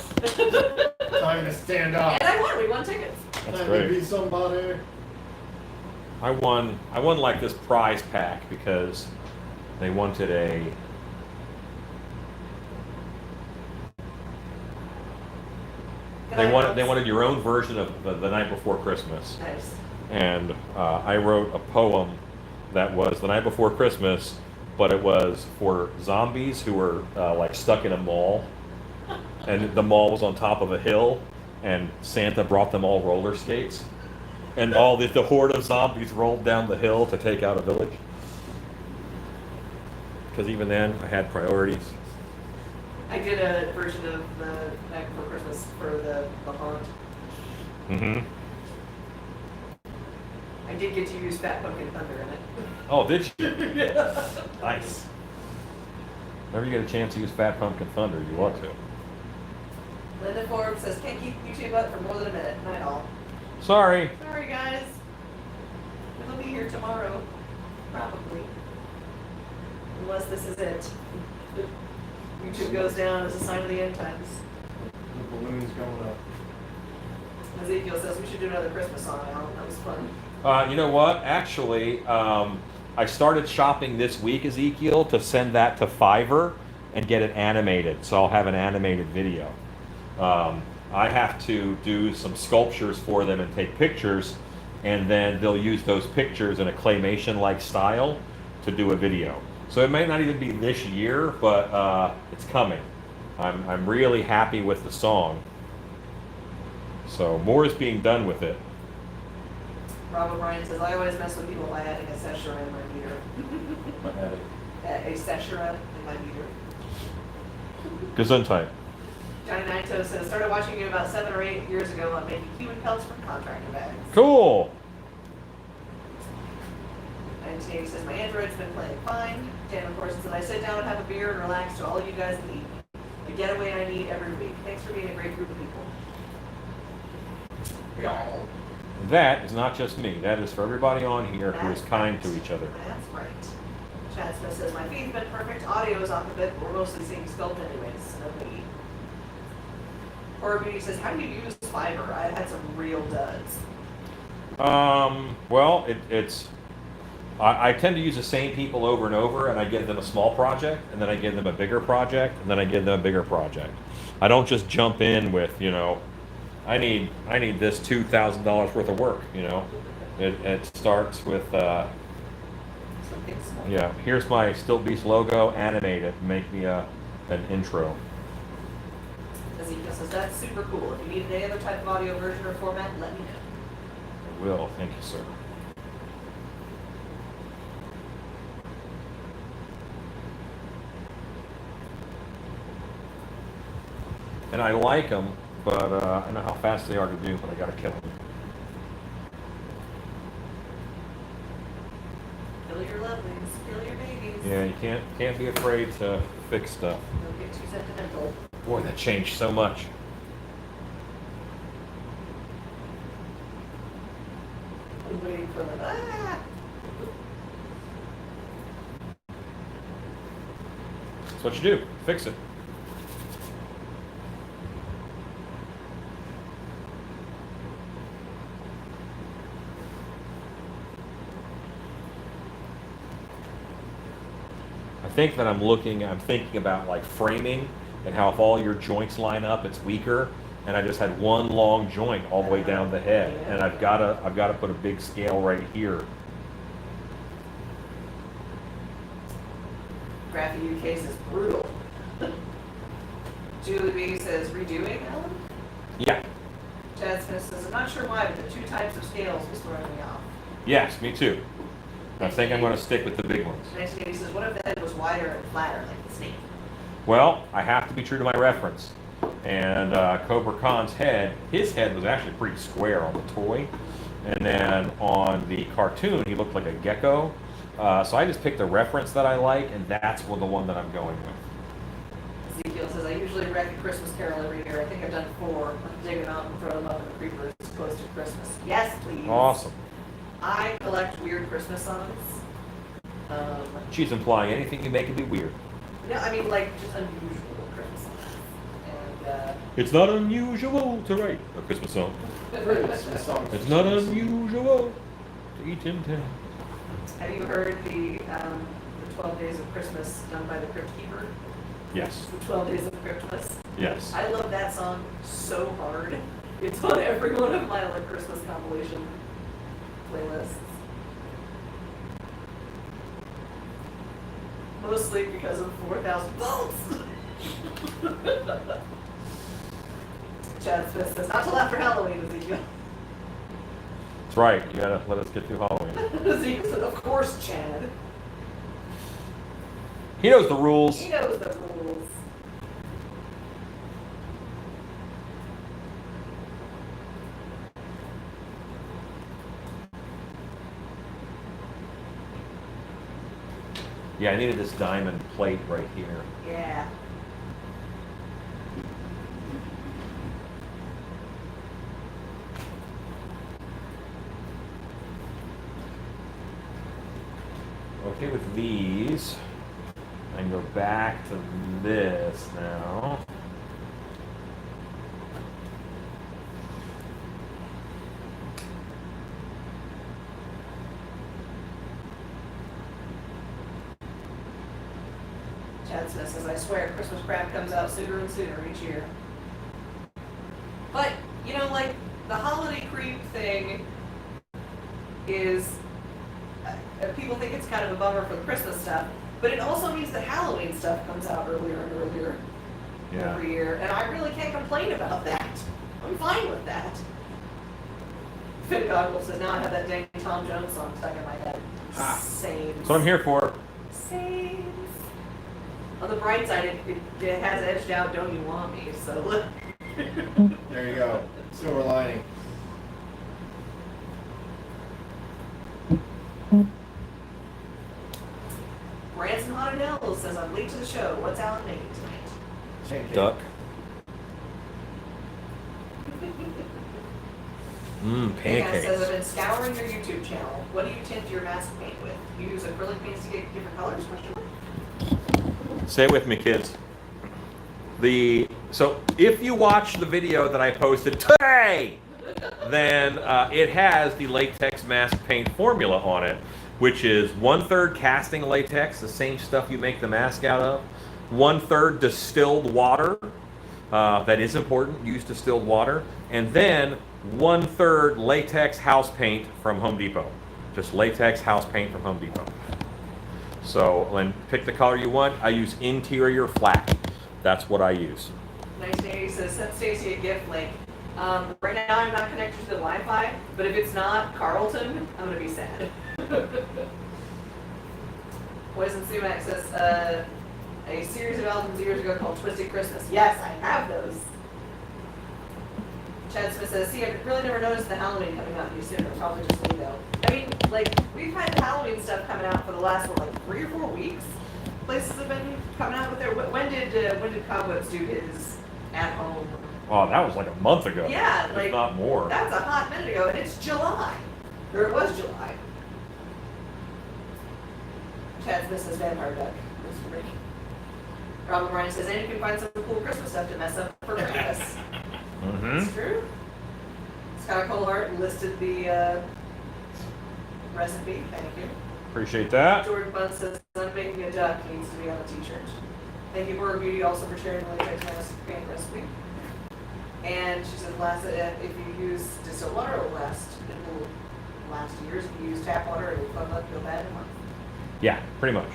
Time to stand up. And I won, we won tickets. That's Time to be great. somebody. I won like this prize pack because they wanted they wanted your own version of the night before Christmas. Nice. And I wrote a poem that was the night before Christmas, but it was for zombies who were like stuck in a mall, and the mall was on top of a hill, and Santa brought them all roller skates, and all the horde of zombies rolled down the hill to take out a village. Because even then, I had priorities. I did a version of the Night Before Christmas for the Haunt. Mm-hmm. I did get to use Fat Pumpkin Thunder in it. Oh, did you? Yeah. Nice. Whenever you get a chance to use Fat Pumpkin Thunder, you want to. Linda Forbes says, can't keep YouTube up for more than a minute. Night all. Sorry. Sorry, guys. It'll be here tomorrow. Probably. Unless this is it. YouTube goes down as a sign of the end times. The balloon's going up. Ezekiel says we should do another Christmas song, Alan. That was fun. You know what? Actually, I started shopping this week, Ezekiel, to send that to Fiverr and get it animated. So I'll have an animated video. I have to do some sculptures for them and take pictures, and then they'll use those pictures in a claymation-like style to do a video. So it may not even be this year, but it's coming. I'm really happy with the song. So more is being done with it. Rob O'Brien says, I always mess with people by adding a Seshura in my meter. A Seshura in my meter. Gesundheit. Johnny Naito says, started watching you about 7 or 8 years ago on making human pelts from contractor bags. Cool. 1980 says, my Android's been playing fine. Dan, of course, says, I sit down and have a beer and relax to all you guys in the evening. The getaway I need every week. Thanks for being a great group of people. Y'all. That is not just me. That is for everybody on here who is kind to each other. That's right. Chad Smith says, my feed's been perfect. Audio is off a bit, but we're mostly seeing Sculpt anyways. Okay. Horror Beauty says, how do you use Fiverr? I had some real duds. Well, I tend to use the same people over and over, and I give them a small project, and then I give them a bigger project, and then I give them a bigger project. I don't just jump in with, I need this $2,000 worth of work, It starts with, Something small. yeah, here's my Still Beast logo, animate it, make me an intro. Ezekiel says, that's super cool. If you need any other type of audio version or format, let me know. I will, thank you, sir. And I like them, but I know how fast they are to do, but I gotta kill them. Kill your lovelies, kill your babies. Yeah, you can't be afraid to fix stuff. Don't get too sentimental. Boy, that changed so much. I'm waiting for the That's what you do. Fix it. I think that I'm thinking about like framing and how if all your joints line up, it's weaker. And I just had one long joint all the way down the head, and I've got to put a big scale right here. Graphic UK says brutal. Julie B says redoing, Ellen? Yeah. Chad Smith says, I'm not sure why, but the two types of scales was throwing me off. Yes, me too. I think I'm going to stick with the big ones. 1980 says, what if the head was wider and flatter like the snake? Well, I have to be true to my reference. And Cobra Khan's his head was actually pretty square on the toy. And then on the cartoon, he looked like a gecko. So I just picked a reference that I like, and that's the one that I'm going with. Ezekiel says, I usually wreck a Christmas Carol every year. I think I've done 4. Let's dig them out and throw them up in the creepers close to Christmas. Yes, please. Awesome. I collect weird Christmas songs. She's implying anything you make can be weird. No, I mean like just unusual Christmas songs. And It's not unusual to write a Christmas song. Christmas songs. It's not unusual to eat Tim Tam. have you heard the 12 Days of Christmas done by the Crypt Keeper? Yes. The 12 Days of Christmas. Yes. I love that song so hard. It's on every one of my like Christmas compilation playlists. Mostly because of 4,000 volts. Chad Smith says, not till after Halloween, Ezekiel. That's right. You gotta let us get through Halloween. Ezekiel said, of course, Chad. He knows the rules. He knows the rules. Yeah, I needed this diamond plate right here. Yeah. Okay, with these, I can go back to this now. Chad Smith says, I swear Christmas crap comes out sooner and sooner each year. But, you know, like, the holiday creep thing is, people think it's kind of a bummer for the Christmas stuff, but it also means that Halloween stuff comes out earlier and earlier every year, and I really can't complain about that. I'm fine with that. Finn Goggles says, now I have that dang Tom Jones song stuck in my head. Same. That's what I'm here for. Same. On the bright side, it has edged out Don't You Want Me, so There you go. Silver lining. Branson Haunted Hills says, I'm late to the show. What's Alan making tonight? Pancake. Duck. Hey guys, says, I've Pancakes. been scouring your YouTube channel. What do you tint your mask paint with? You use acrylic paints to get different colors? Say it with me, kids. So if you watch the video that I posted today, then it has the latex mask paint formula on it, which is 1/3 casting latex, the same stuff you make the mask out of, 1/3 distilled water, that is important, use distilled water, and then 1/3 latex house paint from Home Depot. Just latex house paint from Home Depot. So when pick the color you want, I use interior flat. That's what I use. 1980 says, send Stacy a gift link. Right now I'm not connected to the Wi-Fi, but if it's not Carlton, I'm going to be sad. Poison Sumac says, a series of albums years ago called Twisted Christmas. Yes, I have those. Chad Smith says, see, I really never noticed the Halloween coming out any sooner. Probably just me though. I mean, like, we've had Halloween stuff coming out for the last, what, like 3 or 4 weeks? Places have been coming out with their, when did Cobwebs do his at home? Oh, that was like a month ago. Yeah, if like, not more. That's a hot minute ago, and it's July. Or it was July. Chad Smith says Vampire Duck. That's great. Robin Bryan says, and you can find some cool Christmas stuff to mess up for Christmas. Mm-hmm. It's true. Scott Colehart listed the recipe. Thank you. Appreciate that. Jordan Bunn says, I'm making a duck needs to be on a t-shirt. Thank you, Bora Beauty, also for sharing the latex mask paint recipe. And she says, if you use distilled water, it will last years. If you use tap water, it will come up, go bad in a month. Yeah, pretty much.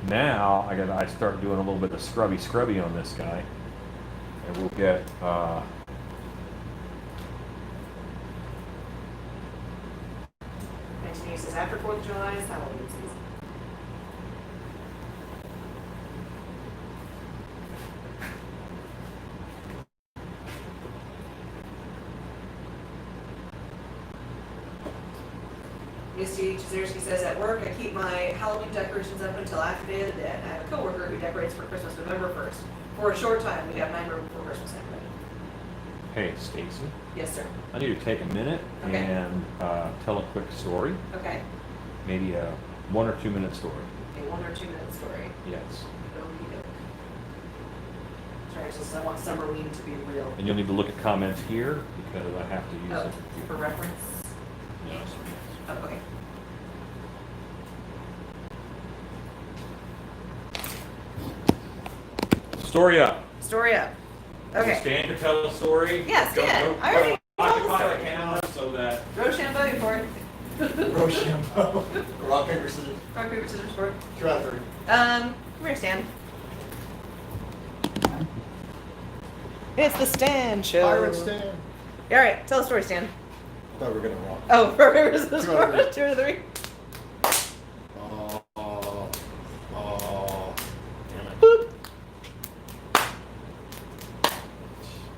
Now I start doing a little bit of scrubby on this guy, and we'll get Anthony says after 4th of July is Halloween season. Misty Chizerski says, at work, I keep my Halloween decorations up until after Day of the Dead. I have a coworker who decorates for Christmas November 1st. For a short time, we have Nightmare Before Christmas anyway. hey, Stacy, Yes, sir. I need to take a minute Okay. and tell a quick story, Okay. maybe a 1 or 2 minute story. A 1 or 2 minute story. Yes. Sorry, just I want Summerween to be real. And you'll need to look at comments here because I have to use Oh, it. for reference? Yes. Oh, okay. Story up. Story up. Okay. Stan can tell a story. Yeah, Stan. I already told the occupy the story. camera so that Rochambeau for it. Rochambeau. Rock, paper, scissors. Rock, paper, scissors for it. 2 out of 3. Come here, Stan. It's the Stan Show. Pirate stand. All right, tell the story, Stan. I thought we were gonna rock. Oh, rock, paper, scissors 2 out for of it. 2 or 3. Damn it. Boop.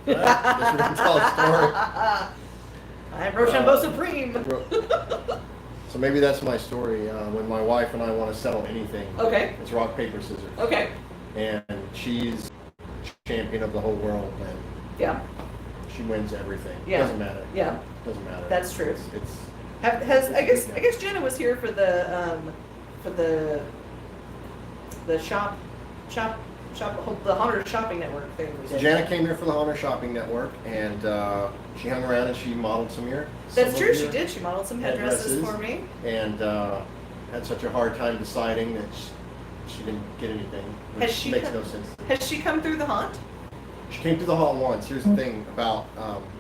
Alright, guess we're gonna tell a story. I'm Rochambeau Supreme. So maybe that's my story. When my wife and I want to settle anything, Okay. it's rock, paper, scissors. Okay. And she's champion of the whole world, and Yeah. she wins everything. Yeah. Doesn't matter. Yeah. Doesn't matter. That's true. It's I guess Jenna was here for the shop the Hunter Shopping Network thing we so did. Janet came here for the Hunter Shopping Network, and she hung around and she modeled some That's true. She did. She modeled some headdresses for me. and had such a hard time deciding that she didn't get anything, Has which she makes come- no sense. Has she come through the haunt? She came through the haunt once. Here's the thing about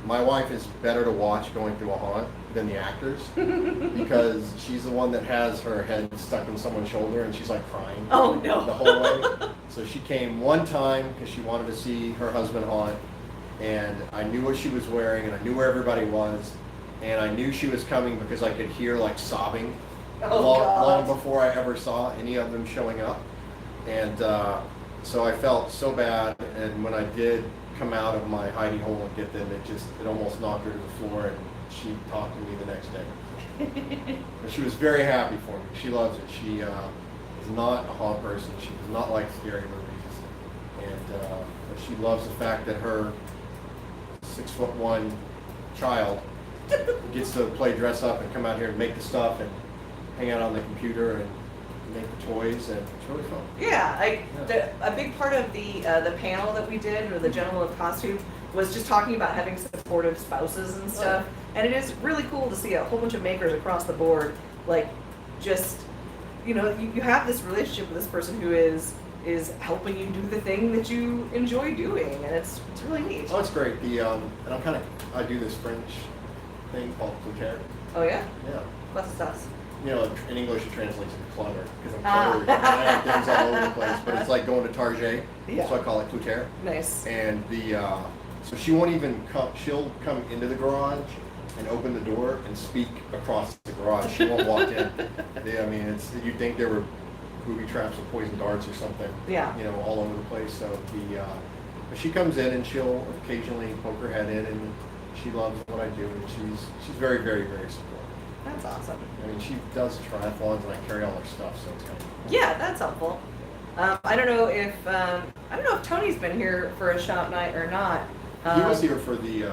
my wife is better to watch going through a haunt than the actors because she's the one that has her head stuck in someone's shoulder and she's like crying Oh no. the whole way. So she came one time because she wanted to see her husband haunt, and I knew what she was wearing and I knew where everybody was, and I knew she was coming because I could hear like sobbing Oh, long God. before I ever saw any of them showing up. And so I felt so bad, and when I did come out of my hidey hole and get them, it almost knocked her to the floor, and she talked to me the next day. But she was very happy for me. She loves it. She is not a haunt person. She does not like scary movies, and but she loves the fact that her 6'1" child gets to play dress up and come out here and make the stuff and hang out on the computer and make the toys, and it's really fun. Yeah, a big part of the panel that we did, or the Gentleman of Costume, was just talking about having supportive spouses and stuff. And it is really cool to see a whole bunch of makers across the board, like, just, you have this relationship with this person who is helping you do the thing that you enjoy doing, and it's really neat. Oh, it's great. And I do this French thing called cloutier. Oh yeah? Yeah. What's this? In English it translates to clutter because I'm Ah. cluttered. And I have things all over the place, but it's like going to Target, Yeah. so I call it cloutier. Nice. And so she won't even come. She'll come into the garage and open the door and speak across the garage. She won't walk in. I mean, you'd think there were booby traps or poison darts or something. Yeah. You know, all over the place. So but she comes in and she'll occasionally poke her head in, and she loves what I do, and she's very, very, very supportive. That's awesome. I mean, she does triathlons, and I carry all her stuff, so it's kind of cool. Yeah, that's helpful. I don't know if Tony's been here for a shop night or not. He was here for the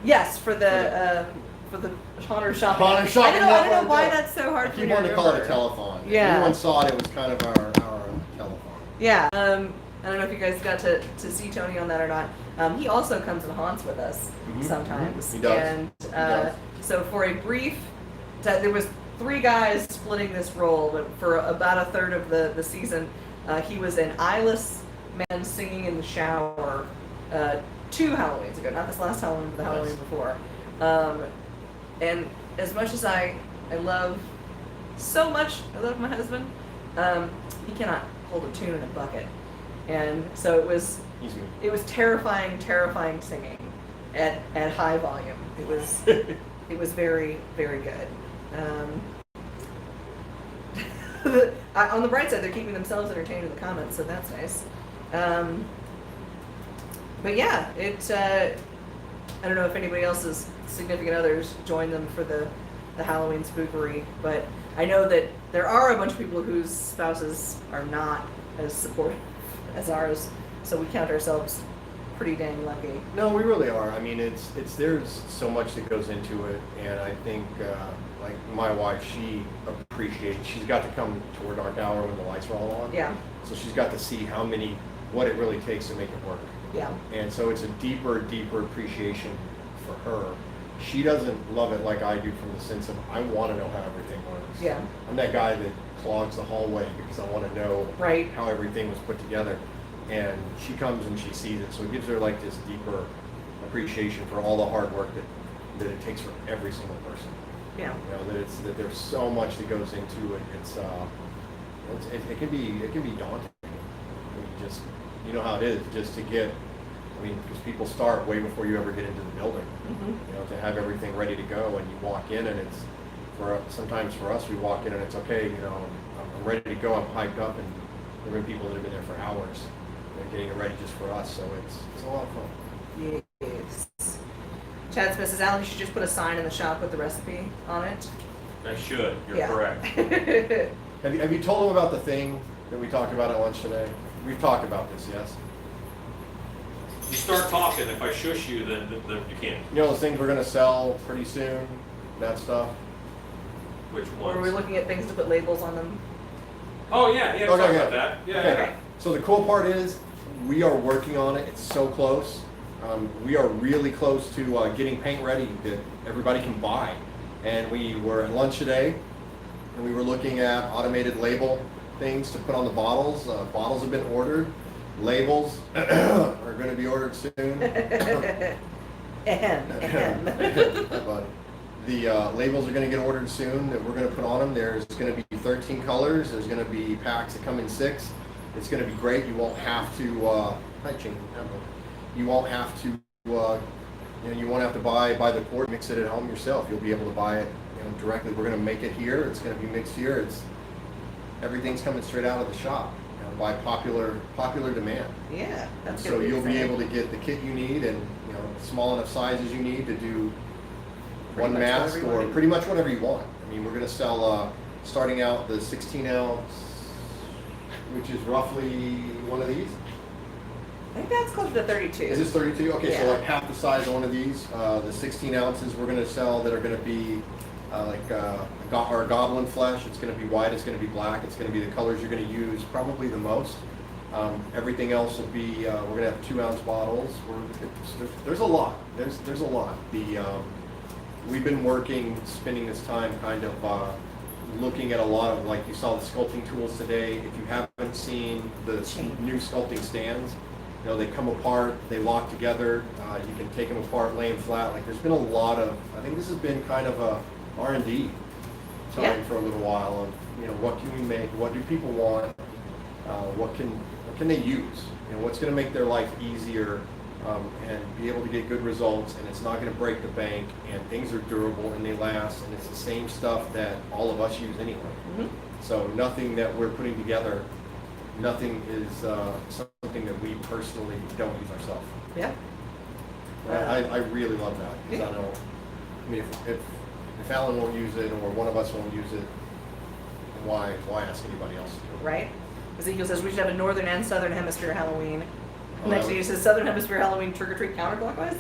Yes, for the Haunter shopping. Haunter shopping. I don't know why that's so hard I for keep me to wanting to call it a remember. telethon. If Yeah. anyone saw it, it was kind of our telethon. Yeah. I don't know if you guys got to see Tony on that or not. He also comes and haunts with us Mhm, sometimes. mhm. He does. And He does. so for a brief, there was 3 guys splitting this role, but for about a third of the season, he was an eyeless man singing in the shower 2 Halloweens ago, not this last Halloween, but the Halloween before. And as much as I love I love my husband, he cannot hold a tune in a bucket. And so it was terrifying singing at high volume. It was very, very good. On the bright side, they're keeping themselves entertained in the comments, so that's nice. But yeah, I don't know if anybody else's significant others join them for the Halloween spookery, but I know that there are a bunch of people whose spouses are not as supportive as ours, so we count ourselves pretty dang lucky. No, we really are. I mean, there's so much that goes into it, and I think like my wife, she's got to come toward dark hour when the lights are all on. Yeah. So she's got to see what it really takes to make it work. Yeah. And so it's a deeper appreciation for her. She doesn't love it like I do, from the sense of I want to know how everything works. Yeah. I'm that guy that clogs the hallway because I want to know Right. how everything was put together. And she comes and she sees it, so it gives her like this deeper appreciation for all the hard work that it takes for every single person. Yeah. You know, that there's so much that goes into it. It can be daunting. You know how it is, just to get. I mean, because people start way before you ever get into the building. Mm-hmm. You know, to have everything ready to go, and you walk in, and sometimes for us, we walk in and it's okay. You know, I'm ready to go. I'm hyped up, and there have been people that have been there for hours, getting it ready just for us. So it's a lot of fun. Yes. Chad Smith says, Alan, you should just put a sign in the shop with the recipe on it. I should. You're Yeah. correct. Have you told them about the thing that we talked about at lunch today? We've talked about this, yes? You start talking. If I shush you, then you can't. You know those things we're going to sell pretty soon? That stuff? Which Or ones? are we looking at things to put labels on them? Oh yeah, Okay, talk okay. about that. Yeah. Okay. So the cool part is we are working on it. It's so close. We are really close to getting paint ready that everybody can buy. And we were at lunch today, and we were looking at automated label things to put on the bottles. Bottles have been ordered. Labels are going to be ordered soon. But the labels are going to get ordered soon that we're going to put on them. There's going to be 13 colors. There's going to be packs that come in 6. It's going to be great. You won't have to. You won't have to. You won't have to buy the quart, mix it at home yourself. You'll be able to buy it directly. We're going to make it here. It's going to be mixed here. Everything's coming straight out of the shop by popular demand. Yeah, that's So good. you'll be able to get the kit you need, and small enough sizes you need to do Pretty one much mask whatever you or want. pretty much whatever you want. I mean, we're going to sell starting out the 16 ounce, which is roughly one of these. I think that's closer to 32. Is this 32? Okay, Yeah. so like half the size of one of these. The 16 ounces we're going to sell that are going to be our goblin flesh. It's going to be white, it's going to be black, it's going to be the colors you're going to use probably the most. Everything else will be, we're going to have 2-ounce bottles. There's a lot. There's a lot. We've been spending this time kind of looking at a lot of, like you saw the sculpting tools today. If you haven't seen the new sculpting stands, they come apart, they lock together, you can take them apart, lay them flat. Like there's been a lot of, I think this has been kind of a R&D time for a little while on, what can we make, what do people want, what can they use, what's going to make their life easier and be able to get good results, and it's not going to break the bank, and things are durable and they last, and it's the same stuff that all of us use anyway. Mhm. So nothing that we're putting together, nothing is something that we personally don't use ourselves. Yeah. I really love that, because I know, I mean, if Alan won't use it, or one of us won't use it, why ask anybody else to do it? Right? Ezekiel says we should have a northern and southern hemisphere Halloween. Oh, Next that to you would- says southern hemisphere Halloween trick or treat counterclockwise.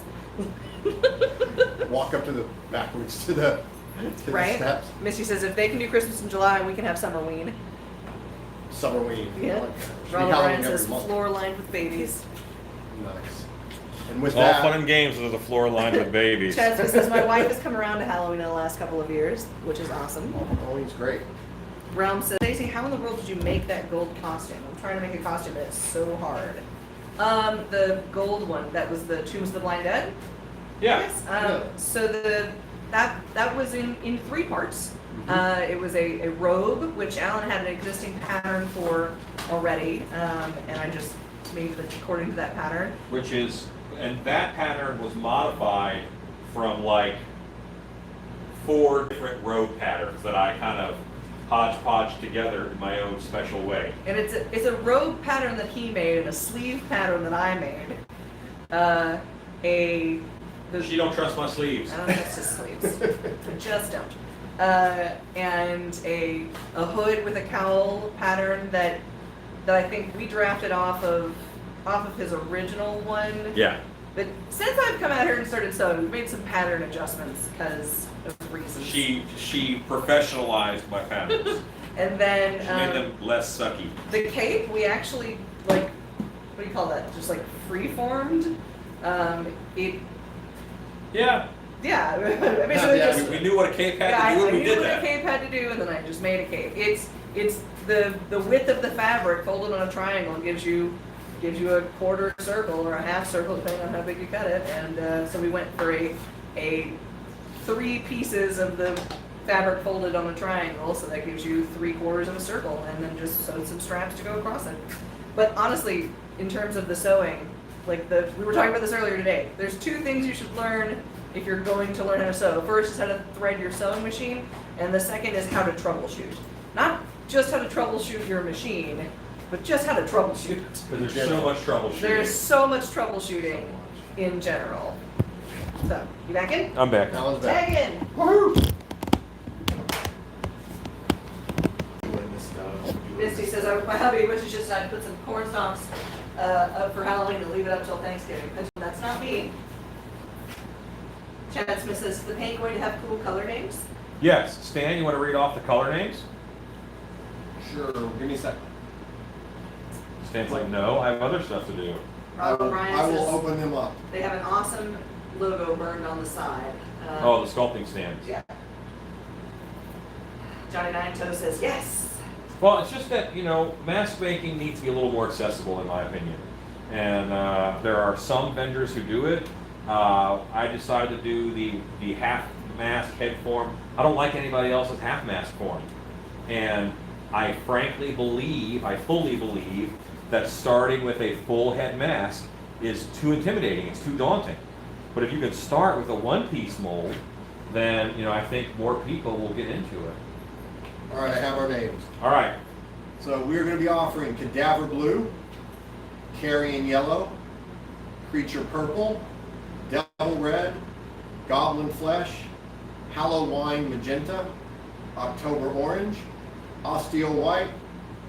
Walk up to the, backwards to the Right? steps. Misty says if they can do Christmas in July, we can have Summerween. Summerween. Yeah. Should be Robert Halloween Bryan every says month. floor lined with babies. Nice. And with All that, fun and games with the floor lined with babies. Chad Smith says my wife has come around to Halloween in the last couple of years, which is awesome. Halloween's great. Realm says, Stacey, how in the world did you make that gold costume? I'm trying to make a costume, but it's so hard. The gold one, that was the Tombs of the Blind Dead? Yeah. Yes. Yeah. So that was in 3 parts. Mhm. It was a robe, which Alan had an existing pattern for already, and I just made it according to that pattern. Which is, and that pattern was modified from like 4 different robe patterns that I kind of hodgepodge together in my own special way. And it's a robe pattern that he made and a sleeve pattern that I made. She don't trust my sleeves. I don't trust his sleeves. I just don't. And a hood with a cowl pattern that I think we drafted off of his original one. Yeah. But since I've come out here and started sewing, we've made some pattern adjustments because of reasons. She professionalized my patterns. And then She made them less sucky. the cape, we actually like, what do you call that? Just like free-formed. Yeah. Yeah, I basically Yeah, just We knew what a cape had yeah, to do, I and we knew did what a that. cape had to do, and then I just made a cape. It's the width of the fabric folded on a triangle gives you a quarter circle or a half circle depending on how big you cut it. And so we went for a 3 pieces of the fabric folded on a triangle, so that gives you 3/4 of a circle, and then just sewed some straps to go across it. But honestly, in terms of the sewing, like we were talking about this earlier today. There's 2 things you should learn if you're going to learn how to sew. First is how to thread your sewing machine, and the second is how to troubleshoot. Not just how to troubleshoot your machine, but just how to troubleshoot. Because there's so much troubleshooting. There's so much troubleshooting in general. So, you back in? I'm back. Alan's back. Tag in. Woohoo! Doing this stuff. Misty says, my hubby wishes just I'd put some corn stalks up for Halloween and leave it up till Thanksgiving. That's not me. Chad Smith says, is the paint going to have cool color names? Yes. Stan, you want to read off the color names? Sure, give me a second. Stan's like, no, I have other stuff to do. Robert I Bryan will says, open them up. they have an awesome logo burned on the side. Oh, the sculpting stands. Yeah. Johnny Nine Toe says, yes. Well, it's just that, mask making needs to be a little more accessible, in my opinion. And there are some vendors who do it. I decided to do the half mask head form. I don't like anybody else's half mask form. And I fully believe that starting with a full head mask is too intimidating, it's too daunting. But if you can start with a one-piece mold, then, I think more people will get into it. All right, I have our names. All right. So we're going to be offering Cadaver Blue, Carrion Yellow, Creature Purple, Devil Red, Goblin Flesh, Hallow Wine Magenta, October Orange, Osteo White,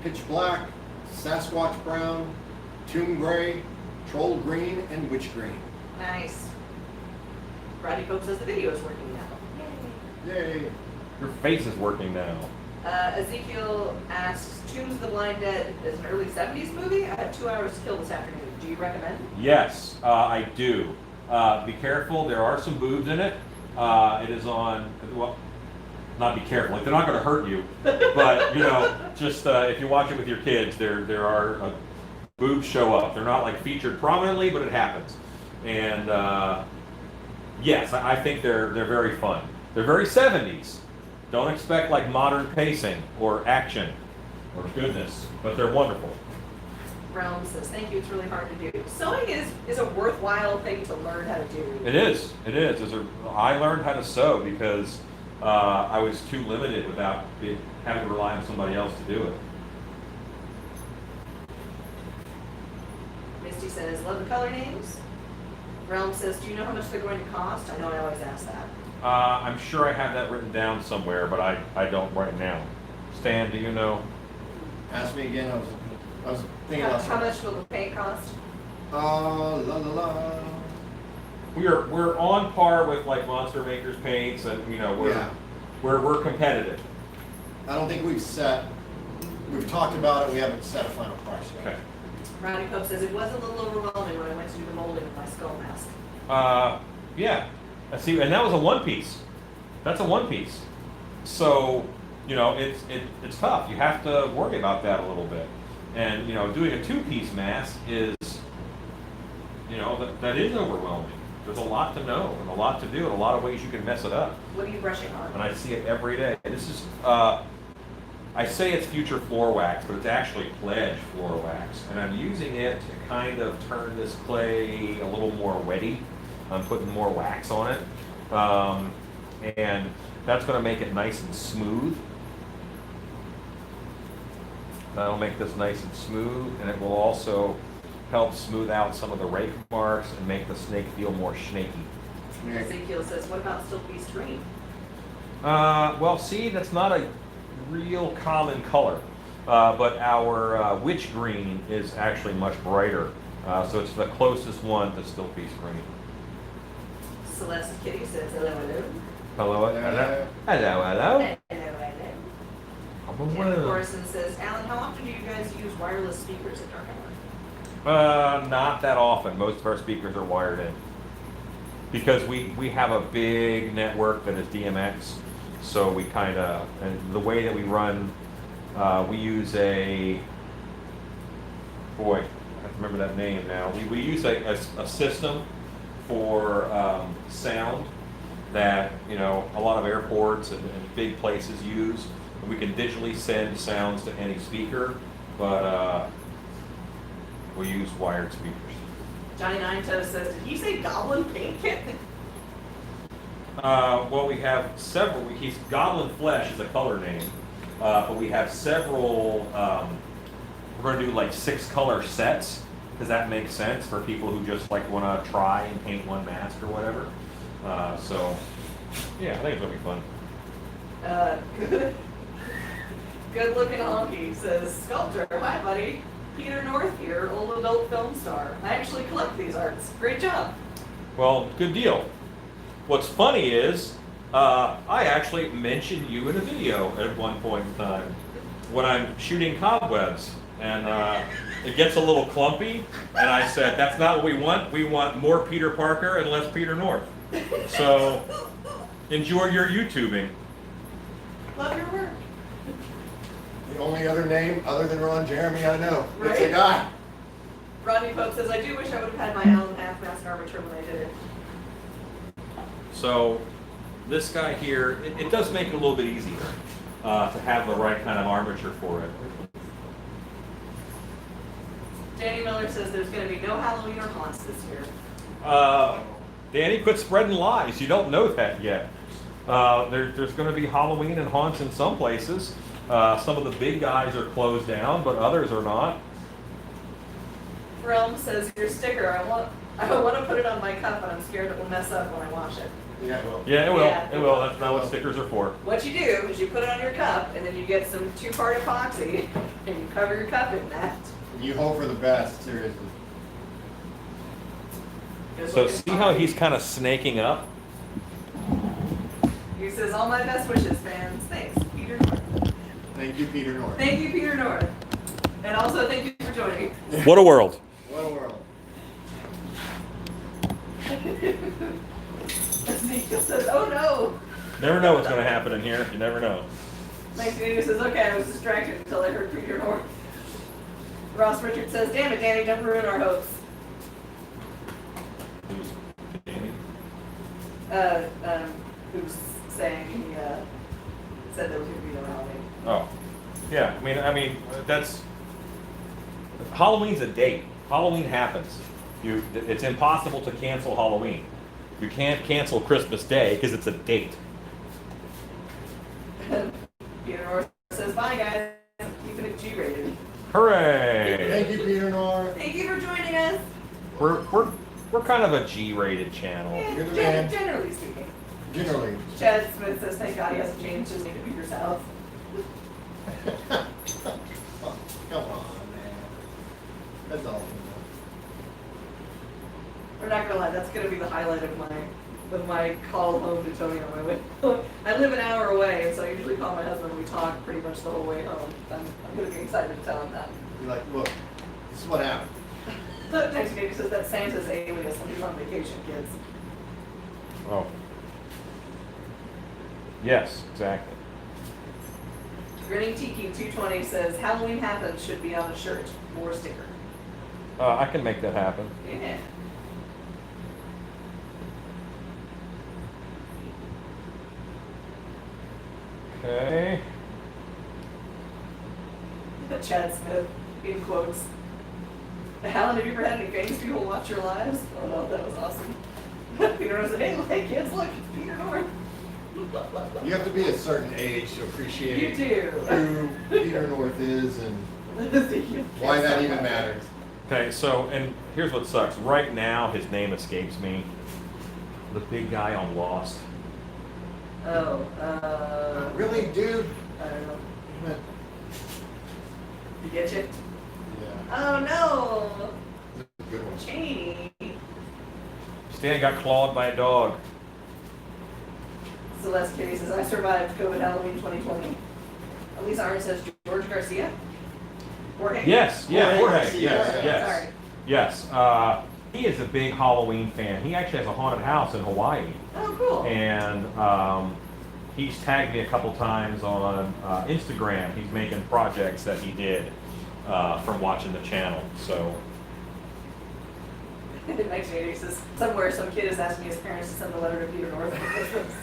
Pitch Black, Sasquatch Brown, Tomb Gray, Troll Green, and Witch Green. Nice. Roddy Pope says the video is working now. Yay! Your face is working now. Ezekiel asks, Tombs of the Blind Dead is an early 70s movie. I have 2 hours to kill this afternoon. Do you recommend? Yes, I do. Be careful, there are some boobs in it. It is on, well, not be careful, like they're not going to hurt you, but just if you watch it with your kids, there are boobs show up. They're not like featured prominently, but it happens. And yes, I think they're very fun. They're very 70s. Don't expect like modern pacing or action or goodness, but they're wonderful. Realm says, thank you, it's really hard to do. Sewing is a worthwhile thing to learn how to do. It is. It is. I learned how to sew because I was too limited without having to rely on somebody else to do it. Misty says, love the color names. Realm says, do you know how much they're going to cost? I know I always ask that. I'm sure I have that written down somewhere, but I don't right now. Stan, do you know? Ask me again, I was thinking How about much will the paint cost? La la la. We're on par with like Monster Maker's paints, and Yeah. we're competitive. I don't think we've talked about it, we haven't set a final price yet. Okay. Ronnie Pope says, it was a little overwhelming when I went to do the molding of my skull mask. Yeah. I see, and that was a one piece. That's a one piece. So, it's tough. You have to worry about that a little bit. And, doing a two-piece mask is, that is overwhelming. There's a lot to know and a lot to do and a lot of ways you can mess it up. What are you brushing on? And I see it every day. This is, I say it's future floor wax, but it's actually Pledge floor wax. And I'm using it to kind of turn this clay a little more wetty. I'm putting more wax on it. And that's going to make it nice and smooth. That'll make this nice and smooth, and it will also help smooth out some of the rake marks and make the snake feel more snaky. Ezekiel says, what about still piece green? Well, see, that's not a real common color, but our witch green is actually much brighter, so it's the closest one to still piece green. Celeste Kitty says, hello, hello. Hello, hello, hello, hello. Hello, hello. Hello. Jennifer Morrison says, Alan, how often do you guys use wireless speakers at Dark Hour? Not that often. Most of our speakers are wired in because we have a big network that is DMX. So we kind of, and the way that we run, we use I have to remember that name now. We use a system for sound that a lot of airports and big places use. And we can digitally send sounds to any speaker, but we use wired speakers. Johnny Nine Toes says, did you say Goblin Paint Kit? Well, we have several. Goblin Flesh is a color name, but we have several. We're going to do like 6 color sets because that makes sense for people who just like want to try and paint one mask or whatever. So, yeah, I think it's going to be fun. Good looking honky says, Sculptor, hi buddy. Peter North here, old adult film star. I actually collect these arts. Great job. Well, good deal. What's funny is, I actually mentioned you in a video at one point in time when I'm shooting cobwebs, and it gets a little clumpy, and I said, that's not what we want. We want more Peter Parker and less Peter North. So, enjoy your YouTubing. Love your work. The only other name other than Ron Jeremy I know. It's Right? a guy. Rodney Pope says, I do wish I would have had my Alan half mask armature when I did it. So, this guy here, it does make it a little bit easier to have the right kind of armature for it. Danny Miller says there's going to be no Halloween or haunts this year. Danny, quit spreading lies. You don't know that yet. There's going to be Halloween and haunts in some places. Some of the big guys are closed down, but others are not. Realm says your sticker. I want to put it on my cup, but I'm scared it will mess up when I wash it. Yeah, well. Yeah, it will. Yeah. It will. That's not what stickers are for. What you do is you put it on your cup, and then you get some 2-part epoxy, and you cover your cup in that. You hope for the best, seriously. Good So looking see how fine. he's kind of snaking up? He says, all my best wishes, fans. Thanks, Peter North. Thank you, Peter North. Thank you, Peter North. And also thank you for joining. What a world. What a world. Ezekiel says, oh no. Never know what's going to happen in here. You never know. Mike Danny says, okay, I was distracted until I heard Peter North. Ross Richard says, damn it, Danny, don't ruin our hopes. Who's saying he said there was going to be no Halloween. Oh, yeah. I mean, that's Halloween's a date. Halloween happens. It's impossible to cancel Halloween. You can't cancel Christmas Day because it's a date. Peter North says, bye guys, keeping it G-rated. Hooray! Thank you, Peter Nor. Thank you for joining us. We're kind of a G-rated channel. You're the man. Generally speaking. Generally. Chad Smith says, thank God he hasn't changed his name to Peter South. Come on, man. That's all. We're not gonna lie, that's gonna be the highlight of my call home to Tony on my way home. I live an hour away, and so I usually call my husband and we talk pretty much the whole way home. I'm gonna be excited to tell him that. You're like, look, this is what happened. 1980 says that Santa's alias when he's on vacation, kids. Oh. Yes, exactly. Grinning Tiki 220 says Halloween Happens should be on a shirt or a sticker. I can make that happen. Yeah. Okay. Chad Smith, in quotes. Alan, have you ever had any famous people watch your lives? Oh no, that was awesome. Peter North said, hey kids, look, it's Peter North. You have to be a certain age to appreciate You do. who Peter North is and why that even matters. Okay, so, and here's what sucks. Right now, his name escapes me. The big guy on Lost. Oh, Really, dude? I don't know. Yeah. You get you? Oh no! Good one. Cheney. Stan got clawed by a dog. Celeste Kitty says, I survived COVID Halloween 2020. Elise Arn says, George Garcia? Jorge? Yes, yeah, Jorge Jorge, Garcia, yes, yeah. yes. Sorry. Yes, he is a big Halloween fan. He actually has a haunted house in Hawaii. Oh, cool. And he's tagged me a couple times on Instagram. He's making projects that he did from watching the channel. So, In 1980, says, somewhere some kid is asking his parents to send a letter to Peter North for Christmas.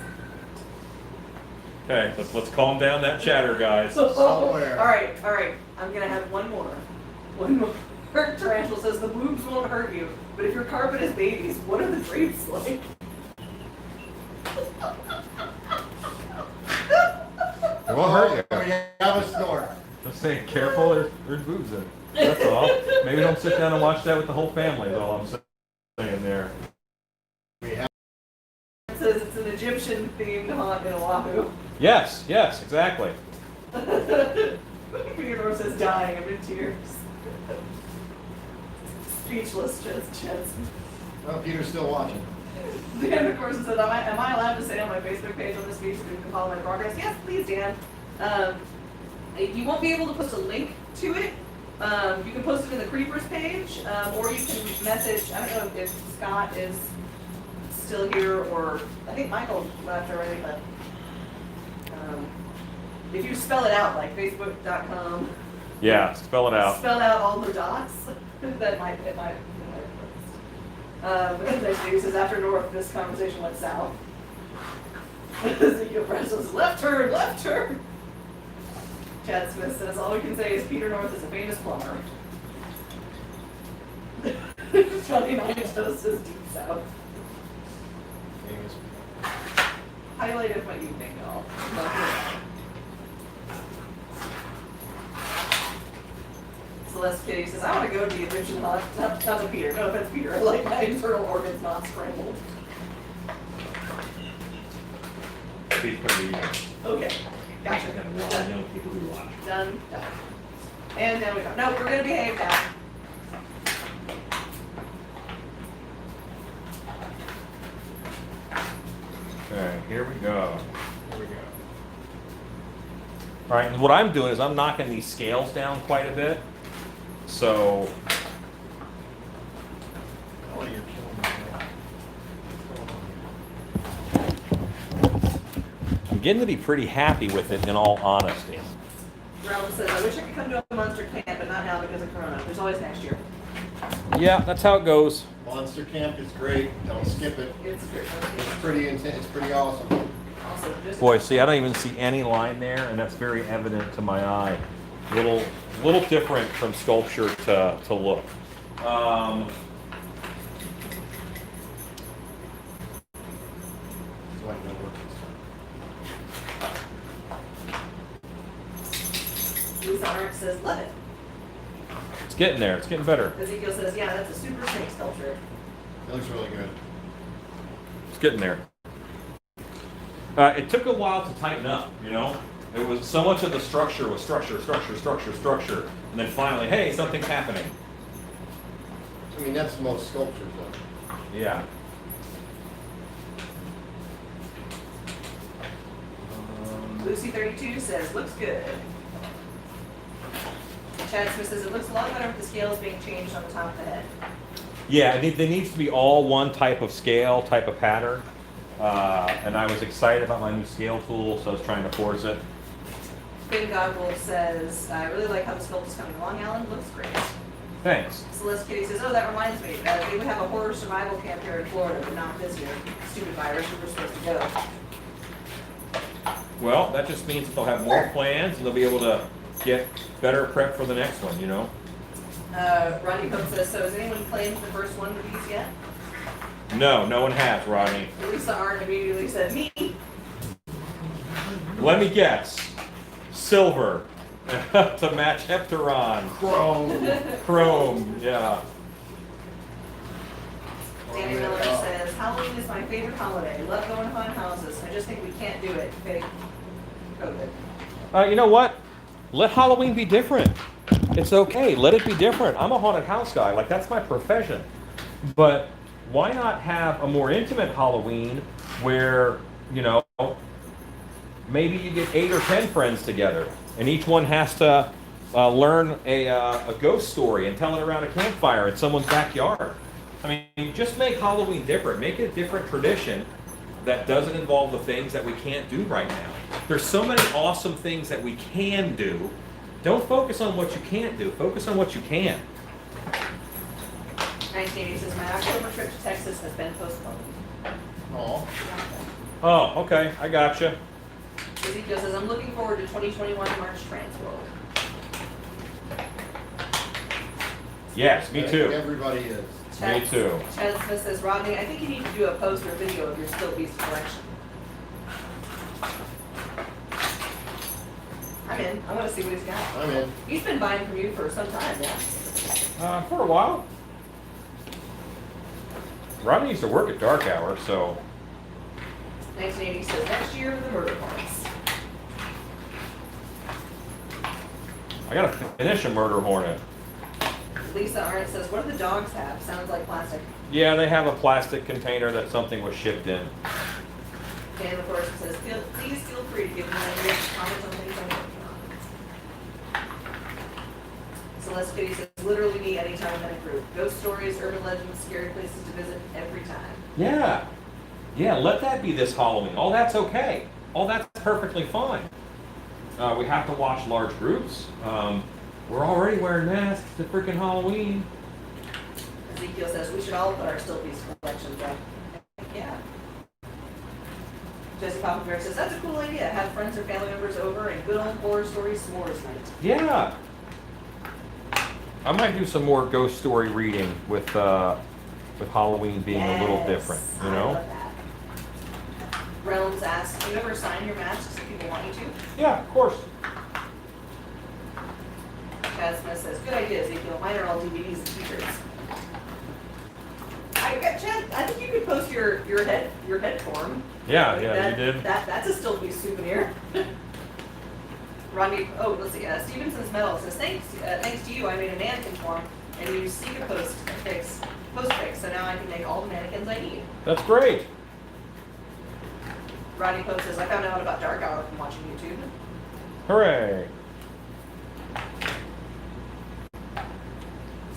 okay, let's calm down that chatter, guys. Somewhere. All right. I'm gonna have one more. One more. Tarantula says the boobs won't hurt you, but if your carpet is babies, what are the drapes like? It won't hurt you. Oh, yeah, have a snore. Just saying, careful, there's boobs in it. That's all. Maybe don't sit down and watch that with the whole family, is all I'm saying there. We have It says it's an Egyptian themed haunt in Oahu. Yes, exactly. Peter North says dying, I'm in tears. Speechless, just. well, Peter's still watching. Dan, of course, said, am I allowed to say on my Facebook page on this speech so you can follow my progress? Yes, please, Dan. You won't be able to post a link to it. You can post it in the Creepers page, or you can message, I don't know if Scott is still here, or I think Michael left already, but if you spell it out, like facebook.com, Yeah, spell it out. spell out all the dots, that might, it might. He says, after North, this conversation went south. Ezekiel Press says, left turn. Chad Smith says, all we can say is Peter North is a famous plumber. 29 says deep south. Famous. Highlight of my evening, y'all. Celeste Kitty says, I want to go to the Egyptian haunt. Not to Peter. No offense, Peter. I like my internal organs not scrambled. Please put it in. Okay. Gotcha. I got a lot of young people who watch. Done. And then we go. No, we're going to behave now. Okay, here we go. All right, and what I'm doing is I'm knocking these scales down quite a bit. So, Oh, you're killing me. I'm getting to be pretty happy with it in all honesty. Ralph says, I wish I could come to a monster camp, but not now because of Corona. There's always next year. Yeah, that's how it goes. Monster Camp is great. Don't skip it. It's great. It's pretty intense. It's pretty awesome. Also, just Boy, see, I don't even see any line there, and that's very evident to my eye. Little different from sculpture to look. So I know what this Lisa Arndt says, love it. It's getting there. It's getting better. Ezekiel says, yeah, that's a super snake sculpture. It looks really good. It's getting there. It took a while to tighten up, you know? It was so much of the structure was structure, and then finally, hey, something's happening. I mean, that's most sculptures though. Yeah. Lucy32 says, looks good. Chad Smith says, it looks a lot better with the scales being changed on the top of the head. Yeah, there needs to be all one type of scale, type of pattern. And I was excited about my new scale tool, so I was trying to force it. Finn Godwolf says, I really like how the sculpt is coming along, Alan. Looks great. Thanks. Celeste Kitty says, oh, that reminds me. They would have a horror survival camp here in Florida, but not this year. Stupid virus, we were supposed to go. Well, that just means that they'll have more plans and they'll be able to get better prep for the next one, you know? Rodney Cook says, so has anyone claimed the first one of these yet? No, no one has, Rodney. Lisa Arndt immediately said, me. Let me guess. Silver to match Heptaron. Chrome, yeah. Danny Miller says, Halloween is my favorite holiday. Love going to haunted houses. I just think we can't do it. Fake COVID. You know what? Let Halloween be different. It's okay. Let it be different. I'm a haunted house guy. Like, that's my profession. But why not have a more intimate Halloween where, you know, maybe you get 8 or 10 friends together and each one has to learn a ghost story and tell it around a campfire in someone's backyard. I mean, just make Halloween different. Make it a different tradition that doesn't involve the things that we can't do right now. There's so many awesome things that we can do. Don't focus on what you can't do. Focus on what you can. 1980 says, my October trip to Texas has been postponed. Oh. Oh, okay. I gotcha. Ezekiel says, I'm looking forward to 2021 March Transworld. Yes, me too. Everybody is. Me too. Chad Smith says, Rodney, I think you need to do a post or video of your Still Beast collection. I'm in. I want to see what he's got. I'm in. He's been buying from you for some time, yeah. For a while. Rodney used to work at dark hour, so 1980 says, next year the murder hornets. I gotta finish a murder hornet. Lisa Arndt says, what do the dogs have? Sounds like plastic. Yeah, they have a plastic container that something was shipped in. Dan, of course, says, please feel free to give me ideas, comments on things I'm working on. Celeste Kitty says, literally me anytime in a group. Ghost stories, urban legends, scary places to visit every time. Yeah. Yeah, let that be this Halloween. All that's okay. All that's perfectly fine. We have to watch large groups. We're already wearing masks to freaking Halloween. Ezekiel says, we should all put our Still Beast collections up. Yeah. Jesse Poppleberry says, that's a cool idea. Have friends or family members over and good old horror story s'mores night. Yeah. I might do some more ghost story reading with Halloween being a little different, you I know? love that. Realms asks, do you ever sign your masks if people want you to? Yeah, of course. Chad Smith says, good idea, Ezekiel. Mine are all DVDs and t-shirts. Chad, I think you could post your head form. Yeah, Like yeah, you did. That's a Still Beast souvenir. Rodney, let's see. Stevenson's Metal says, thanks to you, I made a mannequin form and used Seeka post fix, so now I can make all the mannequins I need. That's great. Rodney Pope says, I found out about Dark Hour from watching YouTube. Hooray.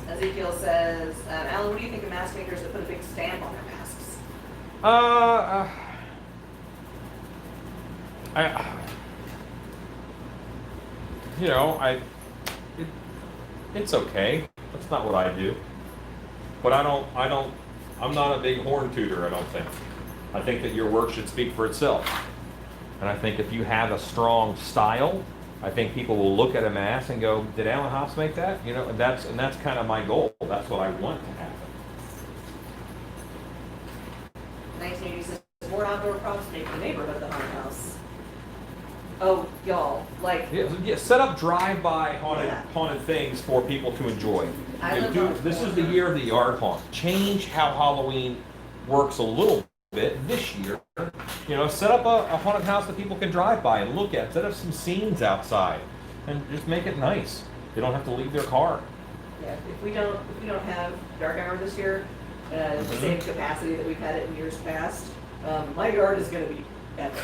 Ezekiel says, Alan, what do you think of mask makers that put a big stamp on their masks? It's okay. That's not what I do. But I'm not a big horn tooter, I don't think. I think that your work should speak for itself. And I think if you have a strong style I think people will look at a mask and go, "Did Alan Hops make that?" You know, and that's kind of my goal. That's what I want to happen. 1980 says, more outdoor props make the neighborhood the haunted house. Oh, y'all, like, Yeah, set up drive-by Yeah. haunted things for people to enjoy. I You live do- on- this is the year of the yard haunt. Change how Halloween works a little bit this year. You know, set up a haunted house that people can drive by and look at. Set up some scenes outside, and just make it nice. They don't have to leave their car. yeah, if we don't have dark hour this year, the same capacity that we've had it in years past, my yard is gonna be epic.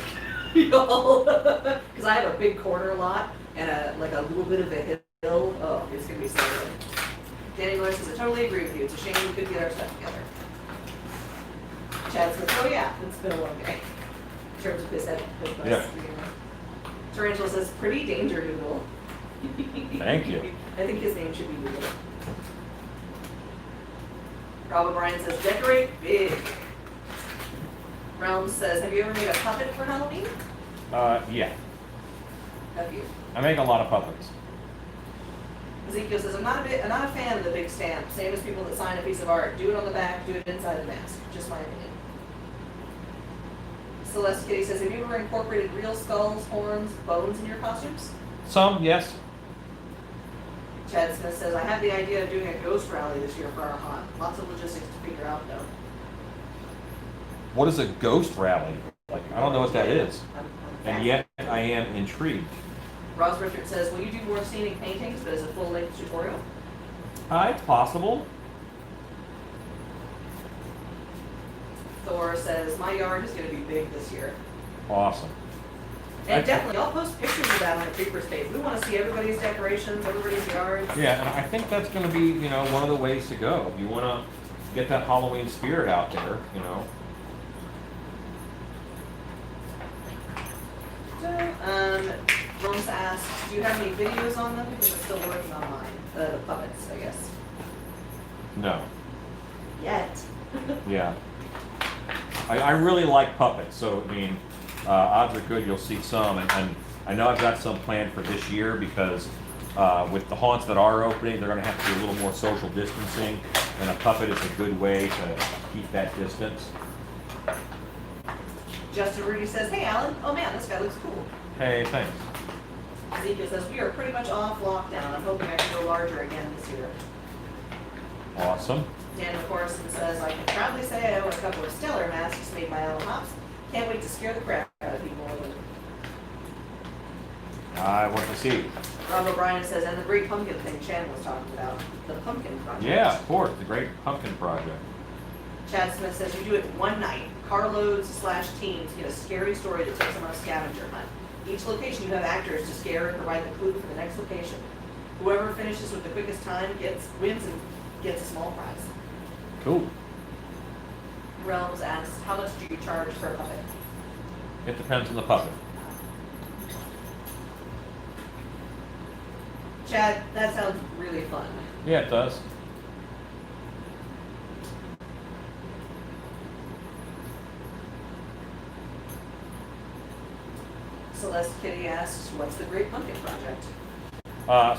Y'all, because I have a big corner lot and a little bit of a hill. Oh, it's gonna be so good. Danny Miller says, I totally agree with you. It's a shame we couldn't get our stuff together. Chad says, oh yeah, it's been a long day. In terms of his head. Yeah. Tarantula says, pretty danger noodle. Thank you. I think his name should be Noodle. Rob O'Brien says, decorate big. Realm says, have you ever made a puppet for Halloween? Yeah. Have you? I make a lot of puppets. Ezekiel says, I'm not a fan of the big stamp. Same as people that sign a piece of art. Do it on the back, do it inside the mask. Just my opinion. Celeste Kitty says, have you ever incorporated real skulls, horns, bones in your costumes? Some, yes. Chad Smith says, I have the idea of doing a ghost rally this year for our haunt. Lots of logistics to figure out though. What is a ghost rally? Like, I don't know what that is. I'm And yet, I am intrigued. Ross Richard says, will you do more scenic paintings, but as a full-length tutorial? It's possible. Thor says, my yard is going to be big this year. Awesome. And definitely, I'll post pictures of that on the Creepers page. We want to see everybody's decorations, everybody's yards. Yeah, and I think that's going to be, you know, one of the ways to go. You want to get that Halloween spirit out there, you know. Rose asks, do you have any videos on them? Because I'm still working on mine. The puppets, I guess. No. Yet. Yeah. I really like puppets, so I mean, odds are good you'll see some, and I know I've got some planned for this year because with the haunts that are opening, they're going to have to do a little more social distancing, and a puppet is a good way to keep that distance. Justin Rudy says, hey Alan, oh man, this guy looks cool. Hey, thanks. Ezekiel says, we are pretty much off lockdown. I'm hoping I can go larger again this year. Awesome. Dan Corson says, I can proudly say I own a couple of stellar masks made by Alan Hops. Can't wait to scare the crap out of people with them. I want to see. Rob O'Brien says, and the great pumpkin thing Shannon was talking about, the pumpkin project. Yeah, of course, the Great Pumpkin Project. Chad Smith says, you do it one night. Carloads/teams get a scary story that takes them on a scavenger hunt. Each location you have actors to scare and provide the clue for the next location. Whoever finishes with the quickest time wins and gets a small prize. Cool. Realms asks, how much do you charge for a puppet? It depends on the puppet. Chad, that sounds really fun. Yeah, it does. Celeste Kitty asks, what's the Great Pumpkin Project?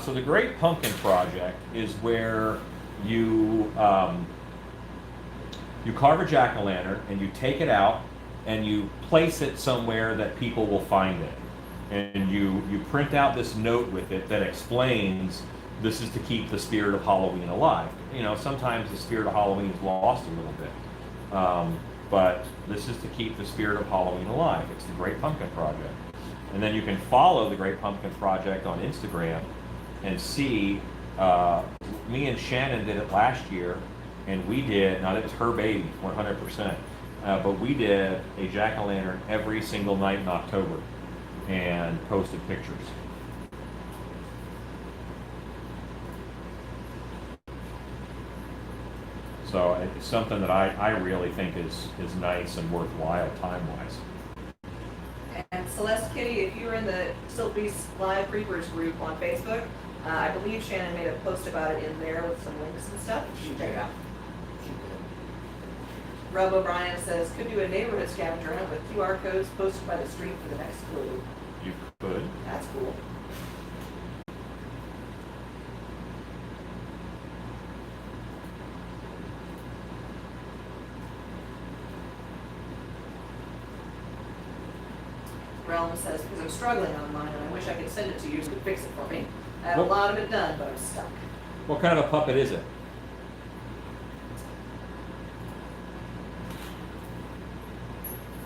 So the Great Pumpkin Project is where you you carve a jack-o'-lantern and you take it out and you place it somewhere that people will find it. And you print out this note with it that explains this is to keep the spirit of Halloween alive. You know, sometimes the spirit of Halloween is lost a little bit. But this is to keep the spirit of Halloween alive. It's the Great Pumpkin Project. And then you can follow the Great Pumpkin Project on Instagram and see, me and Shannon did it last year, and we did, now it was her baby, 100%, but we did a jack-o'-lantern every single night in October and posted pictures. So it's something that I really think is nice and worthwhile time-wise. And Celeste Kitty, if you're in the Still Beast Live Creepers group on Facebook, I believe Shannon made a post about it in there with some links and stuff. You check it out. Rob O'Brien says, could do a neighborhood scavenger hunt with QR codes posted by the street for the next clue. You could. That's cool. Realm says, because I'm struggling on mine and I wish I could send it to you so you could fix it for me. I have a What- lot of it done, but I'm stuck. What kind of a puppet is it?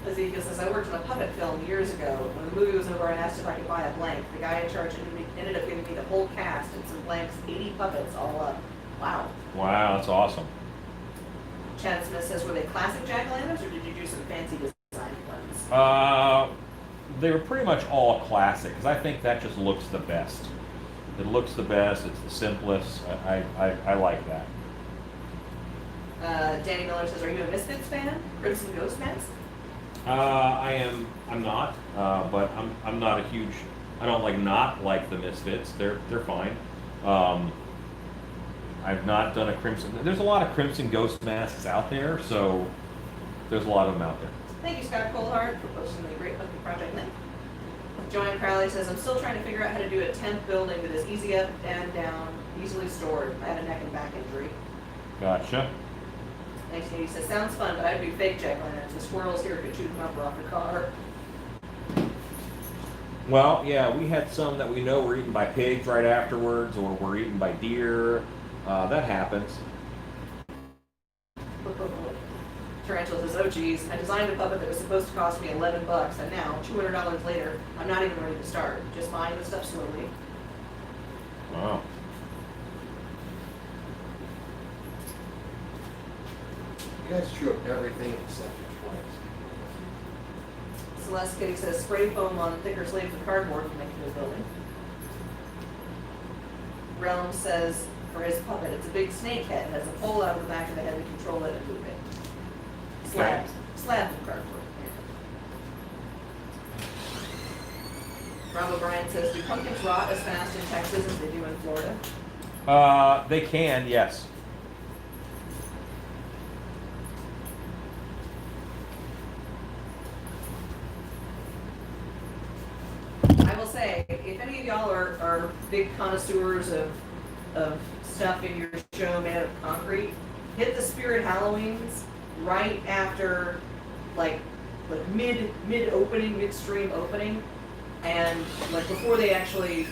Ezekiel says, I worked on a puppet film years ago. When the movie was over, I asked if I could buy a blank. The guy in charge ended up giving me the whole cast and some blanks, 80 puppets all up. Wow. Wow, that's awesome. Chad Smith says, were they classic jack-o'-lanterns or did you do some fancy design ones? They were pretty much all classic, because I think that just looks the best. It looks the best, it's the simplest. I like that. Danny Miller says, are you a Misfits fan? Crimson Ghost fans? I'm not, but I'm not a huge, I don't like the Misfits. They're fine. I've not done a Crimson, there's a lot of Crimson Ghost masks out there, so there's a lot of them out there. Thank you, Scott Colhart, for posting the Great Pumpkin Project link. Joanne Crowley says, I'm still trying to figure out how to do a tent building that is easy up and down, easily stored. I have a neck and back injury. Gotcha. 1980 says, sounds fun, but I'd do fake jack-o'-lanterns. The squirrels here could shoot them up or off your car. Well, yeah, we had some that we know were eaten by pigs right afterwards, or were eaten by deer. That happens. Tarantula says, oh geez, I designed a puppet that was supposed to cost me $11, and now, $200 later, I'm not even ready to start. Just buying the stuff slowly. Wow. You guys chew up everything except your plants. Celeste Kitty says, spray foam on thicker slabs of cardboard to make a new building. Realm says, for his puppet, it's a big snake head. It has a pole out of the back of the head to control it and move it. Slabs. Slabs of cardboard. Rob O'Brien says, do pumpkins rot as fast in Texas as they do in Florida? They can, yes. I will say, if any of y'all are big connoisseurs of stuff in your show made out of concrete, hit the Spirit Halloweens right after, like mid-opening, midstream opening, and like before they actually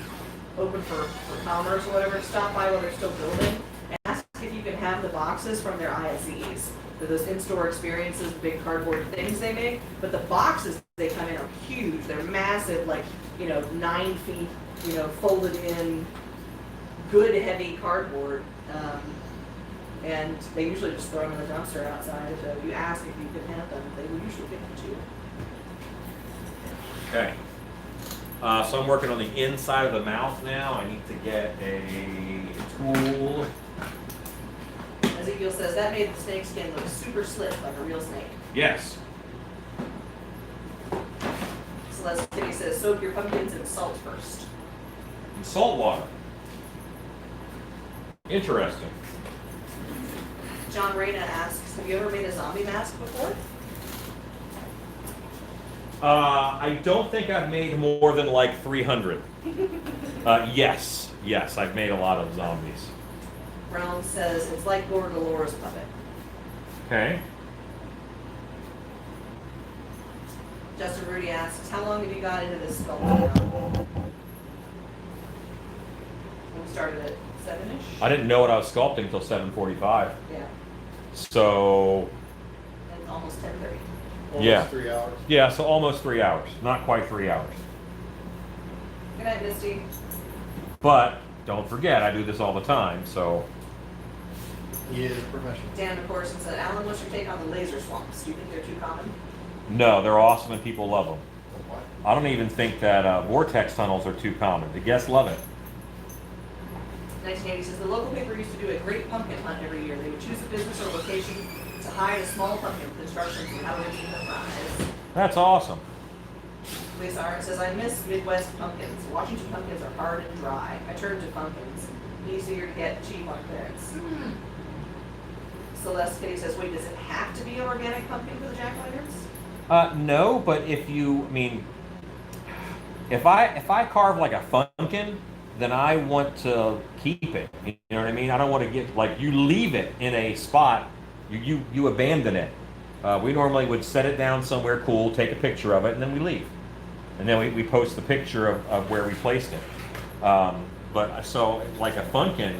open for commerce or whatever, stop by while they're still building, and ask if you can have the boxes from their ISEs. For those in-store experiences, big cardboard things they make, but the boxes they come in are huge. They're massive, like, 9 feet, folded in, good heavy cardboard. And they usually just throw them in the dumpster outside. So you ask if you can have them, they will usually give them to you. Okay. So I'm working on the inside of the mouth now. I need to get a tool. Ezekiel says that made the snake skin look super slick, like a real snake. Yes. Celeste Kitty says soak your pumpkins in salt first. And salt water. Interesting. John Reyna asks, have you ever made a zombie mask before? I don't think I've made more than like 300. Yes, I've made a lot of zombies. Realm says it's like Lord Dolores puppet. Okay. Justin Rudy asks, how long have you got into this sculpting? We started at 7-ish. I didn't know what I was sculpting until 7:45. Yeah, So, and almost 10:30. Almost Yeah. 3 hours. yeah, so almost 3 hours. Not quite 3 hours. Good night, Misty. But don't forget, I do this all the time, so He is professional. Dan McCorson said, Alan, what's your take on the laser swamps? Do you think they're too common? no, they're awesome and people love them. What? I don't even think that vortex tunnels are too common. The guests love it. 1980 says, the local paper used to do a great pumpkin hunt every year. They would choose a business or location to hide a small pumpkin with instructions on how to achieve the prize. That's awesome. Lisa Art says, I miss Midwest pumpkins. Washington pumpkins are hard and dry. I turned to pumpkins. Easier to get, cheap on clearance. Celeste Kitty says, wait, does it have to be an organic pumpkin for the jack-o'-lanterns? No, but if I carve like a funkin, then I want to keep it. You know what I mean? I don't want to get, like, you leave it in a spot, you abandon it. We normally would set it down somewhere cool, take a picture of it, and then we leave. And then we post the picture of where we placed it. But so like a pumpkin,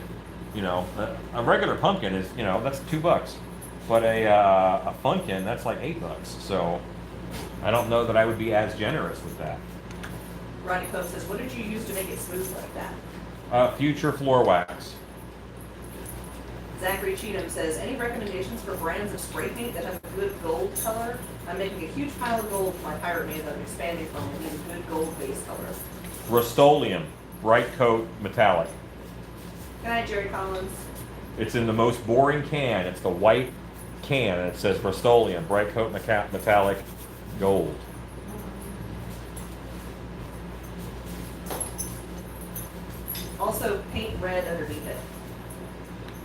you know, a regular pumpkin is, you know, that's $2. But a funkin, that's like $8. So I don't know that I would be as generous with that. Ronnie Pope says, what did you use to make it smooth like that? Future floor wax. Zachary Cheatham says, any recommendations for brands of spray paint that have a good gold color? I'm making a huge pile of gold for my pirate maze that I'm expanding from and need a good gold base color. Rust-Oleum, bright coat metallic. Good night, Jerry Collins. It's in the most boring can. It's the white can, and it says Rust-Oleum, bright coat metallic gold. Also, paint red underneath it.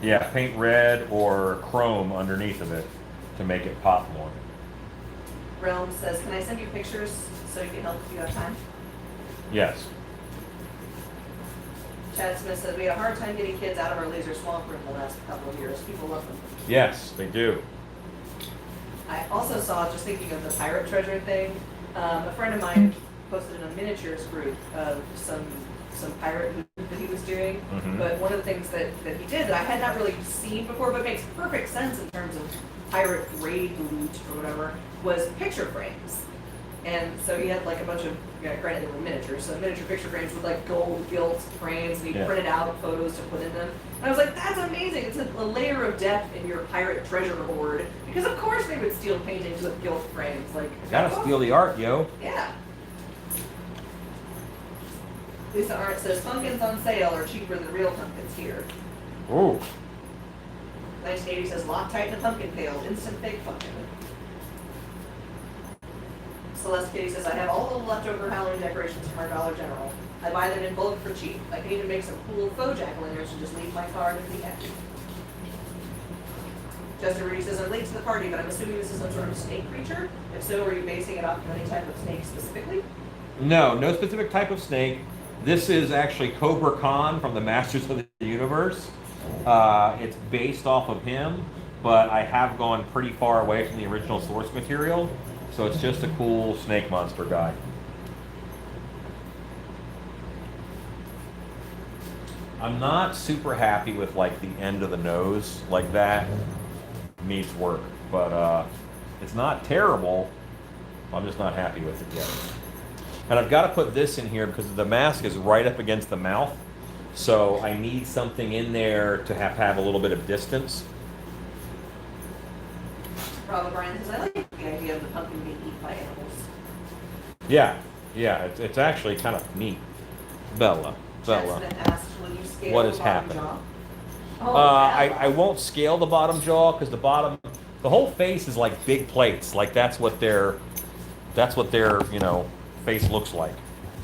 Yeah, paint red or chrome underneath of it to make it pop more. Realm says, can I send you pictures so you can help if you have time? Yes. Chad Smith says, we had a hard time getting kids out of our laser swamp room the last couple of years. People love them. Yes, they do. I also saw, just thinking of the pirate treasure thing, a friend of mine posted in a miniatures group of some pirate loot that he was doing. Mhm. But one of the things that he did that I had not really seen before, but makes perfect sense in terms of pirate raid loot or whatever, was picture frames. And so he had like a bunch of, granted they were miniatures, so miniature picture frames with like gold gilt frames, and he Yeah. printed out photos to put in them. And I was like, that's amazing. It's a layer of depth in your pirate treasure hoard. Because of course they would steal paintings with gilt frames. Like, Gotta steal the art, yo. yeah. Lisa Arndt says, pumpkins on sale are cheaper than real pumpkins here. Ooh. 1980 says, Loctite in a pumpkin pail, instant fake pumpkin. Celeste Kitty says, I have all the leftover Halloween decorations from our Dollar General. I buy them in bulk for cheap. I can even make some cool faux jack-o'-lanterns and just leave my card in the end. Justin Rudy says, I'm late to the party, but I'm assuming this is some sort of snake creature. If so, are you basing it off of any type of snake specifically? No specific type of snake. This is actually Cobra Khan from the Masters of the Universe. It's based off of him, but I have gone pretty far away from the original source material, so it's just a cool snake monster guy. I'm not super happy with like the end of the nose, like that needs work, but it's not terrible. I'm just not happy with it yet. And I've got to put this in here because the mask is right up against the mouth. So I need something in there to have a little bit of distance. Rob O'Brien says, I like the idea of the pumpkin being eaten by animals. Yeah, it's actually kind of neat. Bella. Chad Smith asked, will you scale What the is bottom happening? jaw? Oh, I won't scale the bottom jaw because the whole face is like big plates. Like that's what their face looks like.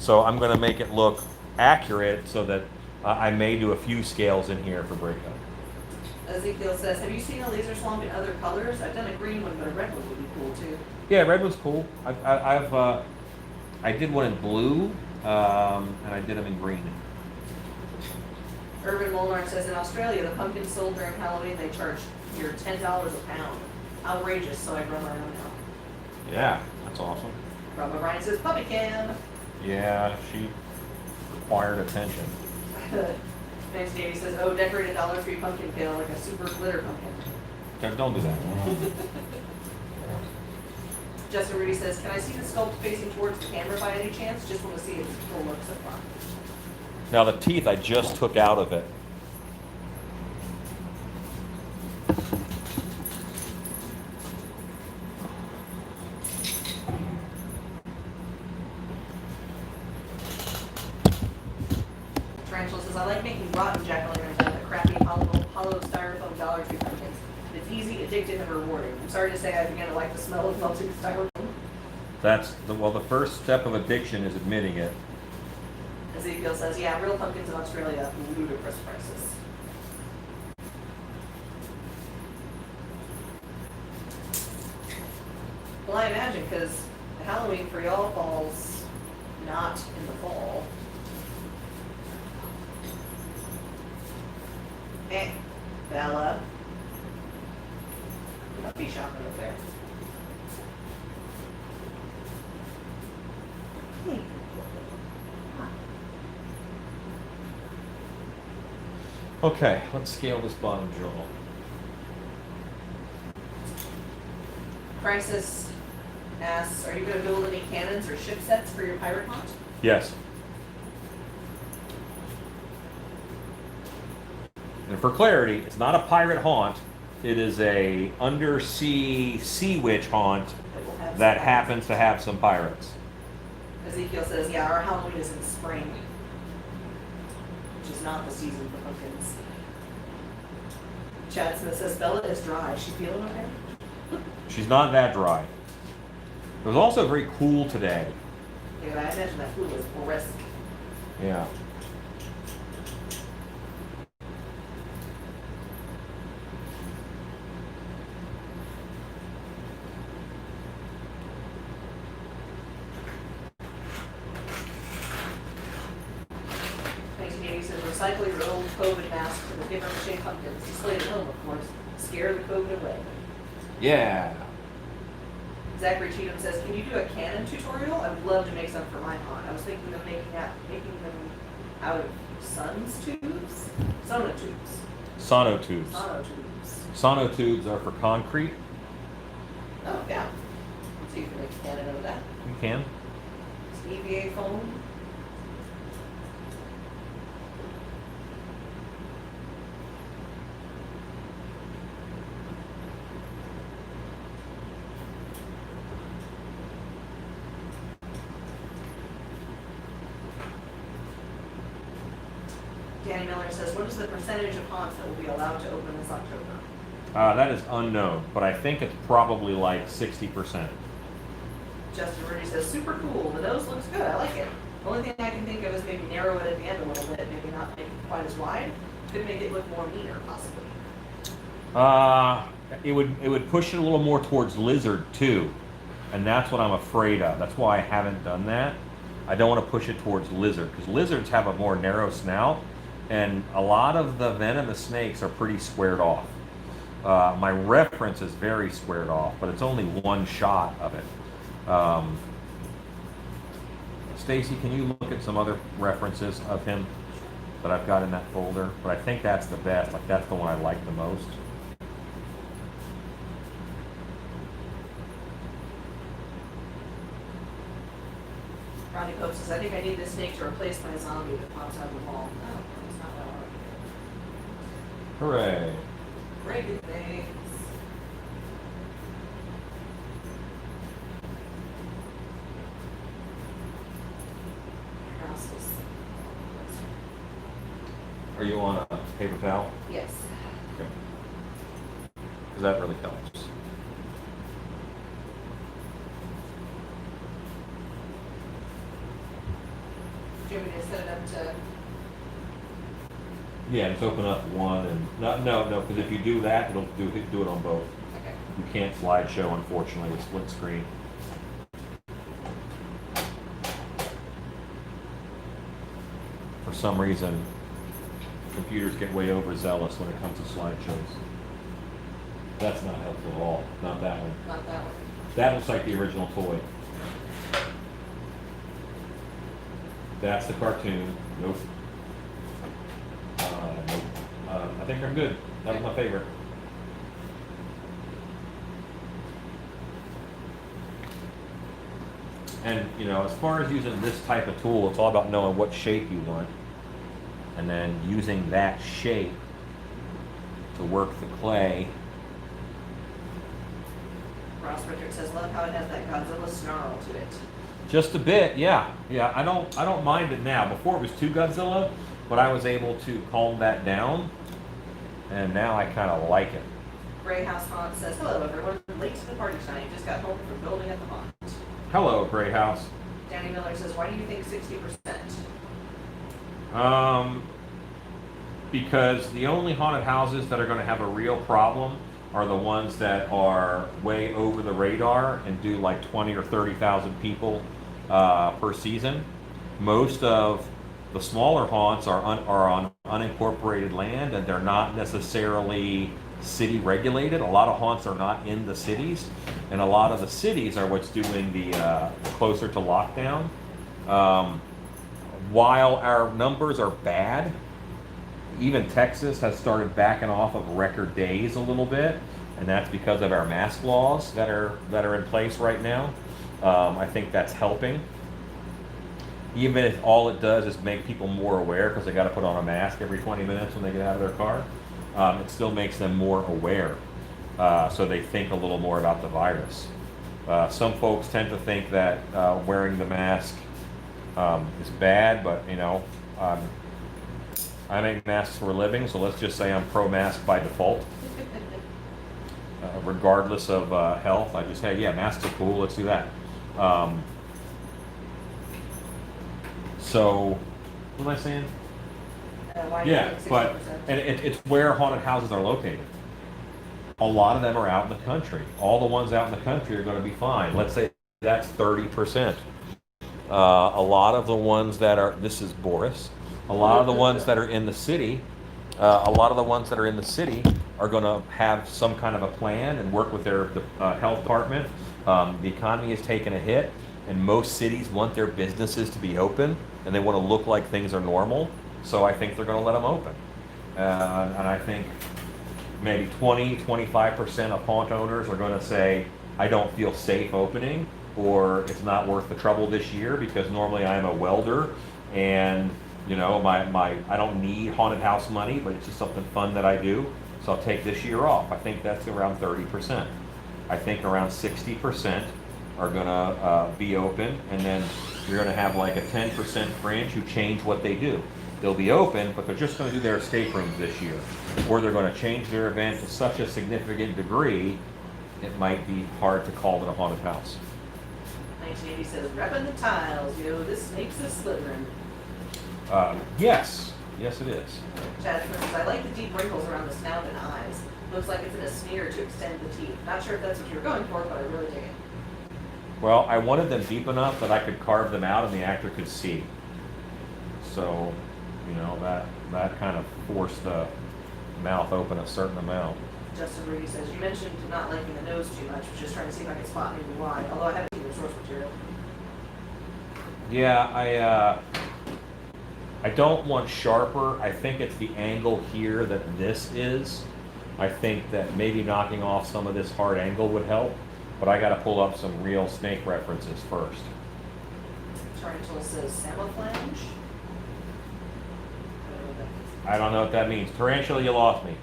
So I'm gonna make it look accurate so that I may do a few scales in here for breakup. Ezekiel says, have you seen a laser swamp in other colors? I've done a green one, but a red one would be cool too. Yeah, red one's cool. I did one in blue, and I did them in green. Urban Molnar says, in Australia, the pumpkins sold during Halloween, they charge here $10 a pound. Outrageous, so I grow my own now. Yeah, that's awesome. Rob O'Brien says, puppy cam. Yeah, she required attention. Nancy Davey says, oh, decorated Dollar Tree pumpkin pail like a super glitter pumpkin. Don't do that. Justin Rudy says, can I see the sculpt facing towards the camera by any chance? Just want to see its full look so far. Now the teeth I just took out of it. Tarantula says, I like making rotten jack-o'-lanterns out of the crappy hollow styrofoam Dollar Tree pumpkins. It's easy, addictive, and rewarding. I'm sorry to say I began to like the smell of melting styrofoam. The first step of addiction is admitting it. Ezekiel says, yeah, real pumpkins in Australia, ludicrous prices. Well, I imagine, because Halloween for y'all falls not in the fall. Bella. Puppy shopping up there. Okay, let's scale this bottom jaw. Crisis asks, are you going to build any cannons or ship sets for your pirate haunt? Yes. And for clarity, it's not a pirate haunt. It is a undersea sea witch haunt That will have that some- happens to have some pirates. Ezekiel says, yeah, our Halloween is in spring, which is not the season for pumpkins. Chad Smith says, Bella is dry. Is she feeling okay? She's not that dry. It was also very cool today. Yeah, I imagine that flu is brisk. Yeah. Recycle your old COVID masks and paper mache pumpkins. Display at home, of course. Scare the COVID away. Yeah. Zachary Cheatham says, can you do a cannon tutorial? I would love to make some for my haunt. I was thinking of making them out of Sun's tubes? Sonotubes. Sonotubes. Sonotubes. Sonotubes are for concrete. Oh, yeah. So you can make a cannon out of that. You can. It's EVA foam. Danny Miller says, what is the percentage of haunts that will be allowed to open this October? That is unknown, but I think it's probably like 60%. Justin Rudy says, super cool. The nose looks good. I like it. The only thing I can think of is maybe narrow it at the end a little bit, maybe not make it quite as wide. Could make it look more meaner, possibly. It would push it a little more towards lizard too, and that's what I'm afraid of. That's why I haven't done that. I don't want to push it towards lizard because lizards have a more narrow snout, and a lot of the venomous snakes are pretty squared off. My reference is very squared off, but it's only one shot of it. Stacy, can you look at some other references of him that I've got in that folder? But I think that's the best. Like that's the one I like the most. Ronnie Pope says, I think I need this snake to replace my zombie that pops out of the wall. No, it's not that hard. Hooray. Breaking things. Houses. Are you on a paper towel? Yes. Okay. Because that really helps. Do you want me to set it up to? Yeah, just open up one and no, because if you do that, it'll do it on both. Okay. You can't slideshow, unfortunately, with split screen. For some reason, computers get way overzealous when it comes to slideshows. That's not helpful at all. Not that one. Not that one. That looks like the original toy. That's the cartoon. Nope. Nope. I think I'm good. That was my favorite. And, you know, as far as using this type of tool, it's all about knowing what shape you want. And then using that shape to work the clay. Ross Richard says, love how it has that Godzilla snarl to it. Just a bit, yeah. Yeah, I don't mind it now. Before it was too Godzilla, but I was able to calm that down. And now I kind of like it. Gray House Haunt says, hello everyone, late to the party tonight, just got home from building at the haunt. Hello, Gray House. Danny Miller says, why do you think 60%? Because the only haunted houses that are going to have a real problem are the ones that are way over the radar and do like 20 or 30,000 people per season. Most of the smaller haunts are on unincorporated land, and they're not necessarily city regulated. A lot of haunts are not in the cities, and a lot of the cities are what's doing the closer to lockdown. While our numbers are bad, even Texas has started backing off of record days a little bit, and that's because of our mask laws that are in place right now. I think that's helping. Even if all it does is make people more aware because they got to put on a mask every 20 minutes when they get out of their car, it still makes them more aware. So they think a little more about the virus. Some folks tend to think that wearing the mask is bad, but you know, I make masks for a living, so let's just say I'm pro-mask by default. Regardless of health, I just say, yeah, masks are cool, let's do that. So, what am I saying? Why do you Yeah, think but 60%? and it's where haunted houses are located. A lot of them are out in the country. All the ones out in the country are going to be fine. Let's say that's 30%. A lot of the ones that are, this is Boris, a lot of the ones that are in the city, are going to have some kind of a plan and work with their health department. The economy has taken a hit, and most cities want their businesses to be open, and they want to look like things are normal. So I think they're going to let them open. And I think maybe 20-25% of haunt owners are going to say, I don't feel safe opening, or it's not worth the trouble this year because normally I'm a welder and you know I don't need haunted house money, but it's just something fun that I do, so I'll take this year off. I think that's around 30%. I think around 60% are going to be open, and then you're going to have like a 10% fringe who change what they do. They'll be open, but they're just going to do their escape rooms this year. Or they're going to change their event to such a significant degree, it might be hard to call it a haunted house. 1980 says, repping the tiles, this snake's a slithering. Yes, it is. Chad says, I like the deep wrinkles around the snout and eyes. Looks like it's in a smear to extend the teeth. Not sure if that's what you were going for, but I really dig it. Well, I wanted them deep enough that I could carve them out and the actor could see. So, that kind of forced the mouth open a certain amount. Justin Rudy says, you mentioned not liking the nose too much. Was just trying to see if I could spot maybe why. Although I haven't seen the source material. Yeah, I don't want sharper. I think it's the angle here that this is. I think that maybe knocking off some of this hard angle would help, but I got to pull up some real snake references first. Tarantula says, Samoflange? I don't know what that means. Tarantula, you lost me.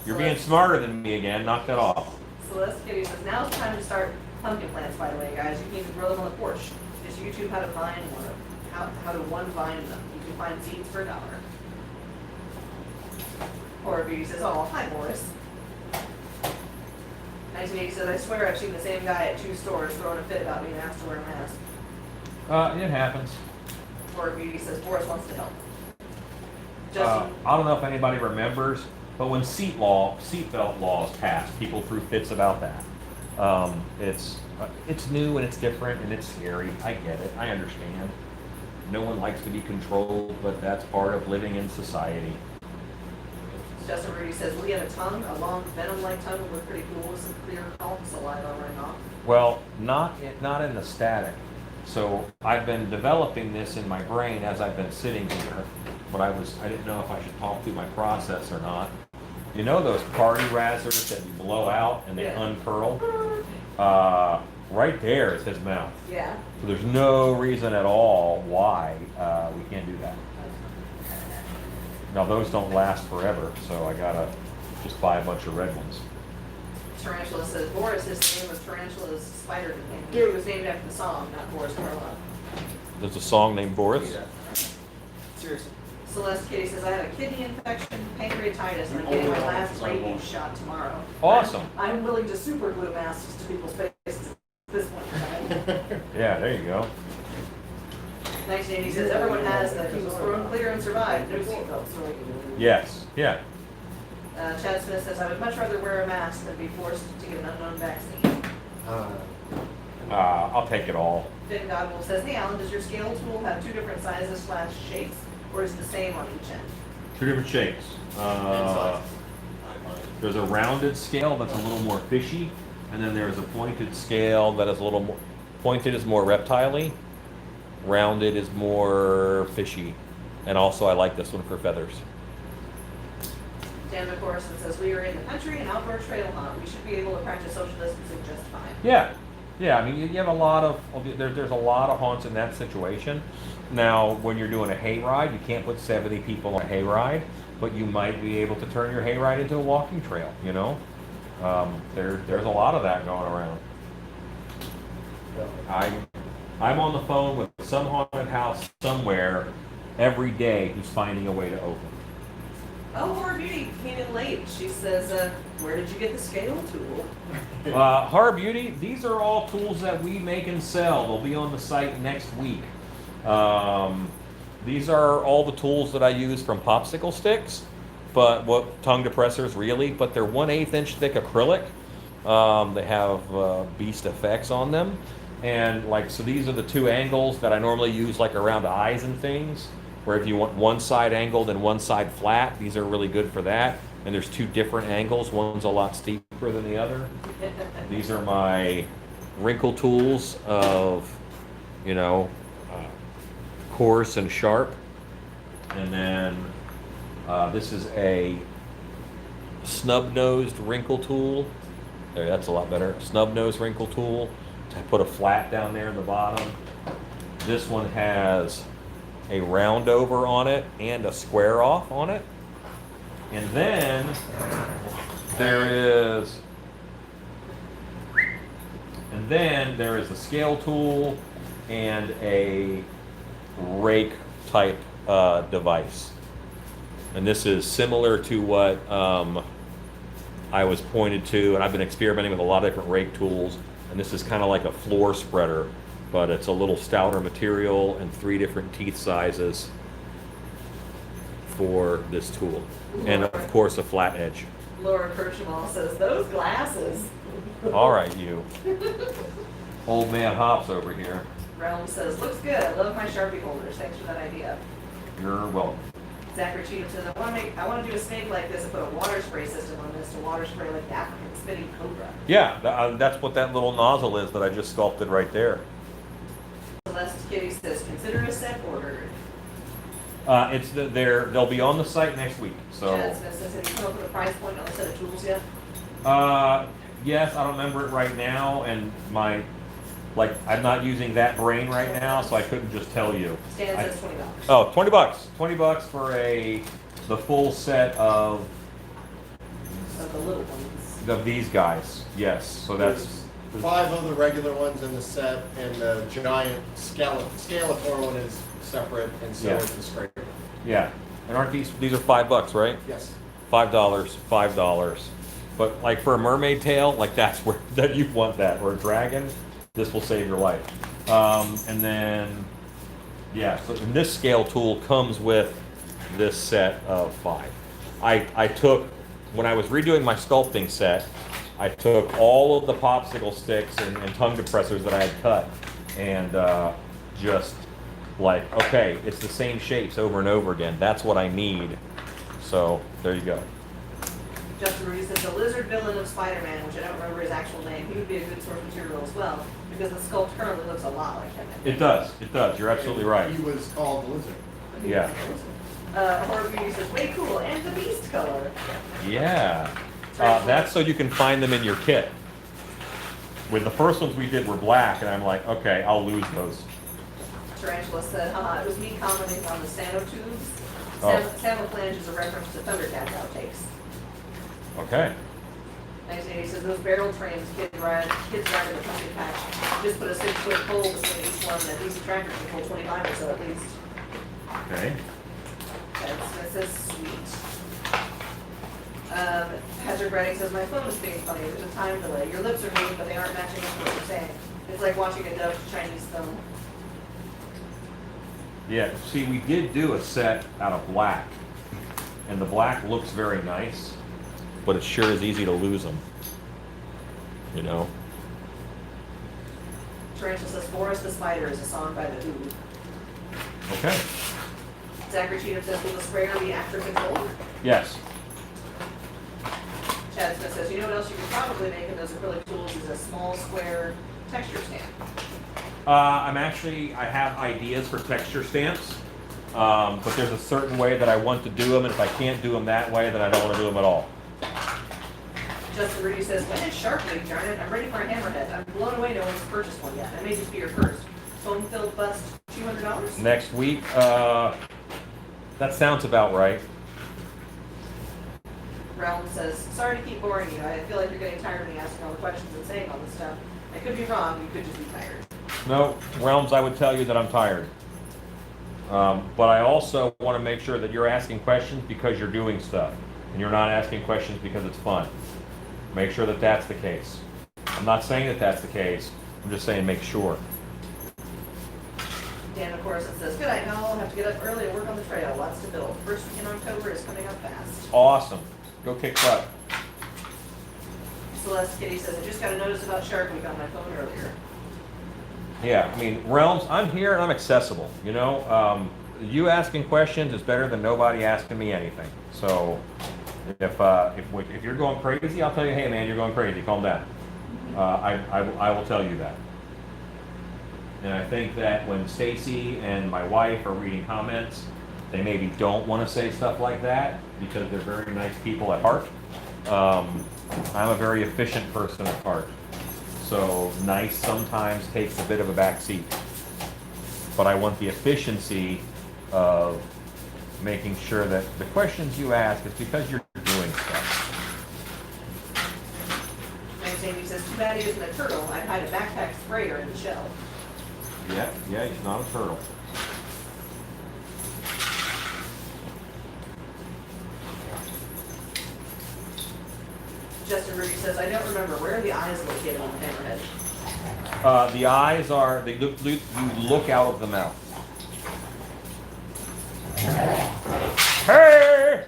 You're being smarter than me again. Knock that off. Celeste Kitty says, now's the time to start pumpkin plants, by the way, guys. You can grow them on the porch. Just YouTube how to vine one, how to one vine them. You can find seeds for $1. Horror Beauty says, oh, hi, Boris. 1980 says, I swear I've seen the same guy at 2 stores throwing a fit about being asked to wear a mask. It happens. Horror Beauty says, Boris wants to help. Justin, I don't know if anybody remembers, but when seatbelt laws passed, people threw fits about that. It's new and it's different and it's scary. I get it. I understand. No one likes to be controlled, but that's part of living in society. Justin Rudy says, we have a tongue, a long venom-like tongue would look pretty cool with some clear, calm saliva running off. Well, not in the static. So I've been developing this in my brain as I've been sitting here, but I didn't know if I should talk through my process or not. You know those party razzers that you blow out and they uncurl? Right there is his mouth. Yeah. So there's no reason at all why we can't do that. Now those don't last forever, so I gotta just buy a bunch of red ones. Tarantula says, Boris, his name was Tarantula's spider nickname. It was named after the song, not Boris Karloff. There's a song named Boris? Seriously. Celeste Kitty says, I have a kidney infection, pancreatitis, and I'm getting my last rabies shot tomorrow. Awesome. I'm willing to super glue masks to people's faces at this point in time. Yeah, there you go. 1980 says, everyone has that he was thrown clear and survived. No seatbelts. Yes, yeah. Chad Smith says, I would much rather wear a mask than be forced to get an unknown vaccine. I'll take it all. Finn Godwell says, hey Alan, does your scale tool have 2 different sizes / shapes, or is it the same on each end? 2 different shapes. There's a rounded scale that's a little more fishy, and then there's a pointed scale that is a little more, pointed is more reptile-y, rounded is more fishy. And also I like this one for feathers. And of course, it says, we are in the country and outdoor trail hunt. We should be able to practice social distancing just fine. Yeah, yeah. I mean, you have a lot of there's a lot of haunts in that situation. Now, when you're doing a hayride, you can't put 70 people on a hayride, but you might be able to turn your hayride into a walking trail. You know, there's a lot of that going around. I'm on the phone with some haunted house somewhere every day who's finding a way to open. Oh, Horror Beauty came in late. She says, where did you get the scale tool? Horror Beauty, these are all tools that we make and sell. They'll be on the site next week. These are all the tools that I use from popsicle sticks, but tongue depressors really, but they're 1/8 inch thick acrylic. They have beast effects on them. And so these are the two angles that I normally use around eyes and things, where if you want one side angled and one side flat, these are really good for that. And there's two different angles. One's a lot steeper than the other. These are my wrinkle tools of, coarse and sharp. And then this is a snub-nosed wrinkle tool. There, that's a lot better. Snub-nosed wrinkle tool. I put a flat down there in the bottom. This one has a round over on it and a square off on it. And then there is a scale tool and a rake type device. And this is similar to what I was pointed to, and I've been experimenting with a lot of different rake tools. And this is kind of like a floor spreader, but it's a little stouter material and 3 different teeth sizes for this tool. And of course a flat edge. Laura Kirschmal says, those glasses. All right, you. Old man Hops over here. Realm says, looks good. I love my Sharpie holders. Thanks for that idea. You're welcome. Zachary Cheatham says, I want to do a snake like this and put a water spray system on this to water spray like the African spitting cobra. Yeah, that's what that little nozzle is that I just sculpted right there. Celeste Kitty says, consider a set ordered. They'll be on the site next week. So. Chad Smith says, have you come up with a price point on a set of tools yet? Yes, I don't remember it right now, and I'm not using that brain right now, so I couldn't just tell you. Stan says $20. Oh, $20. $20 for the full set of The little ones. of these guys. Yes, so that's 5 of the regular ones in the set, and the giant Scalator one is separate, and so is the scraper. yeah. And aren't these are $5, right? Yes. $5. But for a mermaid tail, that's where that you want that, or a dragon. This will save your life. And then, so and this scale tool comes with this set of 5. I took, when I was redoing my sculpting set, I took all of the popsicle sticks and tongue depressors that I had cut and just okay, it's the same shapes over and over again. That's what I need. So there you go. Justin Rudy says, the lizard villain of Spider-Man, which I don't remember his actual name, he would be a good source material as well, because the sculpt currently looks a lot like him. It does. You're absolutely right. He was called the Lizard. Yeah. Horror Beauty says, way cool, and the beast color. Yeah. That's so you can find them in your kit. With the first ones we did were black, and I'm like, okay, I'll lose those. Tarantula said, it was me commenting on the Sano tubes. Oh. Sano flange is a reference to Thundercats outtakes. Okay. 1980 says, those barrel trains kids ride in the pumpkin patch. Just put a 6-foot pole between each one, and at least a tractor can pull 25 or so at least. Okay. That says sweet. Hazard Redding says, my phone is being funny. There's a time delay. Your lips are moving, but they aren't matching up to what you're saying. It's like watching a Dutch Chinese film. Yeah, see, we did do a set out of black, and the black looks very nice, but it sure is easy to lose them. Tarantula says, Forest the Spider is a song by the Who. Okay. Zachary Cheatham says, will the sprayer be actor controlled? Yes. Chad Smith says, you know what else you could probably make in those acrylic tools is a small square texture stamp. I have ideas for texture stamps. But there's a certain way that I want to do them, and if I can't do them that way, then I don't want to do them at all. Justin Rudy says, when is Shark Week, darn it? I'm ready for a hammerhead. I'm blown away no one's purchased one yet. That may just be your first. Foam-filled bust, $200? Next week, that sounds about right. Realm says, sorry to keep boring you. I feel like you're getting tired of me asking all the questions and saying all this stuff. I could be wrong. You could just be tired. No, Realms, I would tell you that I'm tired. But I also want to make sure that you're asking questions because you're doing stuff. And you're not asking questions because it's fun. Make sure that that's the case. I'm not saying that that's the case. I'm just saying make sure. Dan, of course, it says, good, I know I'll have to get up early and work on the trail. Lots to build. First week in October is coming up fast. Awesome. Go kick butt. Celeste Kitty says, I just got a notice about Shark Week on my phone earlier. Yeah, I mean, Realms, I'm here and I'm accessible. You know, you asking questions is better than nobody asking me anything. So if you're going crazy, I'll tell you, hey man, you're going crazy. Calm down. I will tell you that. And I think that when Stacy and my wife are reading comments, they maybe don't want to say stuff like that because they're very nice people at heart. I'm a very efficient person at heart. So nice sometimes takes a bit of a back seat. But I want the efficiency of making sure that the questions you ask is because you're doing stuff. And Sandy says, too bad he isn't a turtle. I'd hide a backpack sprayer in the shell. Yeah, he's not a turtle. Justin Ruby says, I don't remember. Where are the eyes located on the hammerhead? The eyes are, you look out of the mouth. Hey!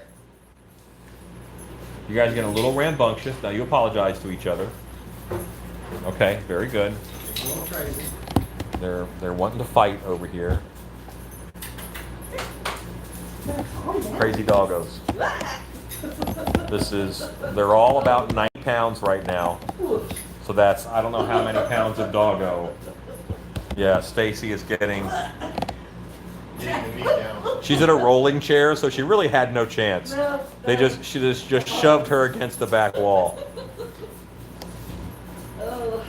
You guys are getting a little rambunctious. Now you apologize to each other. Okay, very good. It's a little crazy. They're wanting to fight over here. Crazy doggos. They're all about 90 pounds right now. So that's, I don't know how many pounds of doggo. Yeah, Stacy is getting, Getting the meat down. she's in a rolling chair, so she really had no chance. No, She just shoved her against the back wall. Oh.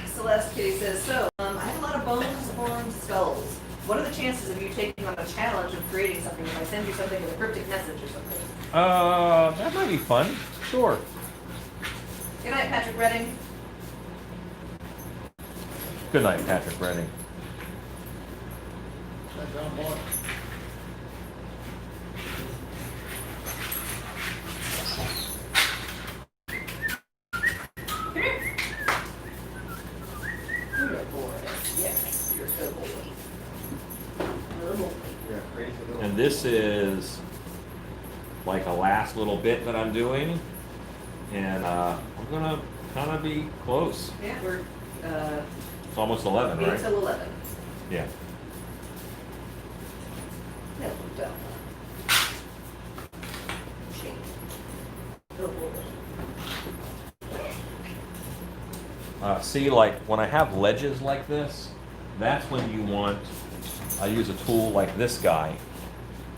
Celeste Kitty says, so, I have a lot of bones, horns, skulls. What are the chances of you taking on a challenge of creating something if I send you something with a cryptic message or something? That might be fun. Sure. Good night, Patrick Redding. Good night, Patrick Redding. You're a boy. Yes, you're so boy. Little boy. Yeah, crazy little. And this is like a last little bit that I'm doing. And I'm gonna kind of be close. Yeah, we're, It's almost 11, 8 right? till 11. Yeah. No, don't. Change. Oh, boy. See, like when I have ledges like this, that's when you want, I use a tool like this guy,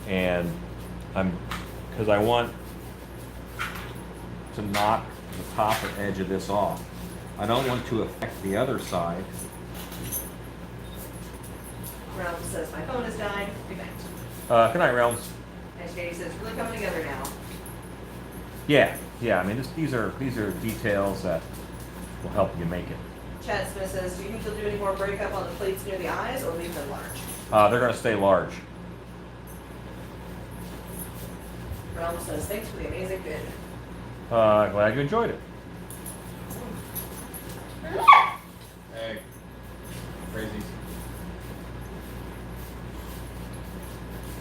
and because I want to knock the top and edge of this off. I don't want to affect the other side. Realm says, my phone has died. Be back. Good night, Realms. And Shady says, really coming together now. Yeah. I mean, these are details that will help you make it. Chad Smith says, do you think you'll do any more breakup on the plates near the eyes or leave them large? They're going to stay large. Realm says, thanks for the amazing vid. Glad you enjoyed it. Hey, crazies.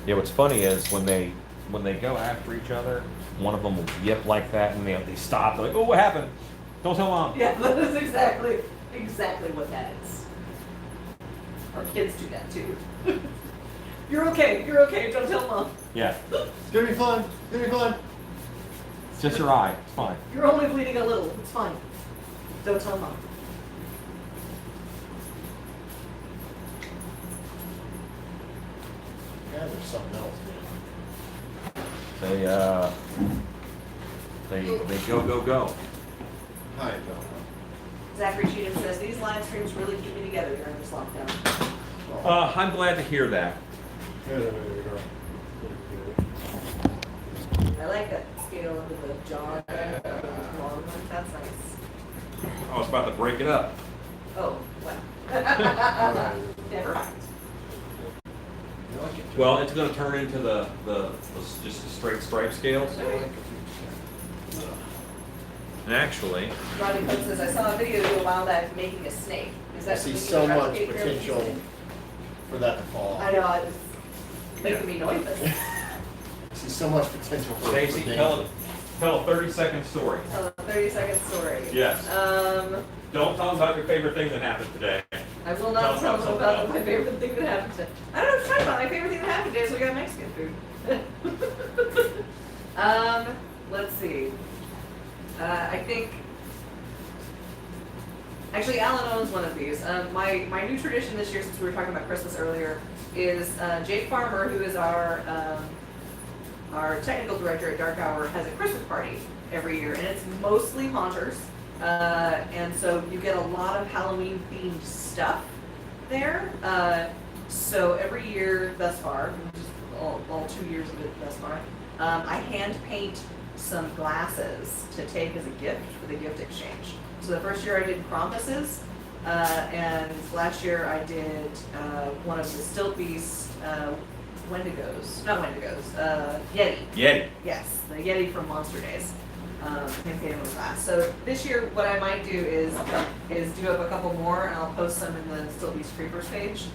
Yeah, what's funny is when they go after each other, one of them will yip like that, and they stop. They're like, "Oh, what happened? Don't tell mom." Yeah, that is exactly what that is. Our kids do that too. You're okay, don't tell mom. Yeah, It's gonna be fun. It's gonna be fun. it's just your eye. It's fine. You're only bleeding a little, it's fine. Don't tell mom. Yeah, there's something else, They go. Hi, Bill. Zachary Cheatham says, these live streams really keep me together during this lockdown. I'm glad to hear that. I like that scale under the jaw. That's nice. I was about to break it up. Oh, well. Never mind. Well, it's going to turn into the just a straight stripe scale. And actually, Rodney Cook says, I saw a video a while back making a snake. Is I that see something so you would much replicate for every potential season? for that to fall I off. know, it's making me nervous. I see so much potential for Stacy, tell a 30-second story. Tell a 30-second story. Yes. Don't tell them about your favorite thing that happened today. I will not tell them something about else. my favorite thing that happened today. I don't know what to talk about. My favorite thing that happened today is we got Mexican food. Let's see. I think, actually Alan owns one of these. My new tradition this year, since we were talking about Christmas earlier, is Jake Farmer, who is our technical director at Dark Hour, has a Christmas party every year, and it's mostly haunters. And so you get a lot of Halloween themed stuff there. So every year thus far, just all 2 years of it thus far, I hand paint some glasses to take as a gift for the gift exchange. So the first year I did Krampuses, and last year I did one of the Stiltbeast Yeti. Yeti. Yes, the Yeti from Monster Days. Hand painted on the glass. So this year, what I might do is do up a couple more, and I'll post some in the Stiltbeast Creepers page,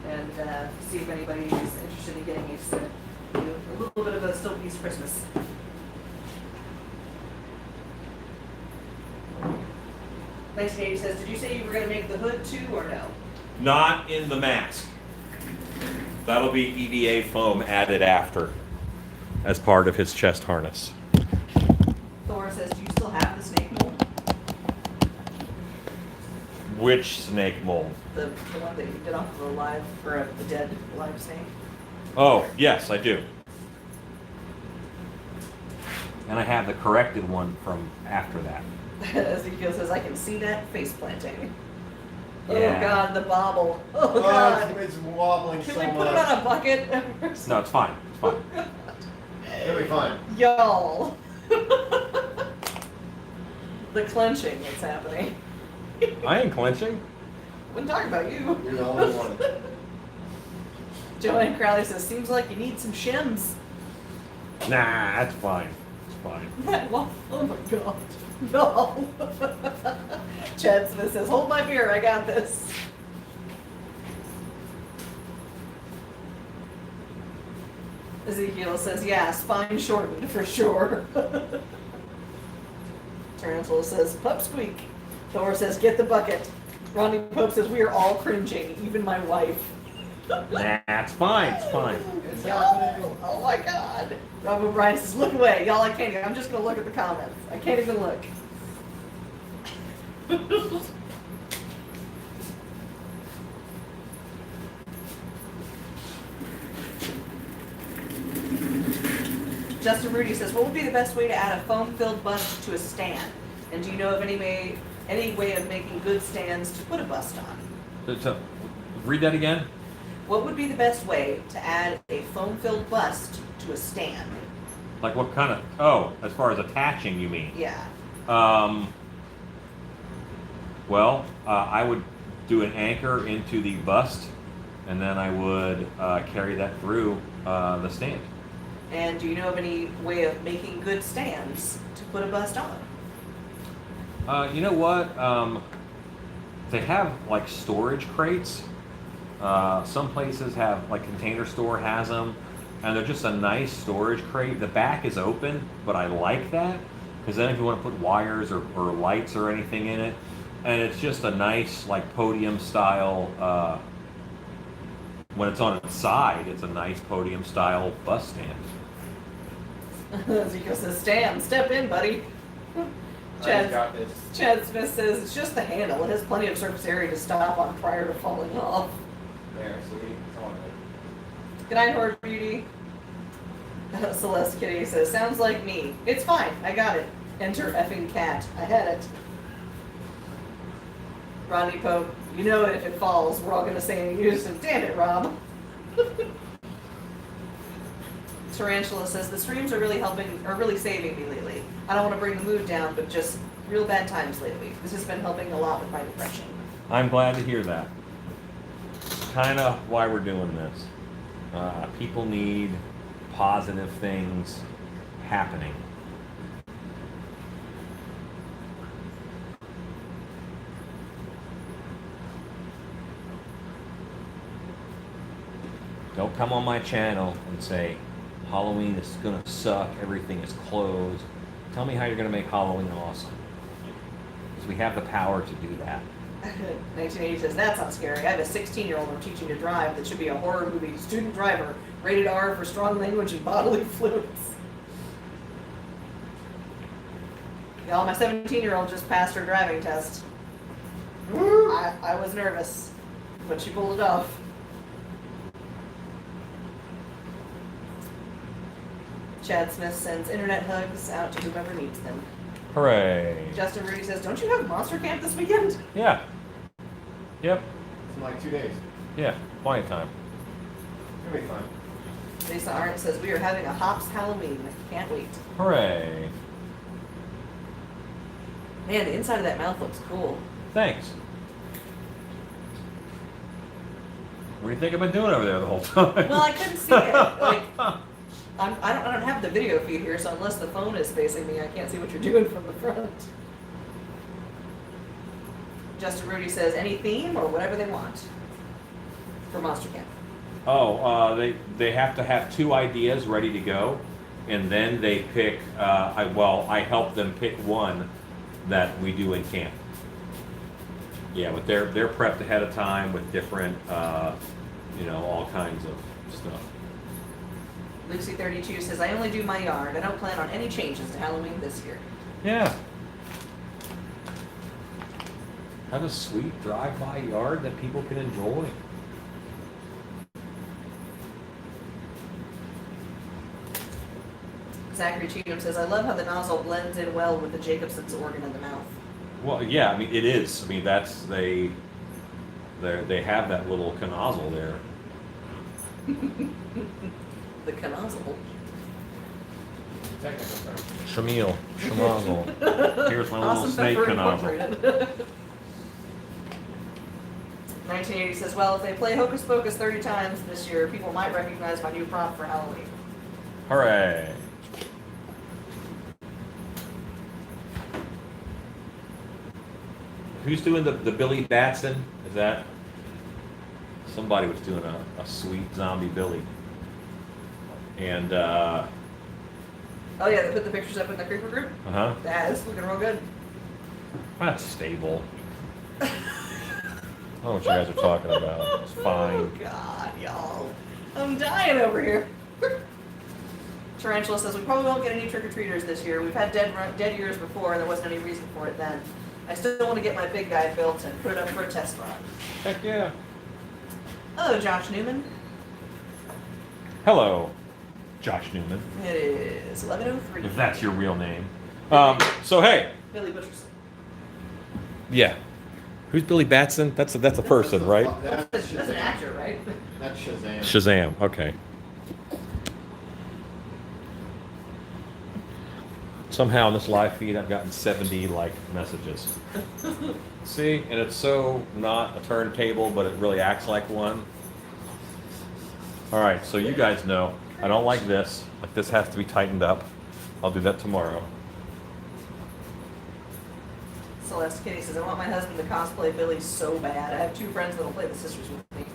and see if anybody is interested in getting a little bit of a Stiltbeast Christmas. $1980 says, did you say you were going to make the hood too, or no? Not in the mask. That'll be EVA foam added after, as part of his chest harness. Thor says, do you still have the snake mold? Which snake mold? The one that you did off of the live, or the dead live snake? Oh, yes, I do. And I have the corrected one from after that. Ezekiel says, I can see that face planting. Yeah. Oh God, the bobble. Oh Oh, God. it's wobbling Can so we put much. it on a bucket? No, it's fine. It's fine. It'll be fine. Y'all. The clenching that's happening. I ain't clenching. Wouldn't talk about you. You're the only one. Joanne Crowley says, seems like you need some shims. Nah, that's fine. It's fine. Oh my God. No. Chad Smith says, hold my beer, I got this. Ezekiel says, yeah, spine shortened for sure. Tarantula says, pup squeak. Thor says, get the bucket. Ronnie Pope says, we are all cringing, even my wife. Nah, it's fine. It's fine. It's Yo, happening. oh my God. Rob O'Brien says, look away. Y'all, I can't even. I'm just going to look at the comments. I can't even look. Justin Rudy says, what would be the best way to add a foam-filled bust to a stand? And do you know of any way of making good stands to put a bust on? So, read that again. What would be the best way to add a foam-filled bust to a stand? Like what kind of? Oh, as far as attaching, you mean? Yeah. Well, I would do an anchor into the bust, and then I would carry that through the stand. And do you know of any way of making good stands to put a bust on? You know what? They have like storage crates. Some places have, like Container Store has them, and they're just a nice storage crate. The back is open, but I like that because then if you want to put wires or lights or anything in it, and it's just a nice like podium style. When it's on its side, it's a nice podium style bus stand. Ezekiel says, Stan, step in, buddy. I got this. Chad Smith says, it's just the handle. It has plenty of surface area to stop on prior to falling off. There, see? It's on there. Good night, Horde Beauty. Celeste Kitty says, sounds like me. It's fine, I got it. Enter effing cat. I had it. Rodney Pope, you know it if it falls. We're all gonna say in unison, damn it, Rob. Tarantula says, the streams are really saving me lately. I don't want to bring the mood down, but just real bad times lately. This has been helping a lot with my depression. I'm glad to hear that. Kind of why we're doing this. People need positive things happening. Don't come on my channel and say, Halloween is gonna suck, everything is closed. Tell me how you're gonna make Halloween awesome. Because we have the power to do that. 1980 says, that's not scary. I have a 16-year-old I'm teaching to drive that should be a horror movie. Student driver, rated R for strong language and bodily fluids. Y'all, my 17-year-old just passed her driving test. I was nervous, but she pulled it off. Chad Smith sends internet hugs out to whoever needs them. Hooray. Justin Rudy says, don't you have Monster Camp this weekend? Yeah. Yep. It's in like 2 days. Yeah, plenty of time. It'll be fun. Lisa Arndt says, we are having a Hops Halloween. Can't wait. Hooray. Man, the inside of that mouth looks cool. Thanks. What do you think I've been doing over there the whole time? Well, I couldn't see it. Like, I don't have the video feed here, so unless the phone is facing me, I can't see what you're doing from the front. Justin Rudy says, any theme or whatever they want for Monster Camp. Oh, they have to have 2 ideas ready to go, and then they pick. I help them pick one that we do in camp. Yeah, but they're prepped ahead of time with different, all kinds of stuff. Lucy32 says, I only do my yard. I don't plan on any changes to Halloween this year. Yeah. Have a sweet drive-by yard that people can enjoy. Zachary Cheatham says, I love how the nozzle blends in well with the Jacobson's organ in the mouth. Well, yeah, I mean, it is. I mean, they have that little canozzle there. The canozzle. Technical term. Shamil, shamazzle. Here's my little Awesome snake Pepper canozzle. Incorporated. 1980 says, well, if they play Hocus Pocus 30 times this year, people might recognize my new prop for Halloween. Hooray. Who's doing the Billy Batson? Is that somebody was doing a sweet zombie Billy? And Oh yeah, they put the pictures up in the Creeper group? That is looking real good. That's stable. I don't know what you guys are talking about. It's fine. Oh God, y'all. I'm dying over here. Tarantula says, we probably won't get any trick-or-treaters this year. We've had dead years before and there wasn't any reason for it then. I still want to get my big guy built and put it up for a test run. Heck yeah. Hello, Josh Newman. Hello, Josh Newman. It is 11:03. If that's your real name. So hey. Billy Butcherson. Yeah. Who's Billy Batson? That's a person, right? That's an actor, right? That's Shazam. Shazam. Okay. Somehow in this live feed, I've gotten 70 messages. See, and it's so not a turntable, but it really acts like one. All right, so you guys know I don't like this. Like this has to be tightened up. I'll do that tomorrow. Celeste Kitty says, I want my husband to cosplay Billy so bad. I have 2 friends that'll play the sisters with me.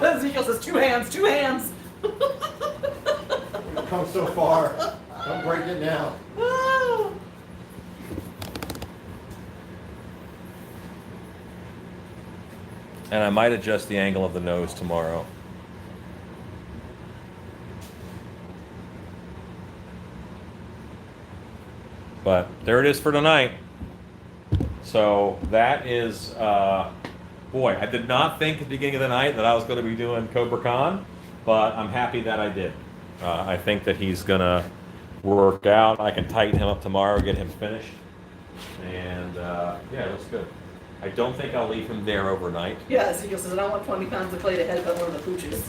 Ezekiel says, 2 hands, 2 hands. We've come so far. Don't break it now. Oh. And I might adjust the angle of the nose tomorrow. But there it is for tonight. So that is, boy, I did not think at the beginning of the night that I was going to be doing Cobra Con, but I'm happy that I did. I think that he's gonna work out. I can tighten him up tomorrow, get him finished, and yeah, it looks good. I don't think I'll leave him there overnight. Yeah, Ezekiel says, I don't want 20 pounds of clay to headbutt one of the pooches.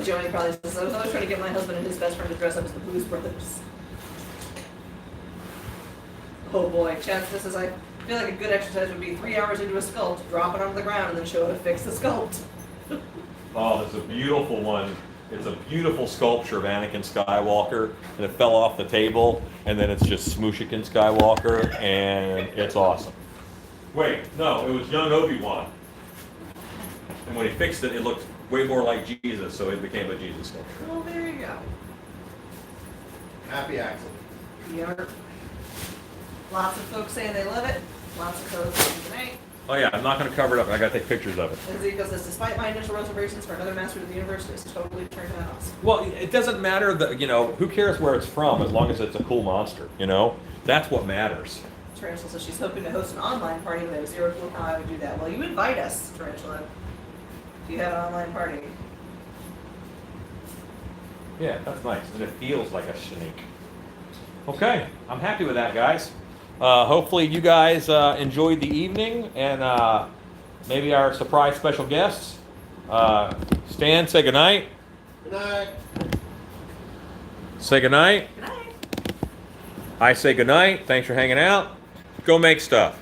Joanne probably says, I was always trying to get my husband and his best friend to dress up as the Blues Brothers. Oh boy, Chad says, I feel like a good exercise would be 3 hours into a sculpt, drop it onto the ground, and then show how to fix the sculpt. Oh, it's a beautiful one. It's a beautiful sculpture of Anakin Skywalker, and it fell off the table, and then it's just Smooshikin Skywalker, and it's awesome. Wait, no, it was young Obi-Wan. And when he fixed it, it looked way more like Jesus, so it became a Jesus sculpture. Well, there you go. Happy accident. Yeah. Lots of folks saying they love it. Lots of folks saying tonight. Oh yeah, I'm not going to cover it up. I got to take pictures of it. Ezekiel says, despite my initial reservations for another Master of the Universe, it's totally turned out awesome. Well, it doesn't matter that, who cares where it's from as long as it's a cool monster, That's what matters. Tarantula says she's hoping to host an online party, but I have zero clue how I would do that. Well, you invite us, Tarantula, if you have an online party. Yeah, that's nice. And it feels like a snake. Okay, I'm happy with that, guys. Hopefully you guys enjoyed the evening, and maybe our surprise special guests. Stan, say goodnight. Good night. Say goodnight. Good night. I say goodnight. Thanks for hanging out. Go make stuff.